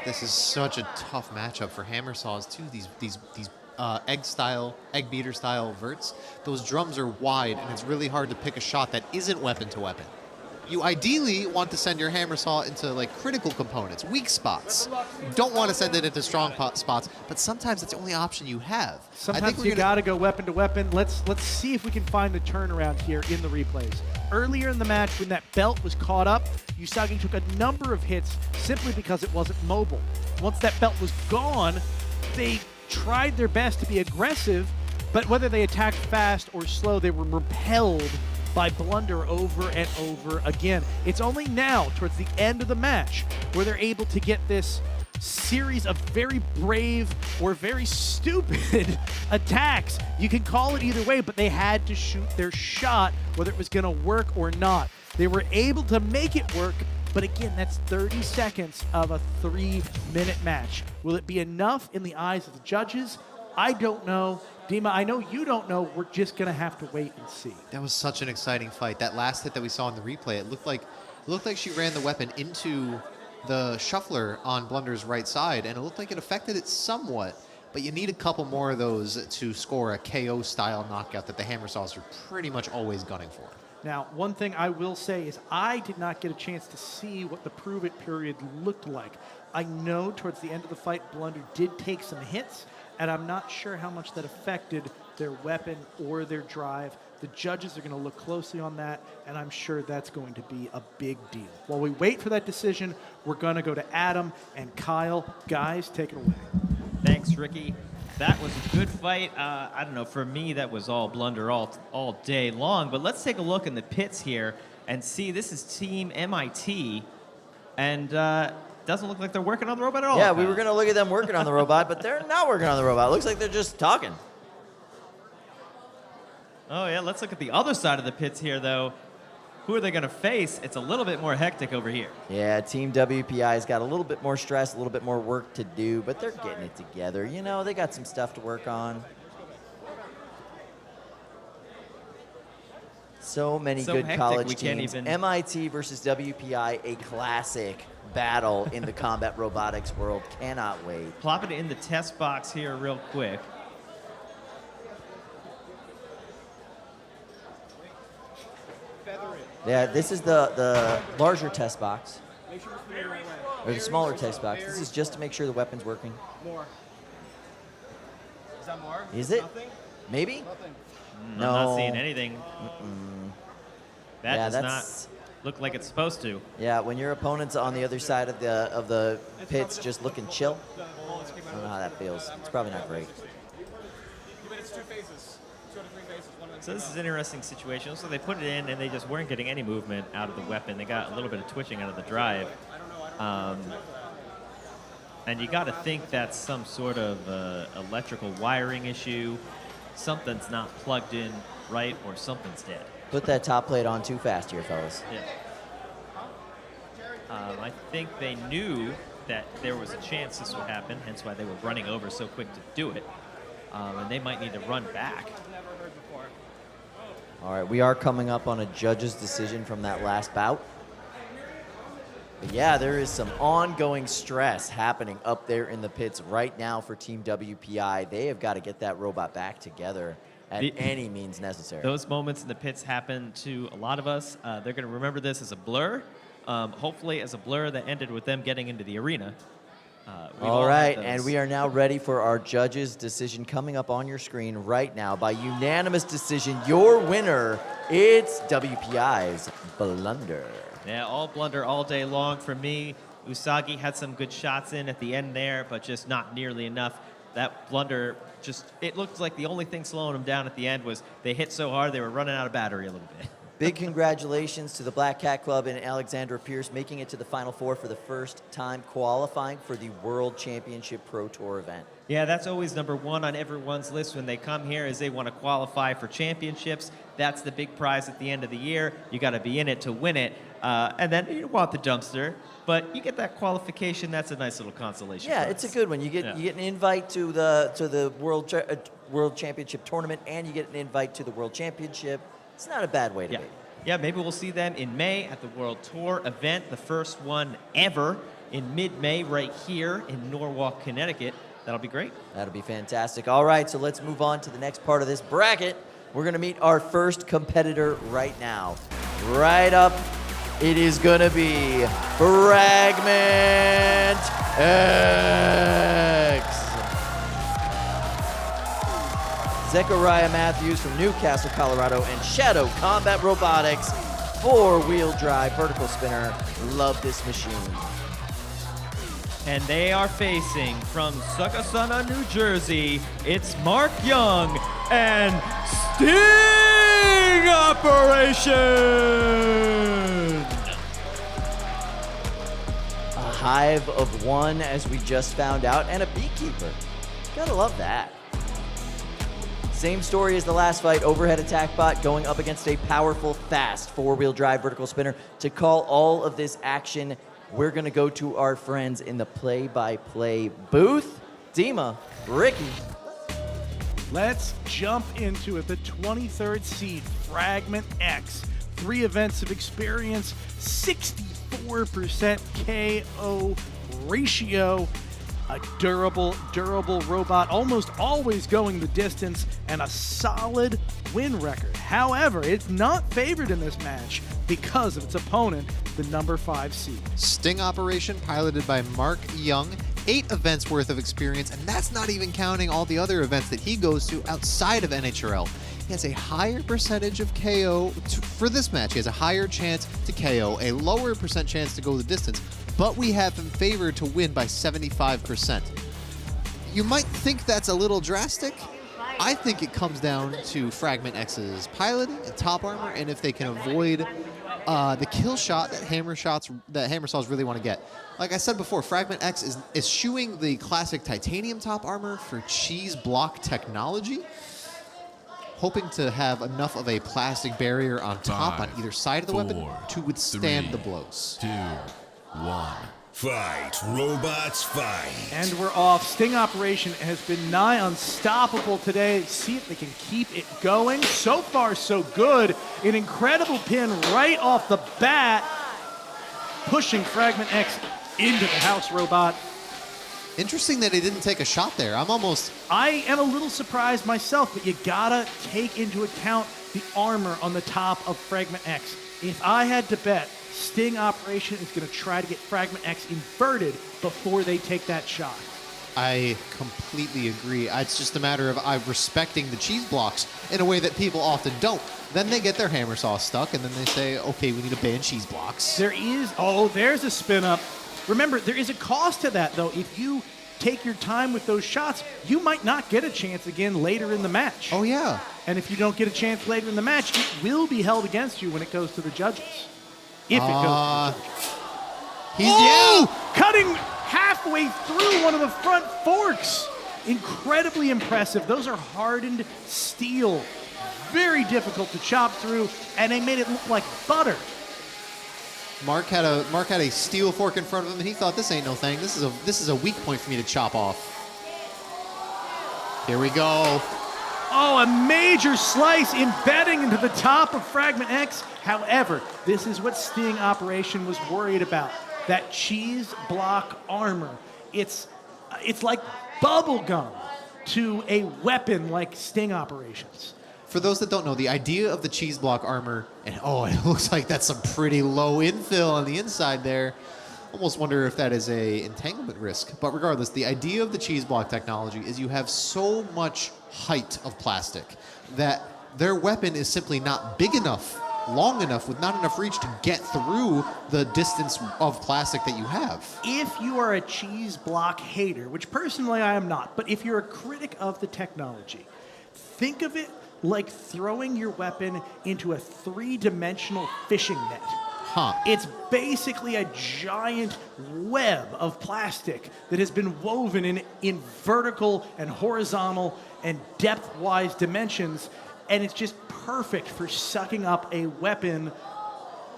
This is such a tough matchup for hammer saws too. These egg beater style verts. Those drums are wide, and it's really hard to pick a shot that isn't weapon to weapon. you ideally want to send your hammer saw into like critical components, weak spots. You don't want to send it into strong spots, but sometimes it's the only option you have. Sometimes you got to go weapon to weapon. Let's see if we can find a turnaround here in the replays. Earlier in the match, when that belt was caught up, Usagi took a number of hits simply because it wasn't mobile. Once that belt was gone, they tried their best to be aggressive, but whether they attacked fast or slow, they were repelled by Blunder over and over again. It's only now, towards the end of the match, where they're able to get this series of very brave or very stupid attacks. You can call it either way, but they had to shoot their shot, whether it was going to work or not. They were able to make it work, but again, that's 30 seconds of a 3-minute match. Will it be enough in the eyes of the judges? I don't know. Dima, I know you don't know. We're just going to have to wait and see. That was such an exciting fight. That last hit that we saw in the replay, it looked like she ran the weapon into the shuffler on Blunder's right side, and it looked like it affected it somewhat. But you need a couple more of those to score a KO-style knockout that the hammer saws are pretty much always gunning for. Now, one thing I will say is I did not get a chance to see what the Prove It period looked like. I know towards the end of the fight, Blunder did take some hits, and I'm not sure how much that affected their weapon or their drive. The judges are going to look closely on that, and I'm sure that's going to be a big deal. While we wait for that decision, we're going to go to Adam and Kyle. Guys, take it away. Thanks, Ricky. That was a good fight. I don't know, for me, that was all Blunder all day long. But let's take a look in the pits here and see. This is Team MIT, and doesn't look like they're working on the robot at all. Yeah, we were going to look at them working on the robot, but they're not working on the robot. It looks like they're just talking. Oh, yeah, let's look at the other side of the pits here, though. Who are they going to face? It's a little bit more hectic over here. Yeah, Team WPI's got a little bit more stress, a little bit more work to do, but they're getting it together. You know, they got some stuff to work on. So many good college teams. MIT versus WPI, a classic battle in the combat robotics world. Cannot wait. Plop it in the test box here real quick. Yeah, this is the larger test box. Or the smaller test box. This is just to make sure the weapon's working. More. Is that more? Is it? Nothing? Maybe? No. I'm not seeing anything. That does not look like it's supposed to. Yeah, when your opponent's on the other side of the pits just looking chill, I don't know how that feels. It's probably not great. It's 2 phases. 2 out of 3 phases. So this is an interesting situation. So they put it in, and they just weren't getting any movement out of the weapon. They got a little bit of twitching out of the drive. And you got to think that's some sort of electrical wiring issue. Something's not plugged in right, or something's dead. Put that top plate on too fast here, fellas. Yeah. I think they knew that there was a chance this would happen, hence why they were running over so quick to do it. And they might need to run back. All right, we are coming up on a judge's decision from that last bout. But yeah, there is some ongoing stress happening up there in the pits right now for Team WPI. They have got to get that robot back together at any means necessary. Those moments in the pits happen to a lot of us. They're going to remember this as a blur. Hopefully as a blur that ended with them getting into the arena. All right, and we are now ready for our judge's decision coming up on your screen right now. By unanimous decision, your winner, it's WPI's Blunder. Yeah, all Blunder all day long for me. Usagi had some good shots in at the end there, but just not nearly enough. That Blunder it looked like the only thing slowing them down at the end was they hit so hard they were running out of battery a little bit. Big congratulations to the Black Cat Club and Alexandra Pierce making it to the Final Four for the first time, qualifying for the World Championship Pro Tour event. Yeah, that's always #1 on everyone's list when they come here, is they want to qualify for championships. That's the big prize at the end of the year. You got to be in it to win it. And then you want the dumpster, but you get that qualification. That's a nice little consolation. Yeah, prize. it's a good one. You get an invite to the World Championship tournament, and you get an invite to the World Championship. It's not a bad way to be. Yeah, maybe we'll see them in May at the World Tour event, the first one ever in mid-May right here in Norwalk, Connecticut. That'll be great. That'll be fantastic. All right, so let's move on to the next part of this bracket. We're going to meet our first competitor right now. Right up It is going to be Fragment X. Zechariah Matthews from Newcastle, Colorado, and Shadow Combat Robotics, 4-wheel drive vertical spinner. Love this machine. And they are facing from Succossona, New Jersey, it's Mark Young and Sting Operation! A hive of one, as we just found out, and a beekeeper. Gotta love that. Same story as the last fight, overhead attack bot going up against a powerful, fast 4-wheel drive vertical spinner. To call all of this action, we're gonna go to our friends in the play-by-play booth. Dima, Ricky. Let's jump into it. The 23rd seed, Fragment X. 3 events of experience, 64% KO ratio. A durable robot, almost always going the distance, and a solid win record. However, it's not favored in this match because of its opponent, the number 5 seed. Sting Operation, piloted by Mark Young. 8 events worth of experience, and that's not even counting all the other events that he goes to outside of NHRL. He has a higher percentage of KO for this match. He has a higher chance to KO, a lower percent chance to go the distance, but we have him favored to win by 75%. You might think that's a little drastic. I think it comes down to Fragment X's piloting and top armor, and if they can avoid the kill shot that Hammersaws really want to get. Like I said before, Fragment X is eschewing the classic titanium top armor for cheese block technology, hoping to have enough of a plastic barrier on top on either side of the weapon to withstand the blows. 2, 1. Fight, robots, fight. And we're off. Sting Operation has been nigh unstoppable today. See if they can keep it going. So far, so good. An incredible pin right off the bat, pushing Fragment X into the house robot. Interesting that he didn't take a shot there. I am a little surprised myself, but you gotta take into account the armor on the top of Fragment X. If I had to bet, Sting Operation is going to try to get Fragment X inverted before they take that shot. I completely agree. It's just a matter of respecting the cheese blocks in a way that people often don't. Then they get their hammer saw stuck, and then they say, okay, we need to ban cheese blocks. There's a spin up. Remember, there is a cost to that, though. If you take your time with those shots, you might not get a chance again later in the match. Oh, yeah. And if you don't get a chance later in the match, it will be held against you when it goes to the judges. If it goes to the judges. Cutting halfway through one of the front forks. Incredibly impressive. Those are hardened steel. Very difficult to chop through, and they made it look like butter. Mark had a steel fork in front of him, and he thought, this ain't no thing. This is a weak point for me to chop off. Here we go. Oh, a major slice embedding into the top of Fragment X. However, this is what Sting Operation was worried about. That cheese block armor. It's like bubble gum to a weapon like Sting Operations. For those that don't know, the idea of the cheese block armor, and it looks like that's some pretty low infill on the inside there. Almost wonder if that is a entanglement risk. But regardless, the idea of the cheese block technology is you have so much height of plastic that their weapon is simply not big enough, long enough, with not enough reach to get through the distance of plastic that you have. If you are a cheese block hater, which personally I am not, but if you're a critic of the technology, think of it like throwing your weapon into a 3-dimensional fishing net. It's basically a giant web of plastic that has been woven in vertical and horizontal and depth-wise dimensions, and it's just perfect for sucking up a weapon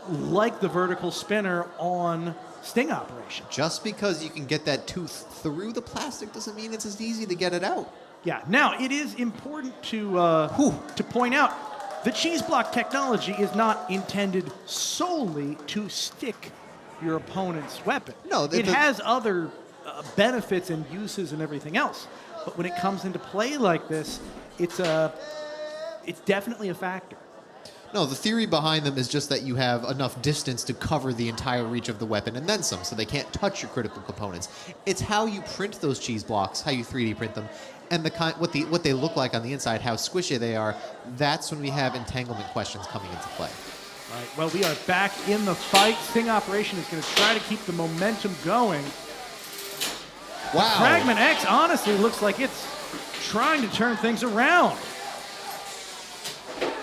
like the vertical spinner on Sting Operation. Just because you can get that tooth through the plastic doesn't mean it's as easy to get it out. Yeah. Now, it is important to point out the cheese block technology is not intended solely to stick your opponent's weapon. No, it has other benefits and uses and everything else. But when it comes into play like this, it's definitely a factor. No, the theory behind them is just that you have enough distance to cover the entire reach of the weapon and then some, so they can't touch your critical components. It's how you print those cheese blocks, how you 3D print them, and what they look like on the inside, how squishy they are. That's when we have entanglement questions coming into play. All right, well, we are back in the fight. Sting Operation is going to try to keep the momentum going. Wow. Fragment X honestly looks like it's trying to turn things around.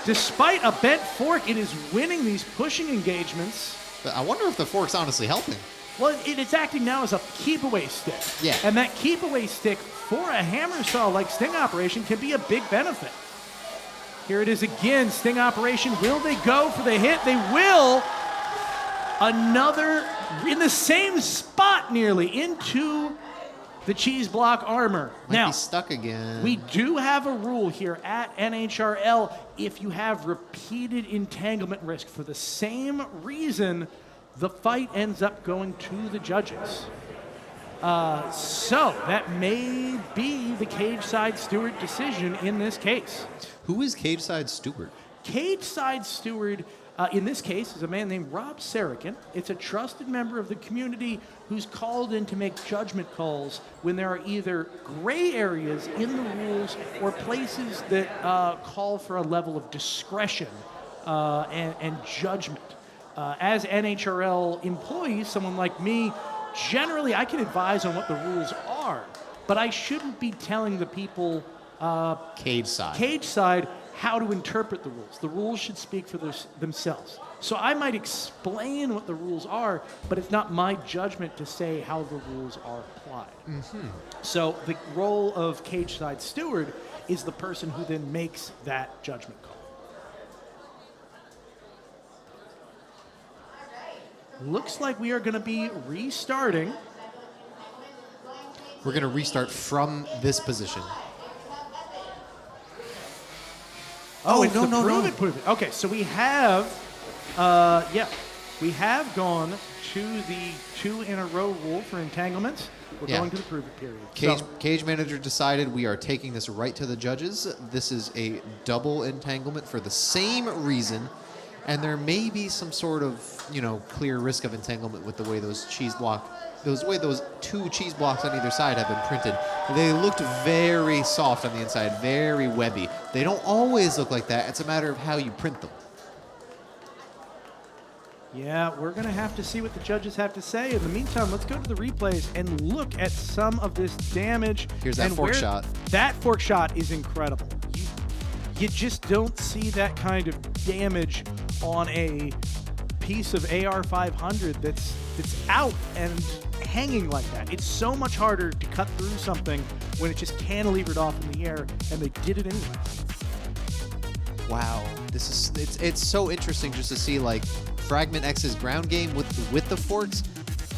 Despite a bent fork, it is winning these pushing engagements. But I wonder if the fork's honestly helping. Well, it's acting now as a keep-away stick. Yeah. And that keep-away stick for a hammer saw like Sting Operation can be a big benefit. Here it is again, Sting Operation. Will they go for the hit? They will. Another in the same spot nearly into the cheese block armor. Might be stuck again. We do have a rule here at NHRL. If you have repeated entanglement risk for the same reason, the fight ends up going to the judges. So that may be the cage side steward decision in this case. Who is cage side steward? Cage side steward in this case is a man named Rob Sarakin. It's a trusted member of the community who's called in to make judgment calls when there are either gray areas in the rules or places that call for a level of discretion and judgment. As NHRL employees, someone like me, generally I can advise on what the rules are, but I shouldn't be telling the people cage side how to interpret the rules. The rules should speak for themselves. So I might explain what the rules are, but it's not my judgment to say how the rules are applied. Mm-hmm. So the role of cage side steward is the person who then makes that judgment call. Looks like we are going to be restarting. We're going to restart from this position. Oh, it's the prove it. Okay, so we have, we have gone to the 2 in a row rule for entanglements. We're going to the prove it period. Cage manager decided we are taking this right to the judges. This is a double entanglement for the same reason, and there may be some sort of, clear risk of entanglement with the way those those 2 cheese blocks on either side have been printed. They looked very soft on the inside, very webby. They don't always look like that. It's a matter of how you print them. Yeah, we're going to have to see what the judges have to say. In the meantime, let's go to the replays and look at some of this damage. Here's that fork shot. That fork shot is incredible. You just don't see that kind of damage on a piece of AR500 that's out and hanging like that. It's so much harder to cut through something when it just cantilevered off in the air, and they did it anyway. Wow, it's so interesting just to see like Fragment X's ground game with the forks,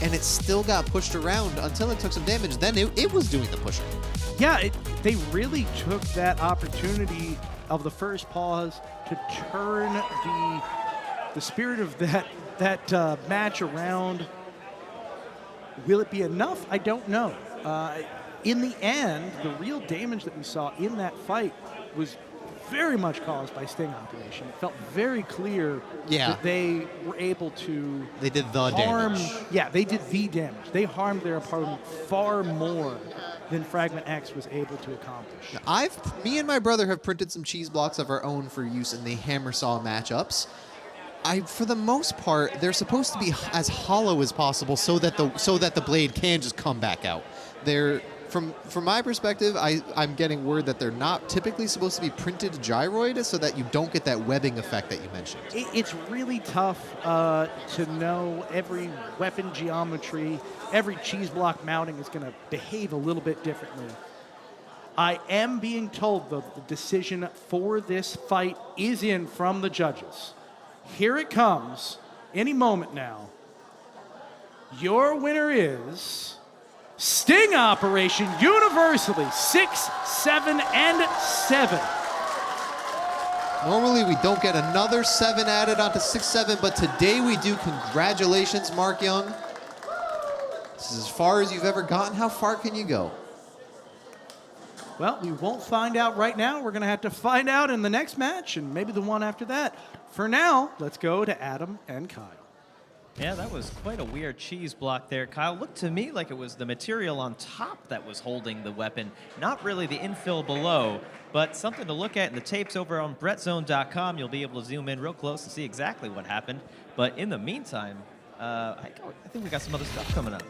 and it still got pushed around until it took some damage. Then it was doing the pushing. Yeah, they really took that opportunity of the first pause to turn the spirit of that match around. Will it be enough? I don't know. In the end, the real damage that we saw in that fight was very much caused by Sting Operation. It felt very clear that they were able to They did the damage. Yeah, they did the damage. They harmed their opponent far more than Fragment X was able to accomplish. Now, me and my brother have printed some cheese blocks of our own for use in the hammer saw matchups. For the most part, they're supposed to be as hollow as possible so that the blade can just come back out. They're from my perspective, I'm getting word that they're not typically supposed to be printed gyroid so that you don't get that webbing effect that you mentioned. It's really tough to know every weapon geometry. Every cheese block mounting is going to behave a little bit differently. I am being told, though, the decision for this fight is in from the judges. Here it comes, any moment now. Your winner is Sting Operation universally 6, 7, and 7. Normally we don't get another 7 added onto 6, 7, but today we do. Congratulations, Mark Young. This is as far as you've ever gotten. How far can you go? Well, we won't find out right now. We're going to have to find out in the next match and maybe the one after that. For now, let's go to Adam and Kyle. Yeah, that was quite a weird cheese block there, Kyle. Looked to me like it was the material on top that was holding the weapon, not really the infill below, but something to look at in the tapes over on BrettZone.com. You'll be able to zoom in real close to see exactly what happened. But in the meantime, I think we got some other stuff coming up.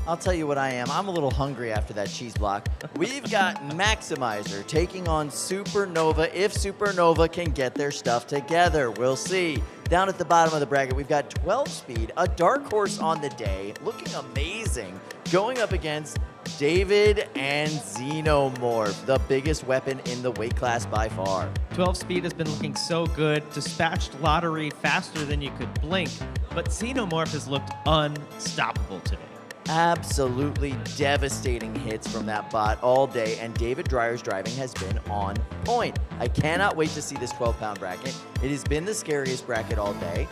I'll tell you what I am. I'm a little hungry after that cheese block. We've got Maximizer taking on Supernova if Supernova can get their stuff together. We'll see. Down at the bottom of the bracket, we've got 12 Speed, a dark horse on the day, looking amazing, going up against David and Xenomorph, the biggest weapon in the weight class by far. 12 Speed has been looking so good, dispatched lottery faster than you could blink, but Xenomorph has looked unstoppable today. Absolutely devastating hits from that bot all day, and David Dreyer's driving has been on point. I cannot wait to see this 12-pound bracket. It has been the scariest bracket all day.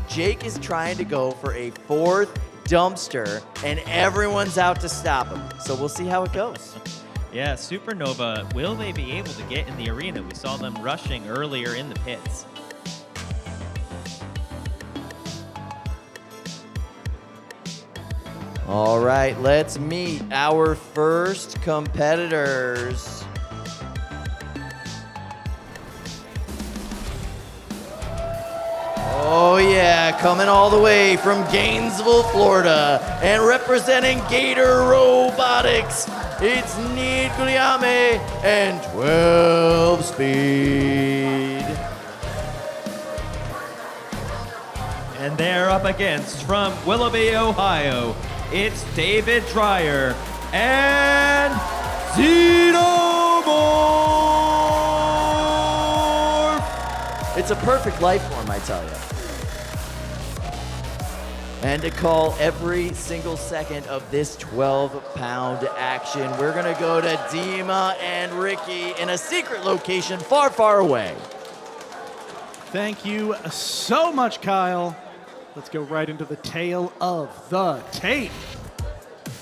Jake is trying to go for a 4th dumpster, and everyone's out to stop him. So we'll see how it goes. Yeah, Supernova, will they be able to get in the arena? We saw them rushing earlier in the pits. All right, let's meet our first competitors. Oh yeah, coming all the way from Gainesville, Florida, and representing Gator Robotics, it's Need Guglielmi and 12 Speed. And they're up against, from Willoughby, Ohio, it's David Dreyer and Xenomorph! It's a perfect life form, I tell you. And to call every single second of this 12-pound action, we're gonna go to Dima and Ricky in a secret location far, far away. Thank you so much, Kyle. Let's go right into the tale of the tape.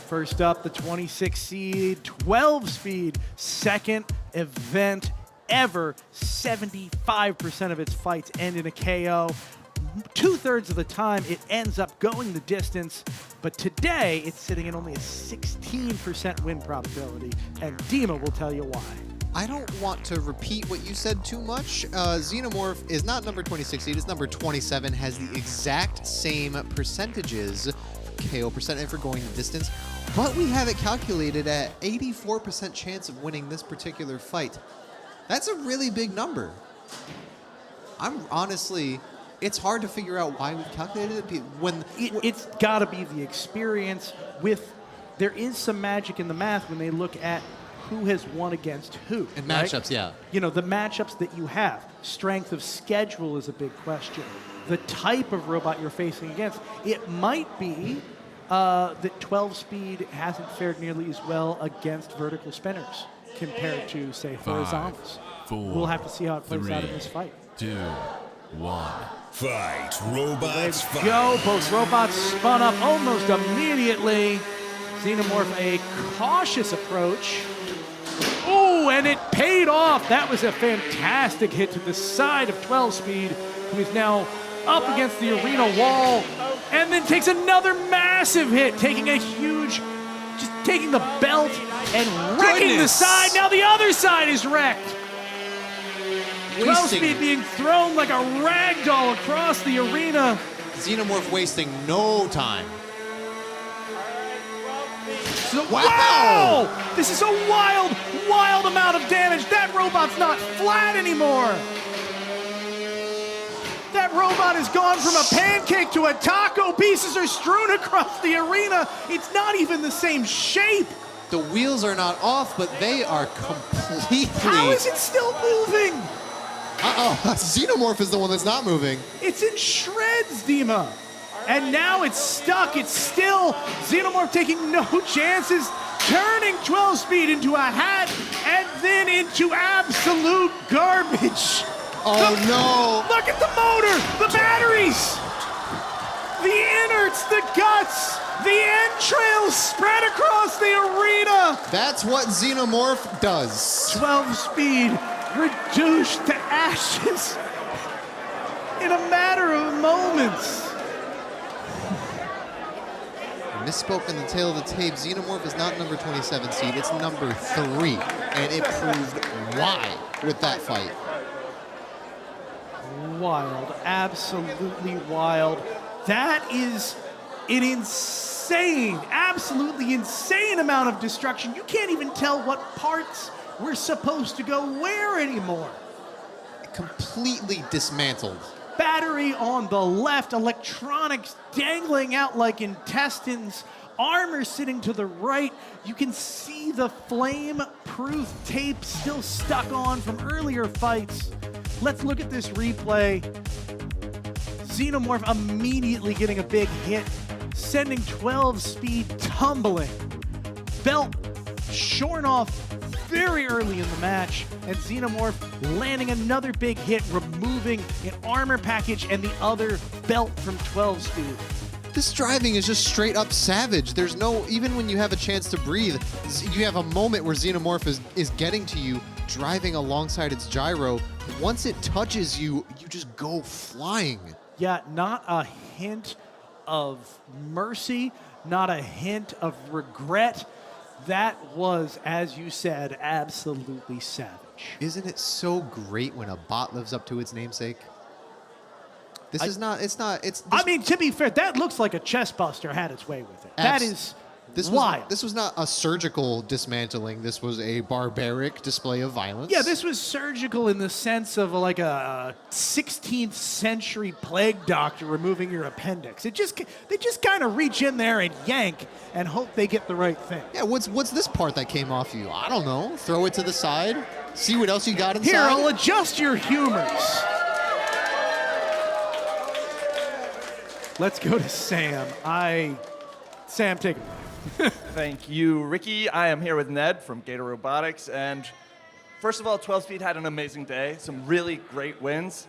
First up, the 26 seed, 12 Speed, second event ever. 75% of its fights end in a KO. 2/3 of the time, it ends up going the distance. But today, it's sitting at only a 16% win probability. And Dima will tell you why. I don't want to repeat what you said too much. Xenomorph is not number 26 seed, it's number 27, has the exact same percentages for KO percent and for going the distance, but we have it calculated at 84% chance of winning this particular fight. That's a really big number. I'm honestly, it's hard to figure out why we've calculated it. It's got to be the experience with, there is some magic in the math when they look at who has won against who. And right? matchups, yeah. You know, the matchups that you have. Strength of schedule is a big question. The type of robot you're facing against. It might be that 12 Speed hasn't fared nearly as well against vertical spinners compared to, say, horizontals. We'll have to see how it plays out in this fight. 2, 1. Fight, robots, fight. Go, both robots spun up almost immediately. Xenomorph a cautious approach. Oh, and it paid off. That was a fantastic hit to the side of 12 Speed, who is now up against the arena wall, and then takes another massive hit, taking a huge, just taking the belt and wrecking the side. Now the other side is wrecked. 12 Speed being thrown like a rag doll across the arena. Xenomorph wasting no time. So, wow! This is a wild, wild amount of damage. That robot's not flat anymore. That robot has gone from a pancake to a taco. Pieces are strewn across the arena. It's not even the same shape. The wheels are not off, but they are completely... How is it still moving? Uh-oh, Xenomorph is the one that's not moving. It's in shreds, Dima. And now it's stuck. It's still Xenomorph taking no chances, turning 12 Speed into a hat and then into absolute garbage. Oh, no. Look at the motor, the batteries, the innards, the guts. The entrails spread across the arena. That's what Xenomorph does. 12 speed reduced to ashes in a matter of moments. Misspoke in the tail of the tape. Xenomorph is not number 27 seed, it's number 3. And it proved why with that fight. Wild, absolutely wild. That is an insane, absolutely insane amount of destruction. You can't even tell what parts were supposed to go where anymore. Completely dismantled. Battery on the left, electronics dangling out like intestines, armor sitting to the right. You can see the flame-proof tape still stuck on from earlier fights. Let's look at this replay. Xenomorph immediately getting a big hit, sending 12 speed tumbling. Belt shorn off very early in the match, and Xenomorph landing another big hit, removing an armor package and the other belt from 12 speed. This driving is just straight up savage. There's no, even when you have a chance to breathe, you have a moment where Xenomorph is getting to you, driving alongside its gyro. Once it touches you, you just go flying. Yeah, not a hint of mercy, not a hint of regret. That was, as you said, absolutely savage. Isn't it so great when a bot lives up to its namesake? This I mean, to be fair, that looks like a chest buster had its way with it. That is wild. This was not a surgical dismantling. This was a barbaric display of violence. Yeah, this was surgical in the sense of like a 16th century plague doctor removing your appendix. They just kind of reach in there and yank and hope they get the right thing. Yeah, what's this part that came off you? I don't know. Throw it to the side. See what else you got inside. Here, I'll adjust your humors. Let's go to Sam. Sam, take it. Thank you, Ricky. I am here with Ned from Gator Robotics, and first of all, 12 Speed had an amazing day. Some really great wins.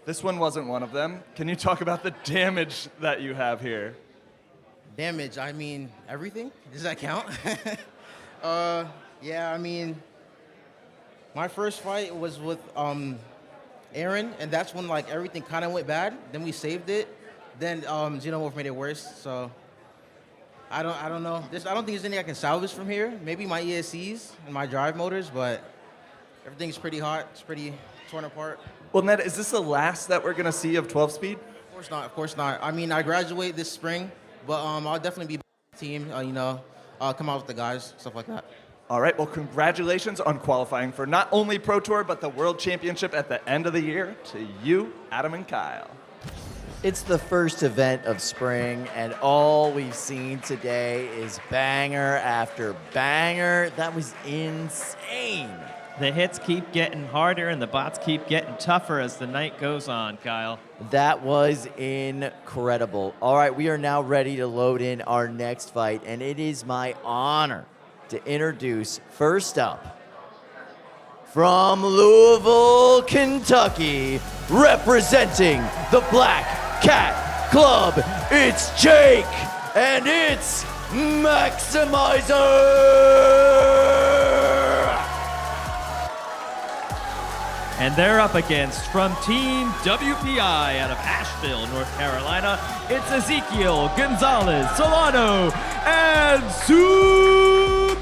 This one wasn't one of them. Can you talk about the damage that you have here? Damage, I mean, everything? Does that count? Yeah, I mean, my first fight was with Aaron, and that's when like everything kind of went bad. Then we saved it. Then Xenomorph made it worse, so I don't know. I don't think there's anything I can salvage from here. Maybe my ESCs and my drive motors, but everything's pretty hot. It's pretty torn apart. Well, Ned, is this the last that we're going to see of 12 Speed? Of course not. Of course not. I mean, I graduate this spring, but I'll definitely be team. Come out with the guys, stuff like that. All right, well, congratulations on qualifying for not only Pro Tour, but the World Championship at the end of the year to you, Adam and Kyle. It's the first event of spring, and all we've seen today is banger after banger. That was insane. The hits keep getting harder, and the bots keep getting tougher as the night goes on, Kyle. That was incredible. All right, we are now ready to load in our next fight, and it is my honor to introduce, first up, from Louisville, Kentucky, representing the Black Cat Club, it's Jake, and it's Maximizer! And they're up against, from Team WPI out of Asheville, North Carolina, it's Ezekiel, Gonzalez, Solano, and Supernova!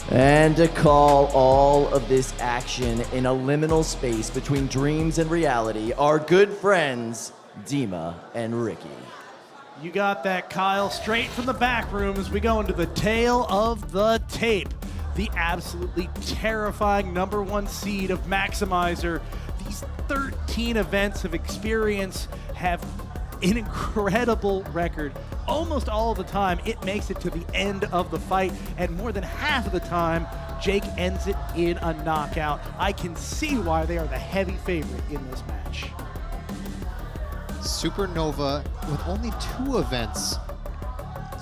And to call all of this action in a liminal space between dreams and reality, our good friends, Dima and Ricky. You got that, Kyle, straight from the back room as we go into the tale of the tape. The absolutely terrifying #1 seed of Maximizer. These 13 events of experience have an incredible record. Almost all of the time, it makes it to the end of the fight, and more than half of the time, Jake ends it in a knockout. I can see why they are the heavy favorite in this match. Supernova with only 2 events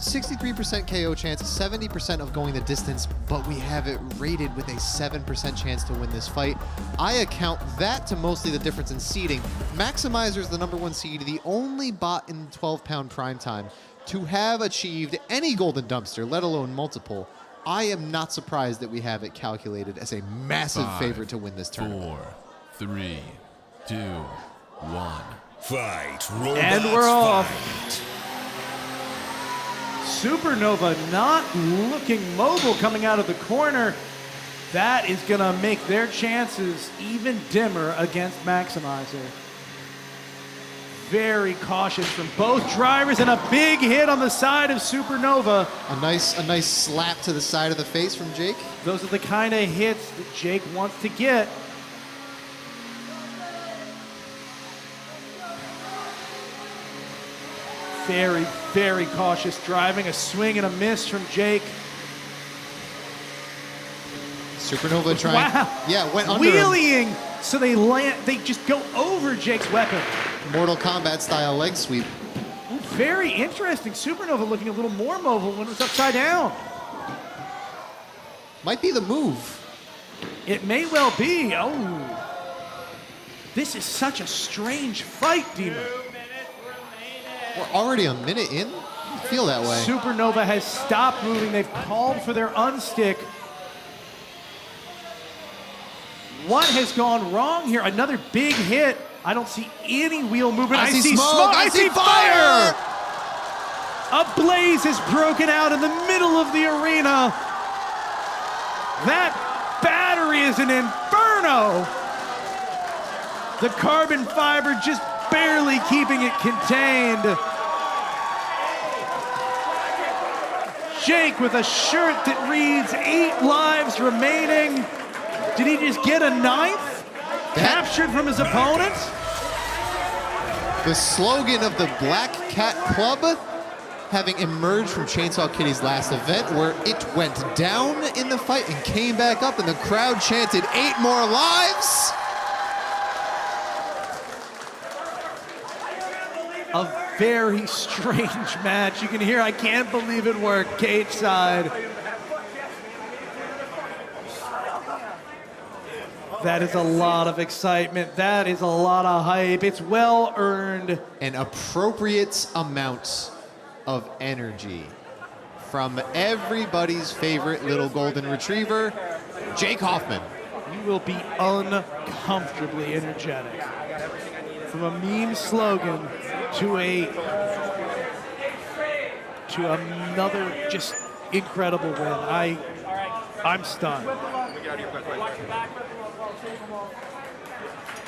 63% KO chance, 70% of going the distance, but we have it rated with a 7% chance to win this fight. I account that to mostly the difference in seeding. Maximizer is the #1 seed, the only bot in 12-pound primetime to have achieved any golden dumpster, let alone multiple. I am not surprised that we have it calculated as a massive favorite to win this tournament. 4, 3, 2, 1. Fight. Robots And we're off. fight. Supernova not looking mobile coming out of the corner. That is going to make their chances even dimmer against Maximizer. Very cautious from both drivers, and a big hit on the side of Supernova. A nice slap to the side of the face from Jake. Those are the kind of hits that Jake wants to get. Very, very cautious driving. A swing and a miss from Jake. Supernova trying. Wow. Yeah, went under him. Wheeling, so they land. They just go over Jake's weapon. Mortal Kombat style leg sweep. Ooh, very interesting. Supernova looking a little more mobile when it was upside down. Might be the move. It may well be. Oh. This is such a strange fight, Demon. We're already a minute in? I feel that way. Supernova has stopped moving. They've called for their unstick. What has gone wrong here? Another big hit. I don't see any wheel movement. I see smoke. I see fire. A blaze has broken out in the middle of the arena. That battery is an inferno. The carbon fiber just barely keeping it contained. Jake with a shirt that reads 8 lives remaining. Did he just get a 9th? Captured from his opponent? The slogan of the Black Cat Club having emerged from Chainsaw Kitty's last event, where it went down in the fight and came back up, and the crowd chanted 8 more lives. A very strange match. You can hear, I can't believe it worked, cage side. That is a lot of excitement. That is a lot of hype. It's well earned. An appropriate amount of energy from everybody's favorite little golden retriever, Jake Hoffman. You will be uncomfortably energetic. From a meme slogan to another just incredible win. I'm stunned.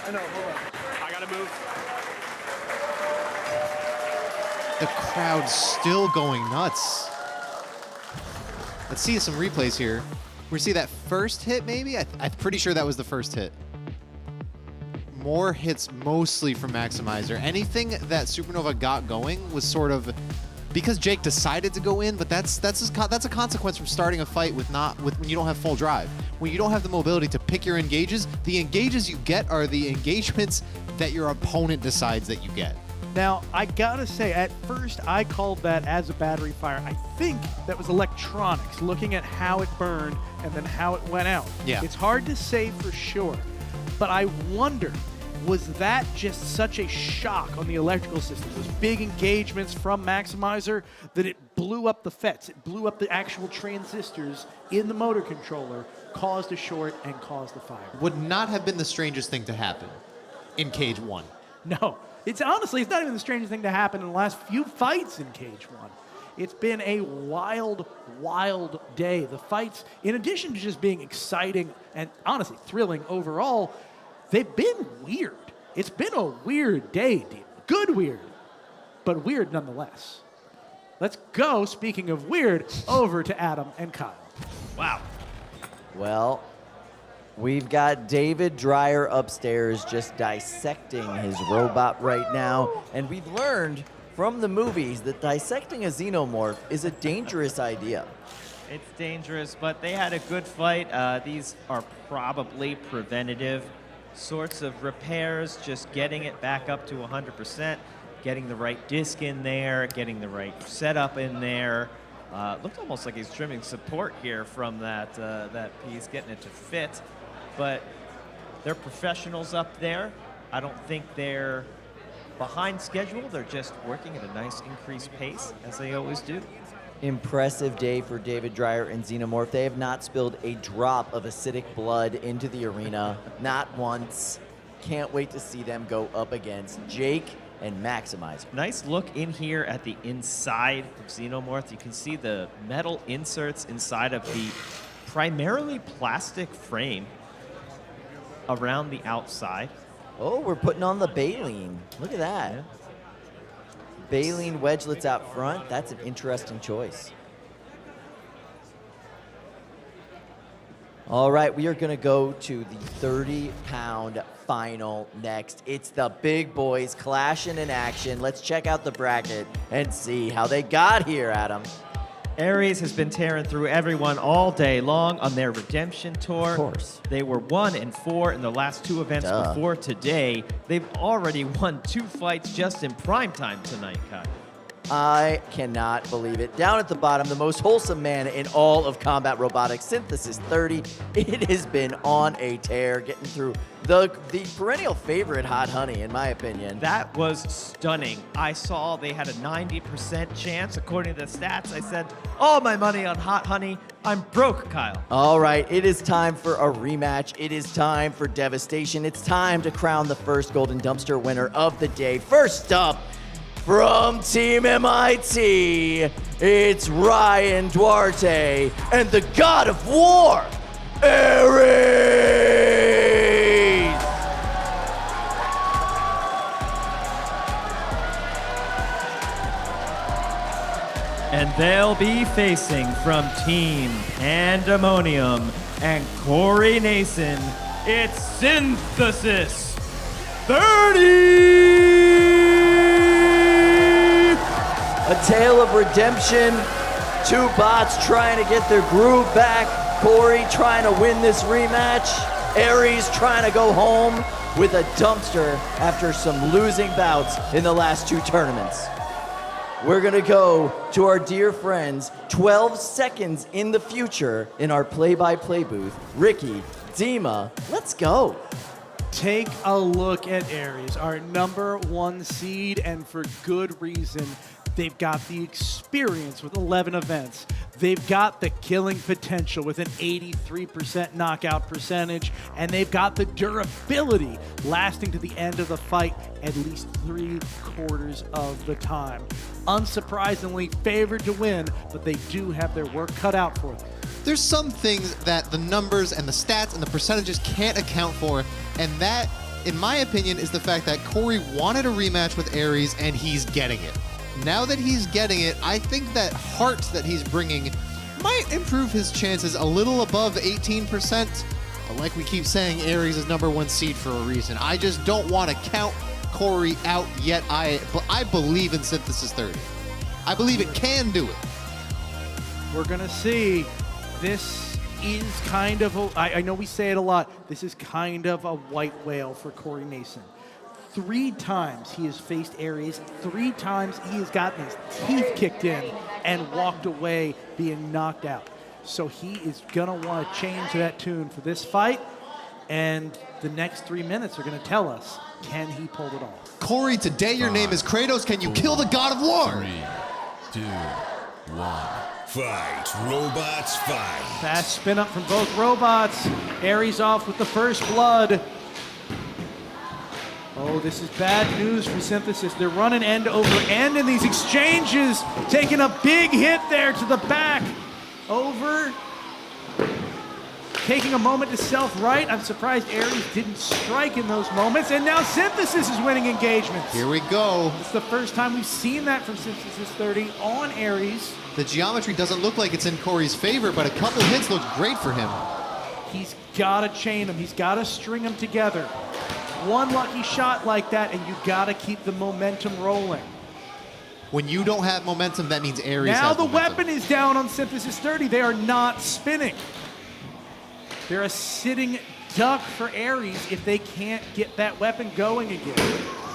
I know, hold on. I gotta move. The crowd's still going nuts. Let's see some replays here. We see that first hit, maybe? I'm pretty sure that was the first hit. More hits mostly from Maximizer. Anything that Supernova got going was sort of because Jake decided to go in, but that's a consequence from starting a fight when you don't have full drive. When you don't have the mobility to pick your engages, the engages you get are the engagements that your opponent decides that you get. Now, I gotta say, at first I called that as a battery fire. I think that was electronics, looking at how it burned and then how it went out. Yeah. It's hard to say for sure, but I wonder, was that just such a shock on the electrical system, those big engagements from Maximizer, that it blew up the FETs, it blew up the actual transistors in the motor controller, caused a short, and caused the fire? Would not have been the strangest thing to happen in Cage 1. No. It's honestly, it's not even the strangest thing to happen in the last few fights in Cage 1. It's been a wild, wild day. The fights, in addition to just being exciting and honestly thrilling overall, they've been weird. It's been a weird day, Dean. Good weird, but weird nonetheless. Let's go, speaking of weird, over to Adam and Kyle. Wow. Well, we've got David Dreyer upstairs just dissecting his robot right now, and we've learned from the movies that dissecting a Xenomorph is a dangerous idea. It's dangerous, but they had a good fight. These are probably preventative sorts of repairs, just getting it back up to 100%. getting the right disc in there, getting the right setup in there. Looked almost like he's trimming support here from that piece, getting it to fit. But they're professionals up there. I don't think they're behind schedule. They're just working at a nice increased pace, as they always do. Impressive day for David Dreyer and Xenomorph. They have not spilled a drop of acidic blood into the arena, not once. Can't wait to see them go up against Jake and Maximizer. Nice look in here at the inside of Xenomorph. You can see the metal inserts inside of the primarily plastic frame around the outside. Oh, we're putting on the baleen. Look at that. Yeah. Baleen wedgelets out front. That's an interesting choice. All right, we are going to go to the 30-pound final next. It's the big boys clashing in action. Let's check out the bracket and see how they got here, Adam. Aries has been tearing through everyone all day long on their redemption tour. Of course. They were 1-4 in the last 2 events before today. They've already won 2 fights just in prime time tonight, Kyle. I cannot believe it. Down at the bottom, the most wholesome man in all of combat robotics, Synthesis 30. It has been on a tear, getting through the perennial favorite, Hot Honey, in my opinion. That was stunning. I saw they had a 90% chance, according to the stats. I said, all my money on Hot Honey. I'm broke, Kyle. All right, it is time for a rematch. It is time for devastation. It's time to crown the first Golden Dumpster winner of the day. First up, from Team MIT, it's Ryan Duarte and the God of War, Aries! And they'll be facing from Team Pandemonium and Corey Nason, it's Synthesis 30! A tale of redemption. 2 bots trying to get their groove back. Corey trying to win this rematch. Aries trying to go home with a dumpster after some losing bouts in the last 2 tournaments. We're going to go to our dear friends 12 seconds in the future in our play-by-play booth. Ricky, Dima, let's go. Take a look at Aries, our #1 seed, and for good reason. They've got the experience with 11 events. They've got the killing potential with an 83% knockout percentage, and they've got the durability lasting to the end of the fight at least 3/4 of the time. Unsurprisingly favored to win, but they do have their work cut out for them. There's some things that the numbers and the stats and the percentages can't account for, and that, in my opinion, is the fact that Corey wanted a rematch with Aries, and he's getting it. Now that he's getting it, I think that heart that he's bringing might improve his chances a little above 18%. But like we keep saying, Aries is #1 seed for a reason. I just don't want to count Corey out yet. I believe in Synthesis 30. I believe it can do it. We're going to see. This is kind of I know we say it a lot. This is kind of a white whale for Corey Nason. 3 times he has faced Aries. 3 times he has gotten his teeth kicked in and walked away being knocked out. So he is going to want to change that tune for this fight. And the next 3 minutes are going to tell us, can he pull it off? Corey, today your name is Kratos. Can you kill the God of War? 3, 2, 1. Fight, robots, fight. Fast spin up from both robots. Aries off with the first blood. Oh, this is bad news for Synthesis. They're running end over end in these exchanges, taking a big hit there to the back. Over. Taking a moment to self-right. I'm surprised Aries didn't strike in those moments. And now Synthesis is winning engagements. Here we go. It's the first time we've seen that from Synthesis 30 on Aries. The geometry doesn't look like it's in Corey's favor, but a couple hits look great for him. He's got to chain them. He's got to string them together. One lucky shot like that, and you got to keep the momentum rolling. When you don't have momentum, that means Aries now has the momentum. weapon is down on Synthesis 30. They are not spinning. They're a sitting duck for Aries if they can't get that weapon going again.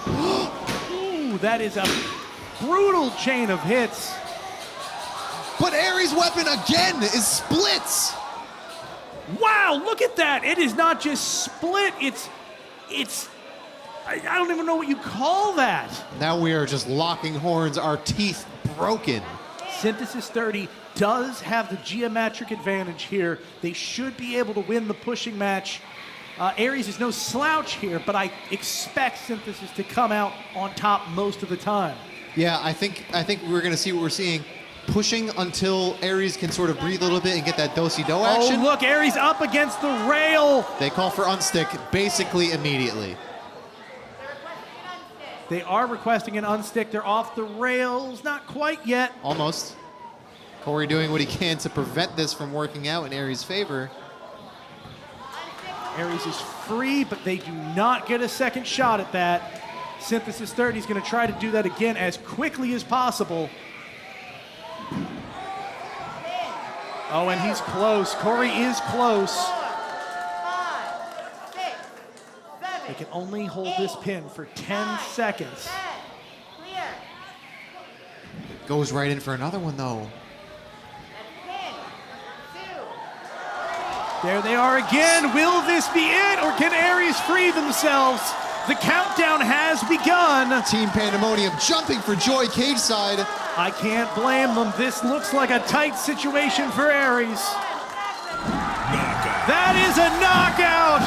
Ooh, That is a brutal chain of hits. But Aries' weapon again is splits. Wow, look at that. It is not just split, I don't even know what you call that. Now we are just locking horns, our teeth broken. Synthesis 30 does have the geometric advantage here. They should be able to win the pushing match. Aries is no slouch here, but I expect Synthesis to come out on top most of the time. Yeah, I think we're going to see what we're seeing. Pushing until Aries can sort of breathe a little bit and get that do-si-do action. Oh, look, Aries up against the rail. They call for unstick basically immediately. They are requesting an unstick. They're off the rails. Not quite yet. Almost. Corey doing what he can to prevent this from working out in Aries' favor. Aries is free, but they do not get a second shot at that. Synthesis 30 is going to try to do that again as quickly as possible. Oh, and he's close. Corey is close. They can only hold this pin for 10 seconds. Goes right in for another one, though. There they are again. Will this be it, or can Aries free themselves? The countdown has begun. Team Pandemonium jumping for joy cage side. I can't blame them. This looks like a tight situation for Aries. That is a knockout.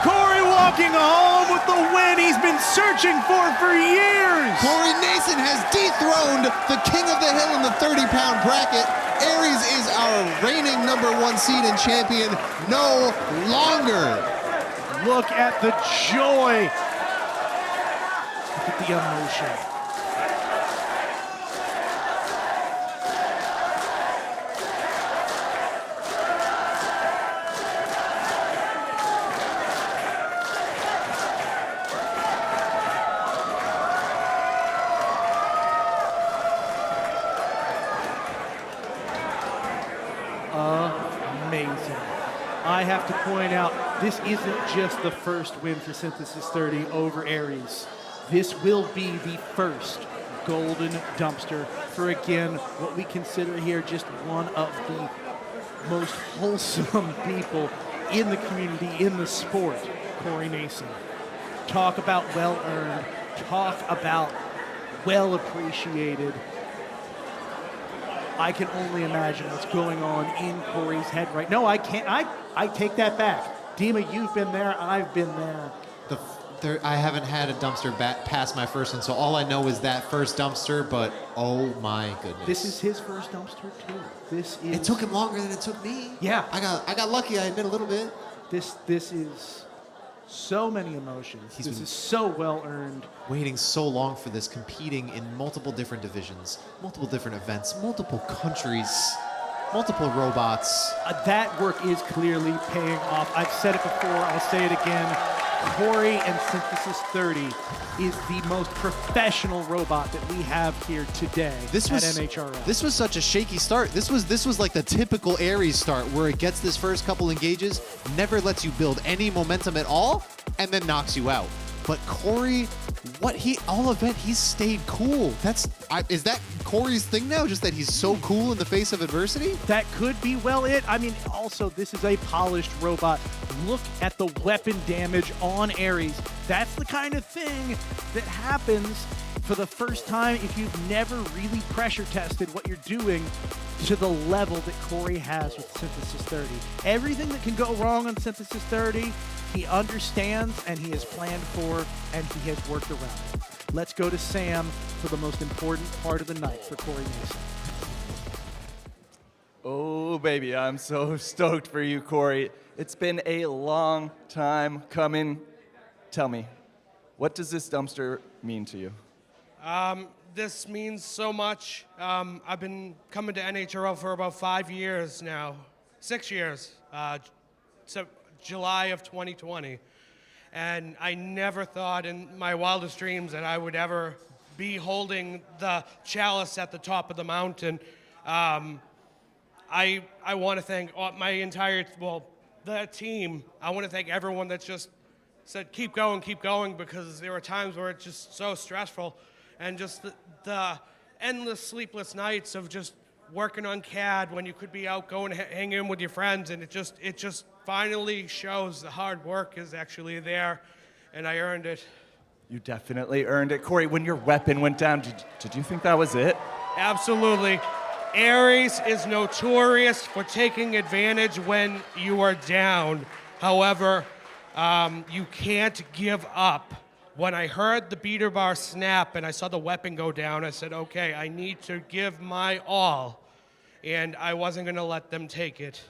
Corey walking home with the win he's been searching for years. Corey Nason has dethroned the king of the hill in the 30-pound bracket. Aries is our reigning #1 seed and champion no longer. Look at the joy. Look at the emotion. Amazing. I have to point out, this isn't just the first win for Synthesis 30 over Aries. This will be the first golden dumpster for, again, what we consider here just one of the most wholesome people in the community, in the sport, Corey Nason. Talk about well-earned, talk about well-appreciated. I can only imagine what's going on in Corey's head right now. No, I can't. I take that back. Dima, you've been there. I've been there. I haven't had a dumpster past my first one, so all I know is that first dumpster, but oh my goodness. This is his first dumpster, too. It took him longer than it took me. Yeah. I got lucky, I admit, a little bit. This is so many emotions. This is so well-earned. Waiting so long for this, competing in multiple different divisions, multiple different events, multiple countries, multiple robots. That work is clearly paying off. I've said it before, I'll say it again. Corey and Synthesis 30 is the most professional robot that we have here today at NHRL. This was such a shaky start. This was like the typical Aries start where it gets this first couple engages, never lets you build any momentum at all, and then knocks you out. But Corey, all event, he's stayed cool. Is that Corey's thing now? Just that he's so cool in the face of adversity? That could be well it. I mean, also, this is a polished robot. Look at the weapon damage on Aries. That's the kind of thing that happens for the first time if you've never really pressure tested what you're doing to the level that Corey has with Synthesis 30. Everything that can go wrong on Synthesis 30, he understands and he has planned for and he has worked around it. Let's go to Sam for the most important part of the night for Corey Nason. Oh, baby, I'm so stoked for you, Corey. It's been a long time coming. Tell me, what does this dumpster mean to you? This means so much. I've been coming to NHRL for about 5 years now. 6 years. So July of 2020. And I never thought in my wildest dreams that I would ever be holding the chalice at the top of the mountain. I want to thank the team. I want to thank everyone that's just said, keep going, because there were times where it's just so stressful. and just the endless sleepless nights of just working on CAD when you could be out going hanging with your friends, and it just finally shows the hard work is actually there, and I earned it. You definitely earned it. Corey, when your weapon went down, did you think that was it? Absolutely. Aries is notorious for taking advantage when you are down. However, you can't give up. When I heard the beater bar snap and I saw the weapon go down, I said, okay, I need to give my all, and I wasn't going to let them take it.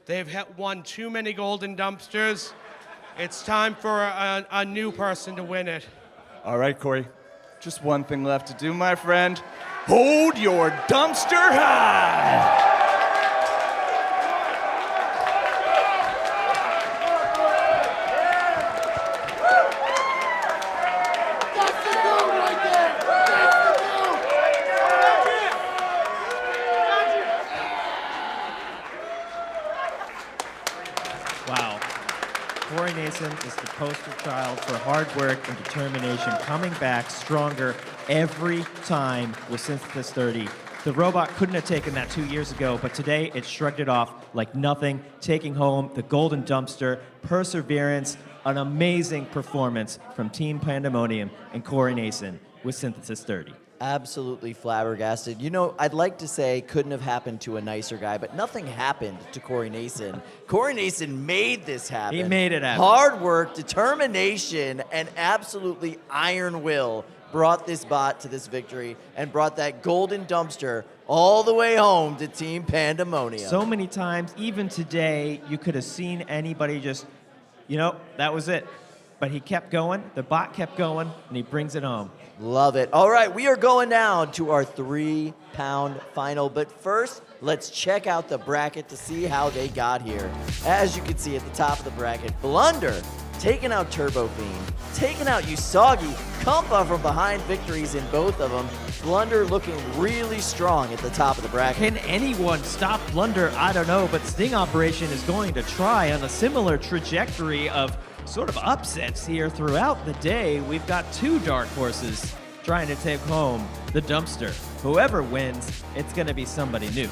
They've won too many golden dumpsters. It's time for a new person to win it. All right, Corey. Just one thing left to do, my friend. Hold your dumpster high! Wow. Corey Nason is the poster child for hard work and determination, coming back stronger every time with Synthesis 30. The robot couldn't have taken that 2 years ago, but today it shrugged it off like nothing, taking home the golden dumpster, perseverance, an amazing performance from Team Pandemonium and Corey Nason with Synthesis 30. Absolutely flabbergasted. You know, I'd like to say couldn't have happened to a nicer guy, but nothing happened to Corey Nason. Corey Nason made this happen. He made it happen. Hard work, determination, and absolutely iron will brought this bot to this victory and brought that golden dumpster all the way home to Team Pandemonium. So many times, even today, you could have seen anybody just, you know, that was it. But he kept going, the bot kept going, and he brings it home. Love it. All right, we are going down to our 3-pound final. But first, let's check out the bracket to see how they got here. As you can see at the top of the bracket, Blunder taking out Turbo Fiend, taking out Usagi, Compa from behind victories in both of them. Blunder looking really strong at the top of the bracket. Can anyone stop Blunder? I don't know, but Sting Operation is going to try on a similar trajectory of sort of upsets here throughout the day. We've got two dark horses trying to take home the dumpster. Whoever wins, it's going to be somebody new.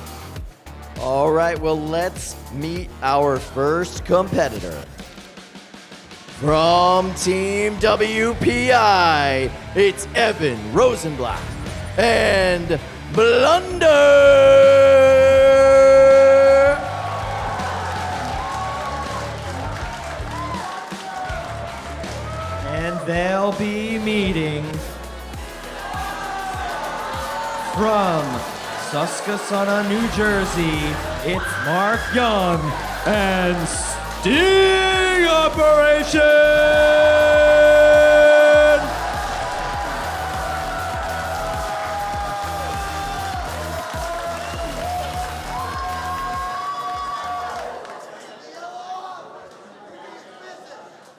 All right, well, let's meet our first competitor. From Team WPI, it's Evan Rosenblatt and Blunder! And they'll be meeting from Susquehanna, New Jersey. It's Mark Young and Sting Operation!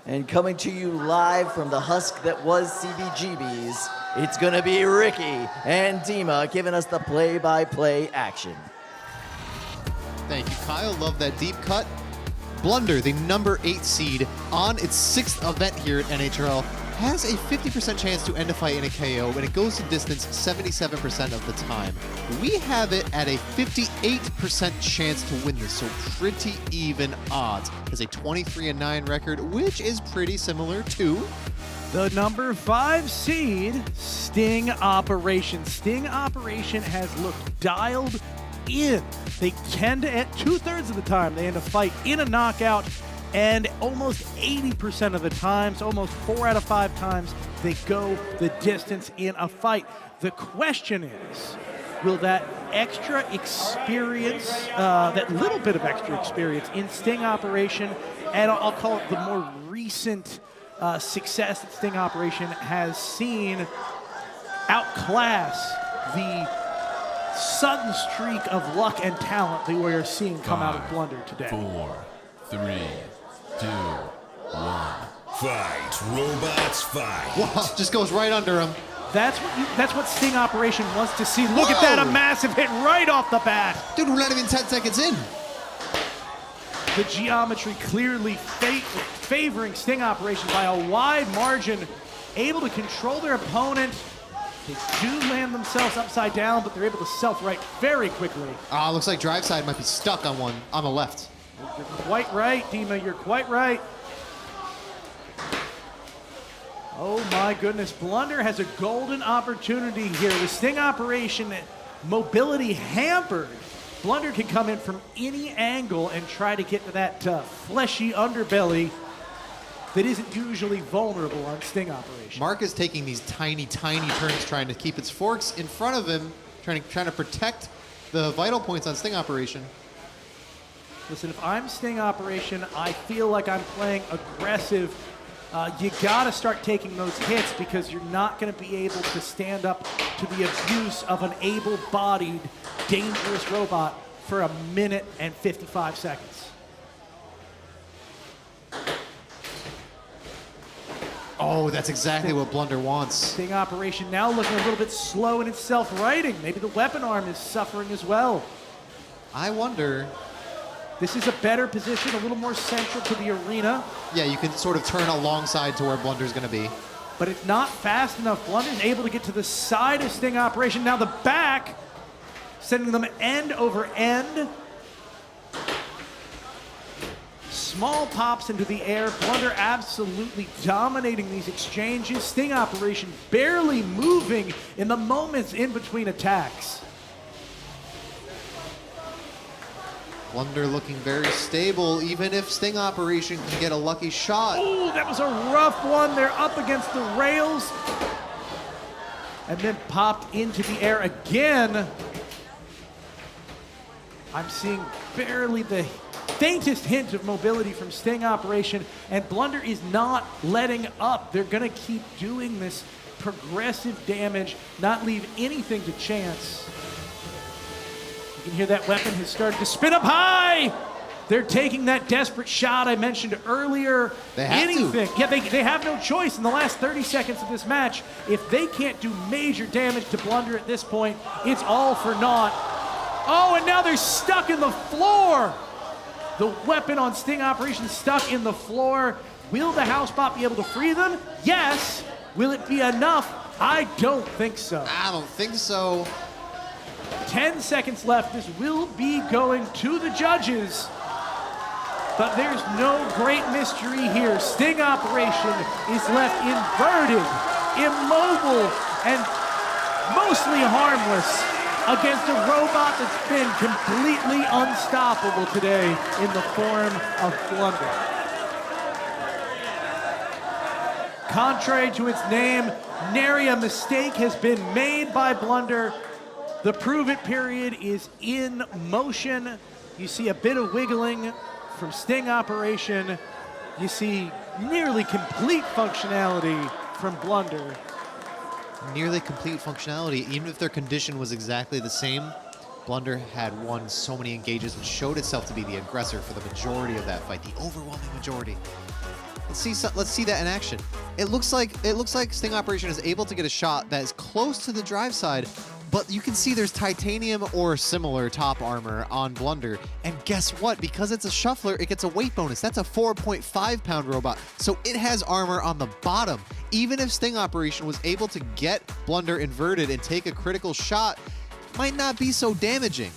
And coming to you live from the husk that was CBGB's, it's going to be Ricky and Dima giving us the play-by-play action. Thank you, Kyle. Love that deep cut. Blunder, the number 8 seed on its 6th event here at NHRL, has a 50% chance to end a fight in a KO, and it goes to distance 77% of the time. We have it at a 58% chance to win this, so pretty even odds. Has a 23-9 record, which is pretty similar to the number 5 seed, Sting Operation. Sting Operation has looked dialed in. They tend to, at 2/3 of the time, they end a fight in a knockout, and almost 80% of the times, almost 4 out of 5 times, they go the distance in a fight. The question is, will that extra experience, that little bit of extra experience in Sting Operation, and I'll call it the more recent success that Sting Operation has seen, outclass the sudden streak of luck and talent that we are seeing come out of Blunder today? 4, 3, 2, 1. Fight, robots, fight. Wow, just goes right under him. That's what Sting Operation wants to see. Look at that, a massive hit right off the bat. Dude, we're not even 10 seconds in. The geometry clearly favoring Sting Operation by a wide margin, able to control their opponent, They do land themselves upside down, but they're able to self-right very quickly. Looks like drive side might be stuck on one on the left. You're quite right, Dima. You're quite right. Oh my goodness, Blunder has a golden opportunity here. The sting operation, mobility hampered. Blunder can come in from any angle and try to get to that fleshy underbelly that isn't usually vulnerable on sting operation. Mark is taking these tiny, tiny turns trying to keep its forks in front of him, trying to protect the vital points on sting operation. Listen, if I'm sting operation, I feel like I'm playing aggressive. You gotta start taking those hits because you're not gonna be able to stand up to the abuse of an able-bodied, dangerous robot for 1 minute and 55 seconds. Oh, that's exactly what Blunder wants. Sting operation now looking a little bit slow in its self-righting. Maybe the weapon arm is suffering as well. I wonder. This is a better position, a little more central to the arena. Yeah, you can sort of turn alongside to where Blunder's going to be. But it's not fast enough. Blunder's able to get to the side of sting operation. Now the back, sending them end over end. Small pops into the air. Blunder absolutely dominating these exchanges. Sting operation barely moving in the moments in between attacks. Blunder looking very stable, even if sting operation can get a lucky shot. Oh, that was a rough one. They're up against the rails. And then popped into the air again. I'm seeing barely the faintest hint of mobility from sting operation, and Blunder is not letting up. They're gonna keep doing this progressive damage, not leave anything to chance. You can hear that weapon has started to spin up high. They're taking that desperate shot I mentioned earlier. They have to. Yeah, they have no choice in the last 30 seconds of this match. If they can't do major damage to Blunder at this point, it's all for naught. Oh, and now they're stuck in the floor. The weapon on sting operation stuck in the floor. Will the housebot be able to free them? Yes. Will it be enough? I don't think so. I don't think so. 10 seconds left. This will be going to the judges. But there's no great mystery here. Sting operation is left inverted, immobile, and mostly harmless against a robot that's been completely unstoppable today in the form of Blunder. Contrary to its name, nary a mistake has been made by Blunder. The prove it period is in motion. You see a bit of wiggling from sting operation. You see nearly complete functionality from Blunder. Nearly complete functionality, even if their condition was exactly the same. Blunder had won so many engages and showed itself to be the aggressor for the majority of that fight, the overwhelming majority. Let's see that in action. It looks like Sting Operation is able to get a shot that is close to the drive side, but you can see there's titanium or similar top armor on Blunder. And guess what? Because it's a shuffler, it gets a weight bonus. That's a 4.5 pound robot. So it has armor on the bottom. Even if Sting Operation was able to get Blunder inverted and take a critical shot, might not be so damaging.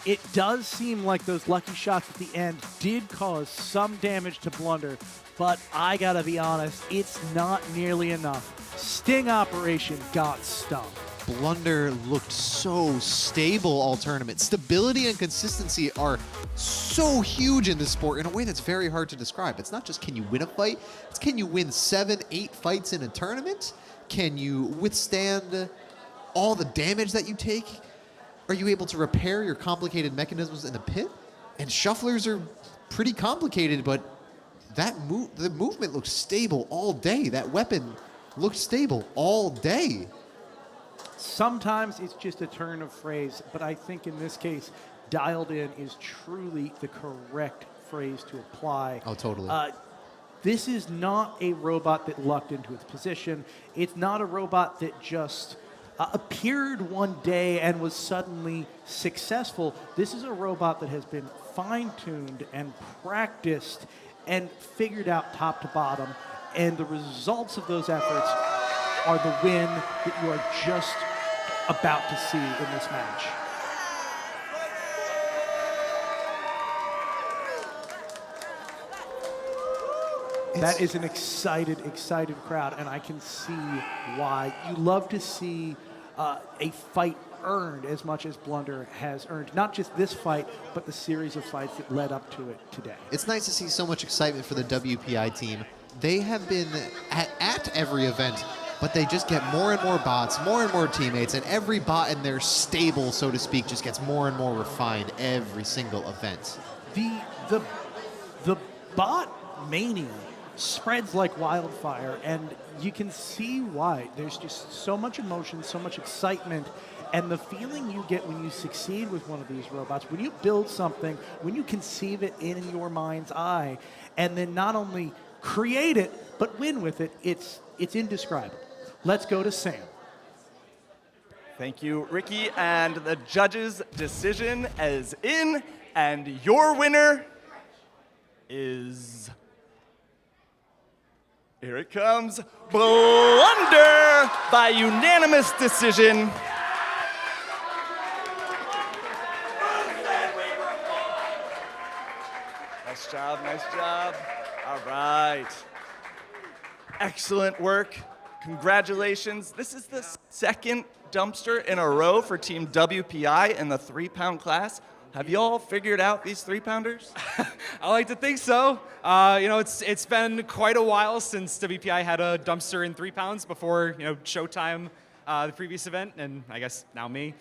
It does seem like those lucky shots at the end did cause some damage to Blunder, but I gotta be honest, it's not nearly enough. Sting Operation got stung. Blunder looked so stable all tournament. Stability and consistency are so huge in this sport in a way that's very hard to describe. It's not just can you win a fight, it's can you win 7, 8 fights in a tournament? Can you withstand all the damage that you take? Are you able to repair your complicated mechanisms in the pit? And shufflers are pretty complicated, but the movement looks stable all day. That weapon looked stable all day. Sometimes it's just a turn of phrase, but I think in this case, dialed in is truly the correct phrase to apply. Oh, totally. This is not a robot that lucked into its position. It's not a robot that just appeared one day and was suddenly successful. This is a robot that has been fine-tuned and practiced and figured out top to bottom, and the results of those efforts are the win that you are just about to see in this match? That is an excited crowd, and I can see why. You love to see a fight earned as much as Blunder has earned. Not just this fight, but the series of fights that led up to it today. It's nice to see so much excitement for the WPI team. They have been at every event, but they just get more and more bots, more and more teammates, and every bot in their stable, so to speak, just gets more and more refined every single event. The bot mania spreads like wildfire, and you can see why. There's just so much emotion, so much excitement, and the feeling you get when you succeed with one of these robots, when you build something, when you conceive it in your mind's eye, and then not only create it, but win with it, it's indescribable. Let's go to Sam. Thank you, Ricky. And the judge's decision is in, and your winner is... Here it comes, Blunder by unanimous decision. Nice job, nice job. All right. Excellent work. Congratulations. This is the second dumpster in a row for Team WPI in the 3-pound class. Have you all figured out these 3-pounders? I like to think so. It's been quite a while since WPI had a dumpster in 3 pounds before, Showtime, the previous event, and I guess now me.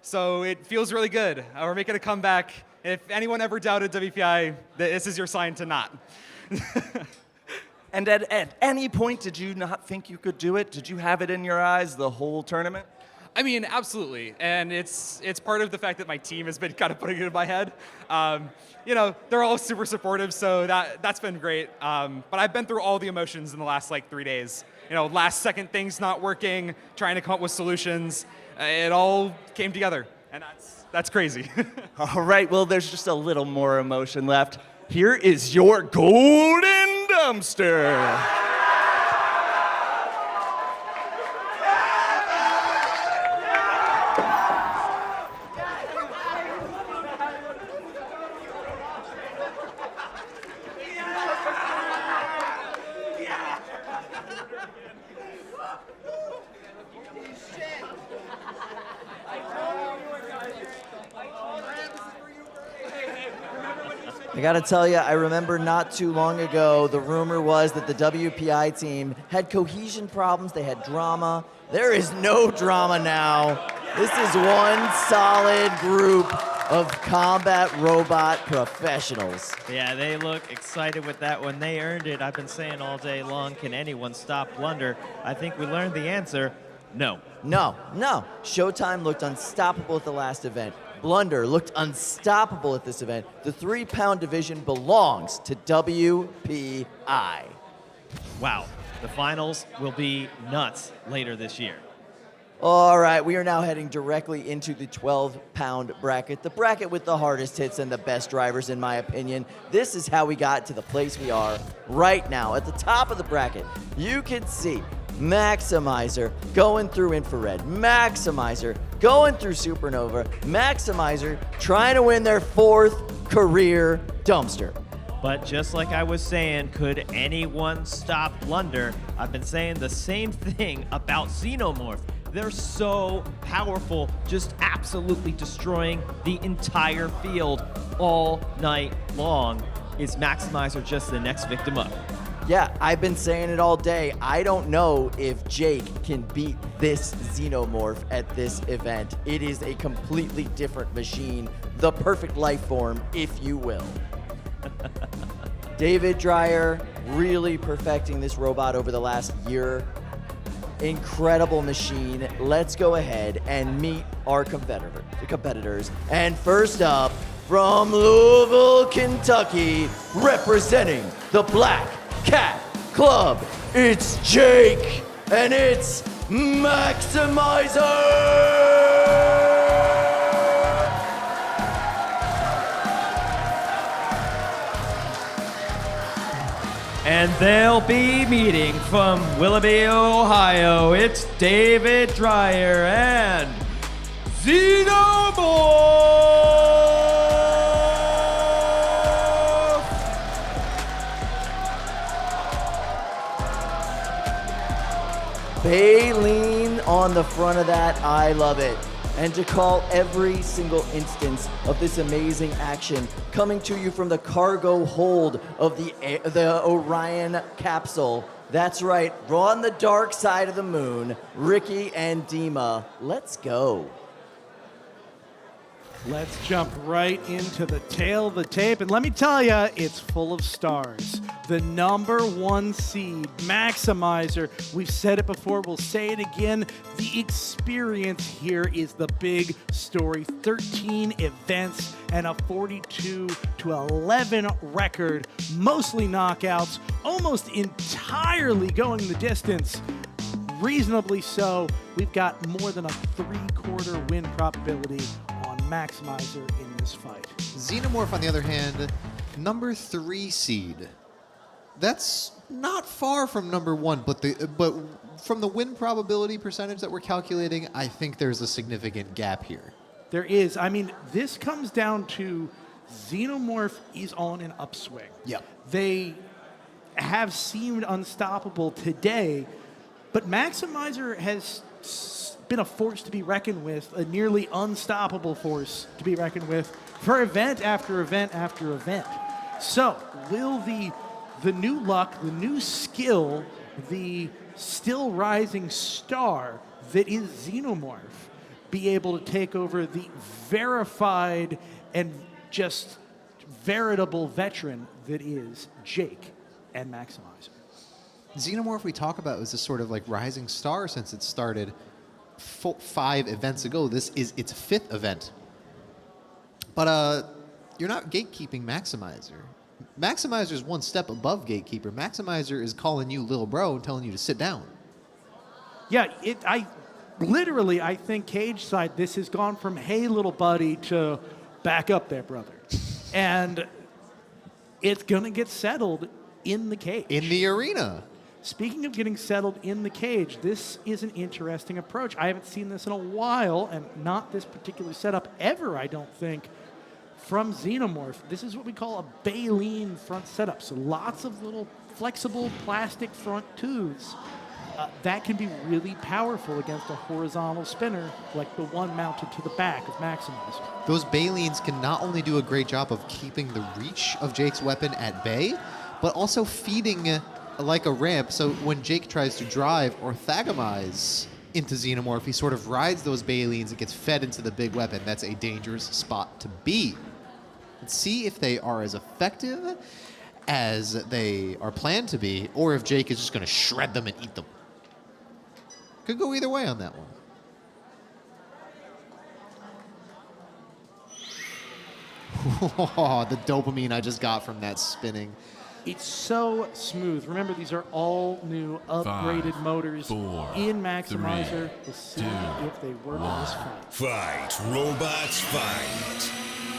So it feels really good. We're making a comeback. If anyone ever doubted WPI, this is your sign to not. And at any point, did you not think you could do it? Did you have it in your eyes the whole tournament? I mean, absolutely, and it's part of the fact that my team has been kind of putting it in my head. They're all super supportive, so that's been great. But I've been through all the emotions in the last 3 days. Last second things not working, trying to come up with solutions. It all came together, and that's crazy. All right, well, there's just a little more emotion left. Here is your golden dumpster. I gotta tell you, I remember not too long ago, the rumor was that the WPI team had cohesion problems, they had drama. There is no drama now. This is one solid group of combat robot professionals. Yeah, they look excited with that one. They earned it. I've been saying all day long, can anyone stop Blunder? I think we learned the answer, no. No. Showtime looked unstoppable at the last event. Blunder looked unstoppable at this event. The 3-pound division belongs to WPI. Wow, the finals will be nuts later this year. All right, we are now heading directly into the 12-pound bracket, the bracket with the hardest hits and the best drivers, in my opinion. This is how we got to the place we are right now. At the top of the bracket, you can see Maximizer going through Infrared, Maximizer going through Supernova, Maximizer trying to win their 4th career dumpster. But just like I was saying, could anyone stop Blunder? I've been saying the same thing about Xenomorph. They're so powerful, just absolutely destroying the entire field all night long. Is Maximizer just the next victim up? Yeah, I've been saying it all day. I don't know if Jake can beat this Xenomorph at this event. It is a completely different machine, the perfect life form, if you will. David Dreyer really perfecting this robot over the last year. Incredible machine. Let's go ahead and meet our competitors. And first up, from Louisville, Kentucky, representing the Black Cat Club, it's Jake, and it's Maximizer! And they'll be meeting from Willoughby, Ohio. It's David Dreyer and Xenomorph! Baleen on the front of that, I love it. And to call every single instance of this amazing action coming to you from the cargo hold of the Orion capsule. That's right, on the dark side of the moon, Ricky and Dima, let's go. Let's jump right into the tail of the tape, and let me tell you, it's full of stars. The #1 seed, Maximizer. We've said it before, we'll say it again. The experience here is the big story. 13 events and a 42-11 record, mostly knockouts, almost entirely going the distance. Reasonably so. We've got more than a 3/4 win probability on Maximizer in this fight. Xenomorph, on the other hand, #3 seed. That's not far from #1, but from the win probability percentage that we're calculating, I think there's a significant gap here. There is. I mean, this comes down to Xenomorph is on an upswing. Yep. They have seemed unstoppable today, but Maximizer has been a force to be reckoned with, a nearly unstoppable force to be reckoned with for event after event after event. So, will the new luck, the new skill, the still rising star that is Xenomorph be able to take over the verified and just veritable veteran that is Jake and Maximizer? Xenomorph we talk about is this sort of like rising star since it started 5 events ago. This is its 5th event. But you're not gatekeeping Maximizer. Maximizer is one step above Gatekeeper. Maximizer is calling you little bro and telling you to sit down. Yeah, I think cage side, this has gone from hey little buddy to back up there, brother. And it's going to get settled in the cage. In the arena. Speaking of getting settled in the cage, this is an interesting approach. I haven't seen this in a while, and not this particular setup ever, I don't think, from Xenomorph. This is what we call a baleen front setup. So lots of little flexible plastic front tubes. That can be really powerful against a horizontal spinner like the one mounted to the back of Maximizer. Those baleens can not only do a great job of keeping the reach of Jake's weapon at bay, but also feeding like a ramp. So when Jake tries to drive or thagamize into Xenomorph, he sort of rides those baleens and gets fed into the big weapon. That's a dangerous spot to be. Let's see if they are as effective as they are planned to be, or if Jake is just going to shred them and eat them. Could go either way on that one. Oh, the dopamine I just got from that spinning. It's so smooth. Remember, these are all new upgraded motors 4, in Maximizer. 3, We'll see 2, if they work in this fight. Fight, robots, fight.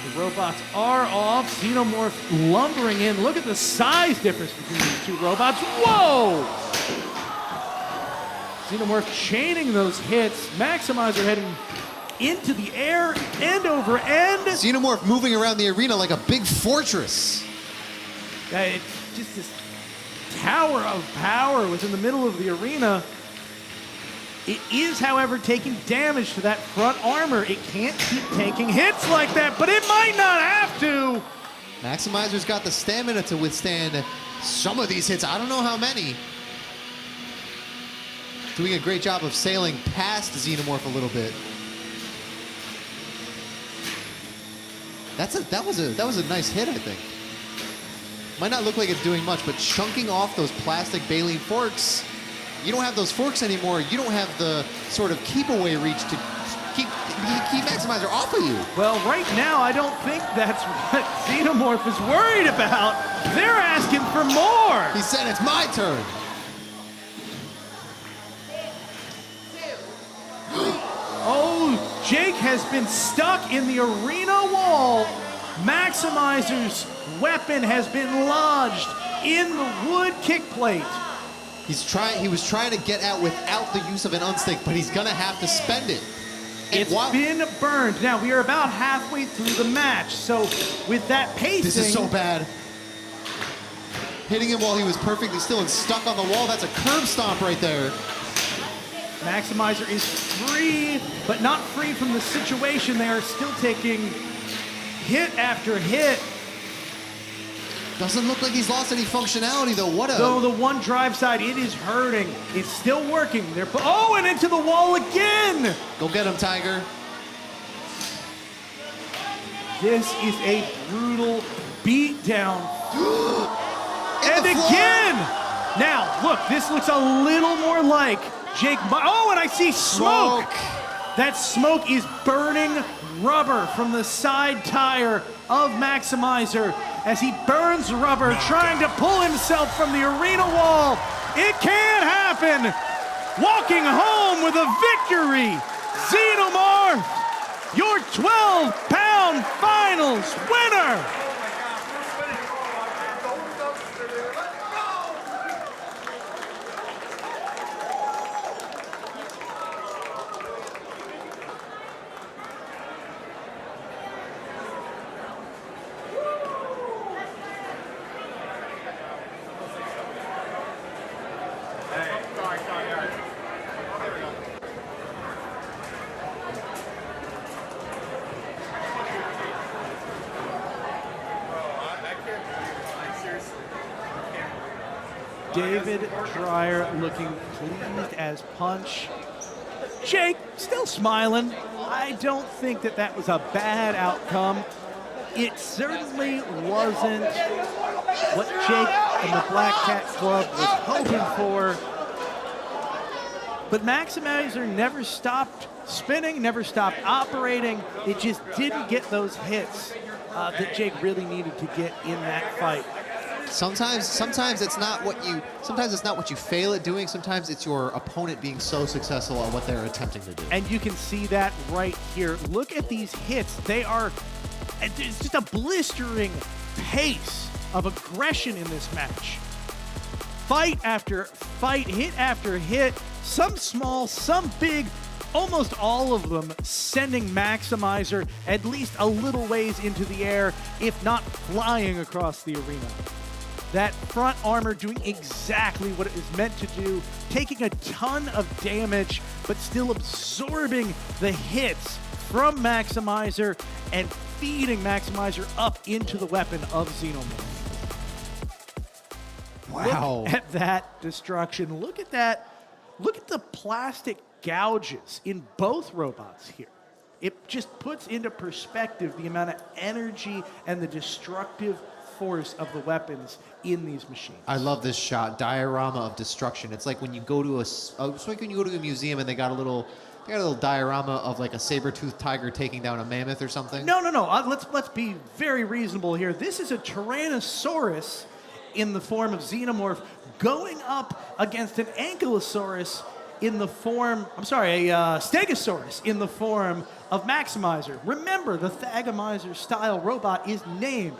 The robots are off. Xenomorph lumbering in. Look at the size difference between these two robots. Whoa! Xenomorph chaining those hits. Maximizer heading into the air, end over end. Xenomorph moving around the arena like a big fortress. It's just this tower of power within the middle of the arena. It is, however, taking damage to that front armor. It can't keep taking hits like that, but it might not have to. Maximizer's got the stamina to withstand some of these hits. I don't know how many. Doing a great job of sailing past Xenomorph a little bit. That was a nice hit, I think. Might not look like it's doing much, but chunking off those plastic baleen forks, you don't have those forks anymore. You don't have the sort of keep away reach to keep Maximizer off of you. Well, right now, I don't think that's what Xenomorph is worried about. They're asking for more. He said it's my turn. Oh, Jake has been stuck in the arena wall. Maximizer's weapon has been lodged in the wood kick plate. He was trying to get out without the use of an unstick, but he's gonna have to spend it. And It's been burned. Now, we are about halfway through the match, so with that pacing... This is so bad. Hitting him while he was perfectly still and stuck on the wall, that's a curb stomp right there. Maximizer is free, but not free from the situation. They are still taking hit after hit. Doesn't look like he's lost any functionality, though. Though the one drive side, it is hurting. It's still working. Oh, and into the wall again! Go get him, Tiger. This is a brutal beatdown. And again! Now, look, this looks a little more like Jake. Oh, and I see smoke! That smoke is burning rubber from the side tire of Maximizer as he burns rubber, trying to pull himself from the arena wall. It can't happen! Walking home with a victory, Xenomorph, your 12-pound finals winner! David Dreyer looking pleased as punch. Jake still smiling. I don't think that that was a bad outcome. It certainly wasn't what Jake and the Black Cat Club was hoping for. But Maximizer never stopped spinning, never stopped operating. It just didn't get those hits that Jake really needed to get in that fight. Sometimes it's not what you fail at doing. Sometimes it's your opponent being so successful at what they're attempting to do. And you can see that right here. Look at these hits. It's just a blistering pace of aggression in this match. Fight after fight, hit after hit, some small, some big, almost all of them sending Maximizer at least a little ways into the air, if not flying across the arena. That front armor doing exactly what it is meant to do, taking a ton of damage, but still absorbing the hits from Maximizer and feeding Maximizer up into the weapon of Xenomorph. Wow. Look at that destruction. Look at that. Look at the plastic gouges in both robots here. It just puts into perspective the amount of energy and the destructive force of the weapons in these machines. I love this shot, diorama of destruction. It's like when you go to a museum and they got a little diorama of like a saber-toothed tiger taking down a mammoth or something. No. Let's be very reasonable here. This is a Tyrannosaurus in the form of Xenomorph going up against an Ankylosaurus in the form, a Stegosaurus in the form of Maximizer. Remember, the Thagomizer-style robot is named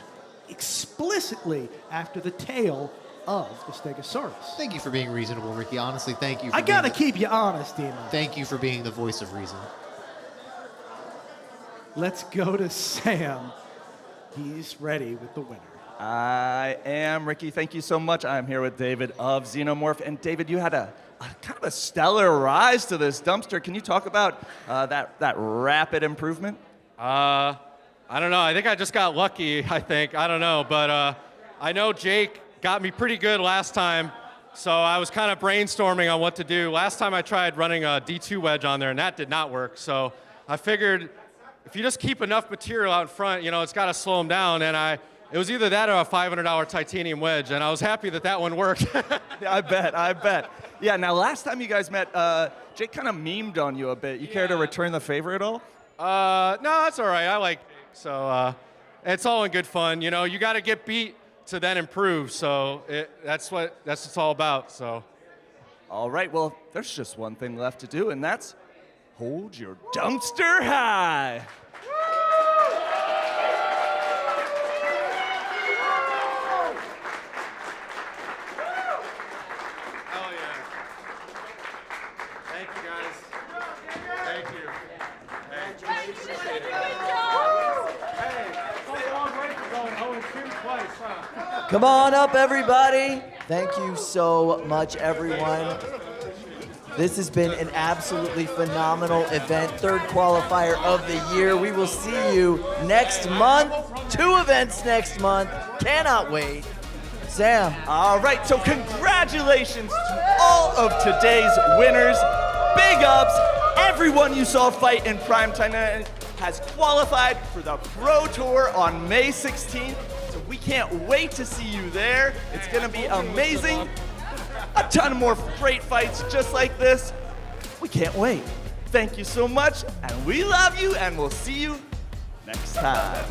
explicitly after the tail of the Stegosaurus. Thank you for being reasonable, Ricky. Honestly, thank you. I gotta keep you honest, Demon. Thank you for being the voice of reason. Let's go to Sam. He's ready with the winner. I am, Ricky. Thank you so much. I'm here with David of Xenomorph. And David, you had a kind of a stellar rise to this dumpster. Can you talk about that rapid improvement? I don't know. I think I just got lucky, I don't know. But I know Jake got me pretty good last time. So I was kind of brainstorming on what to do. Last time I tried running a D2 wedge on there, and that did not work. So I figured if you just keep enough material out in front, it's got to slow them down. And it was either that or a $500 titanium wedge, and I was happy that one worked. I bet. Yeah, now last time you guys met, Jake kind of memed on you a bit. You care to return the favor at all? No, that's all right. I like Jake, so it's all in good fun. You got to get beat to then improve, so that's what it's all about. So. All right, well, there's just one thing left to do, and that's hold your dumpster high. Come on up, everybody. Thank you so much, everyone. This has been an absolutely phenomenal event. Third qualifier of the year. We will see you next month. 2 events next month. Cannot wait. Sam. All right, so congratulations to all of today's winners. Big ups. Everyone you saw fight in primetime has qualified for the Pro Tour on May 16th. So we can't wait to see you there. It's going to be amazing. A ton more great fights just like this. We can't wait. Thank you so much, and we love you, and we'll see you next time.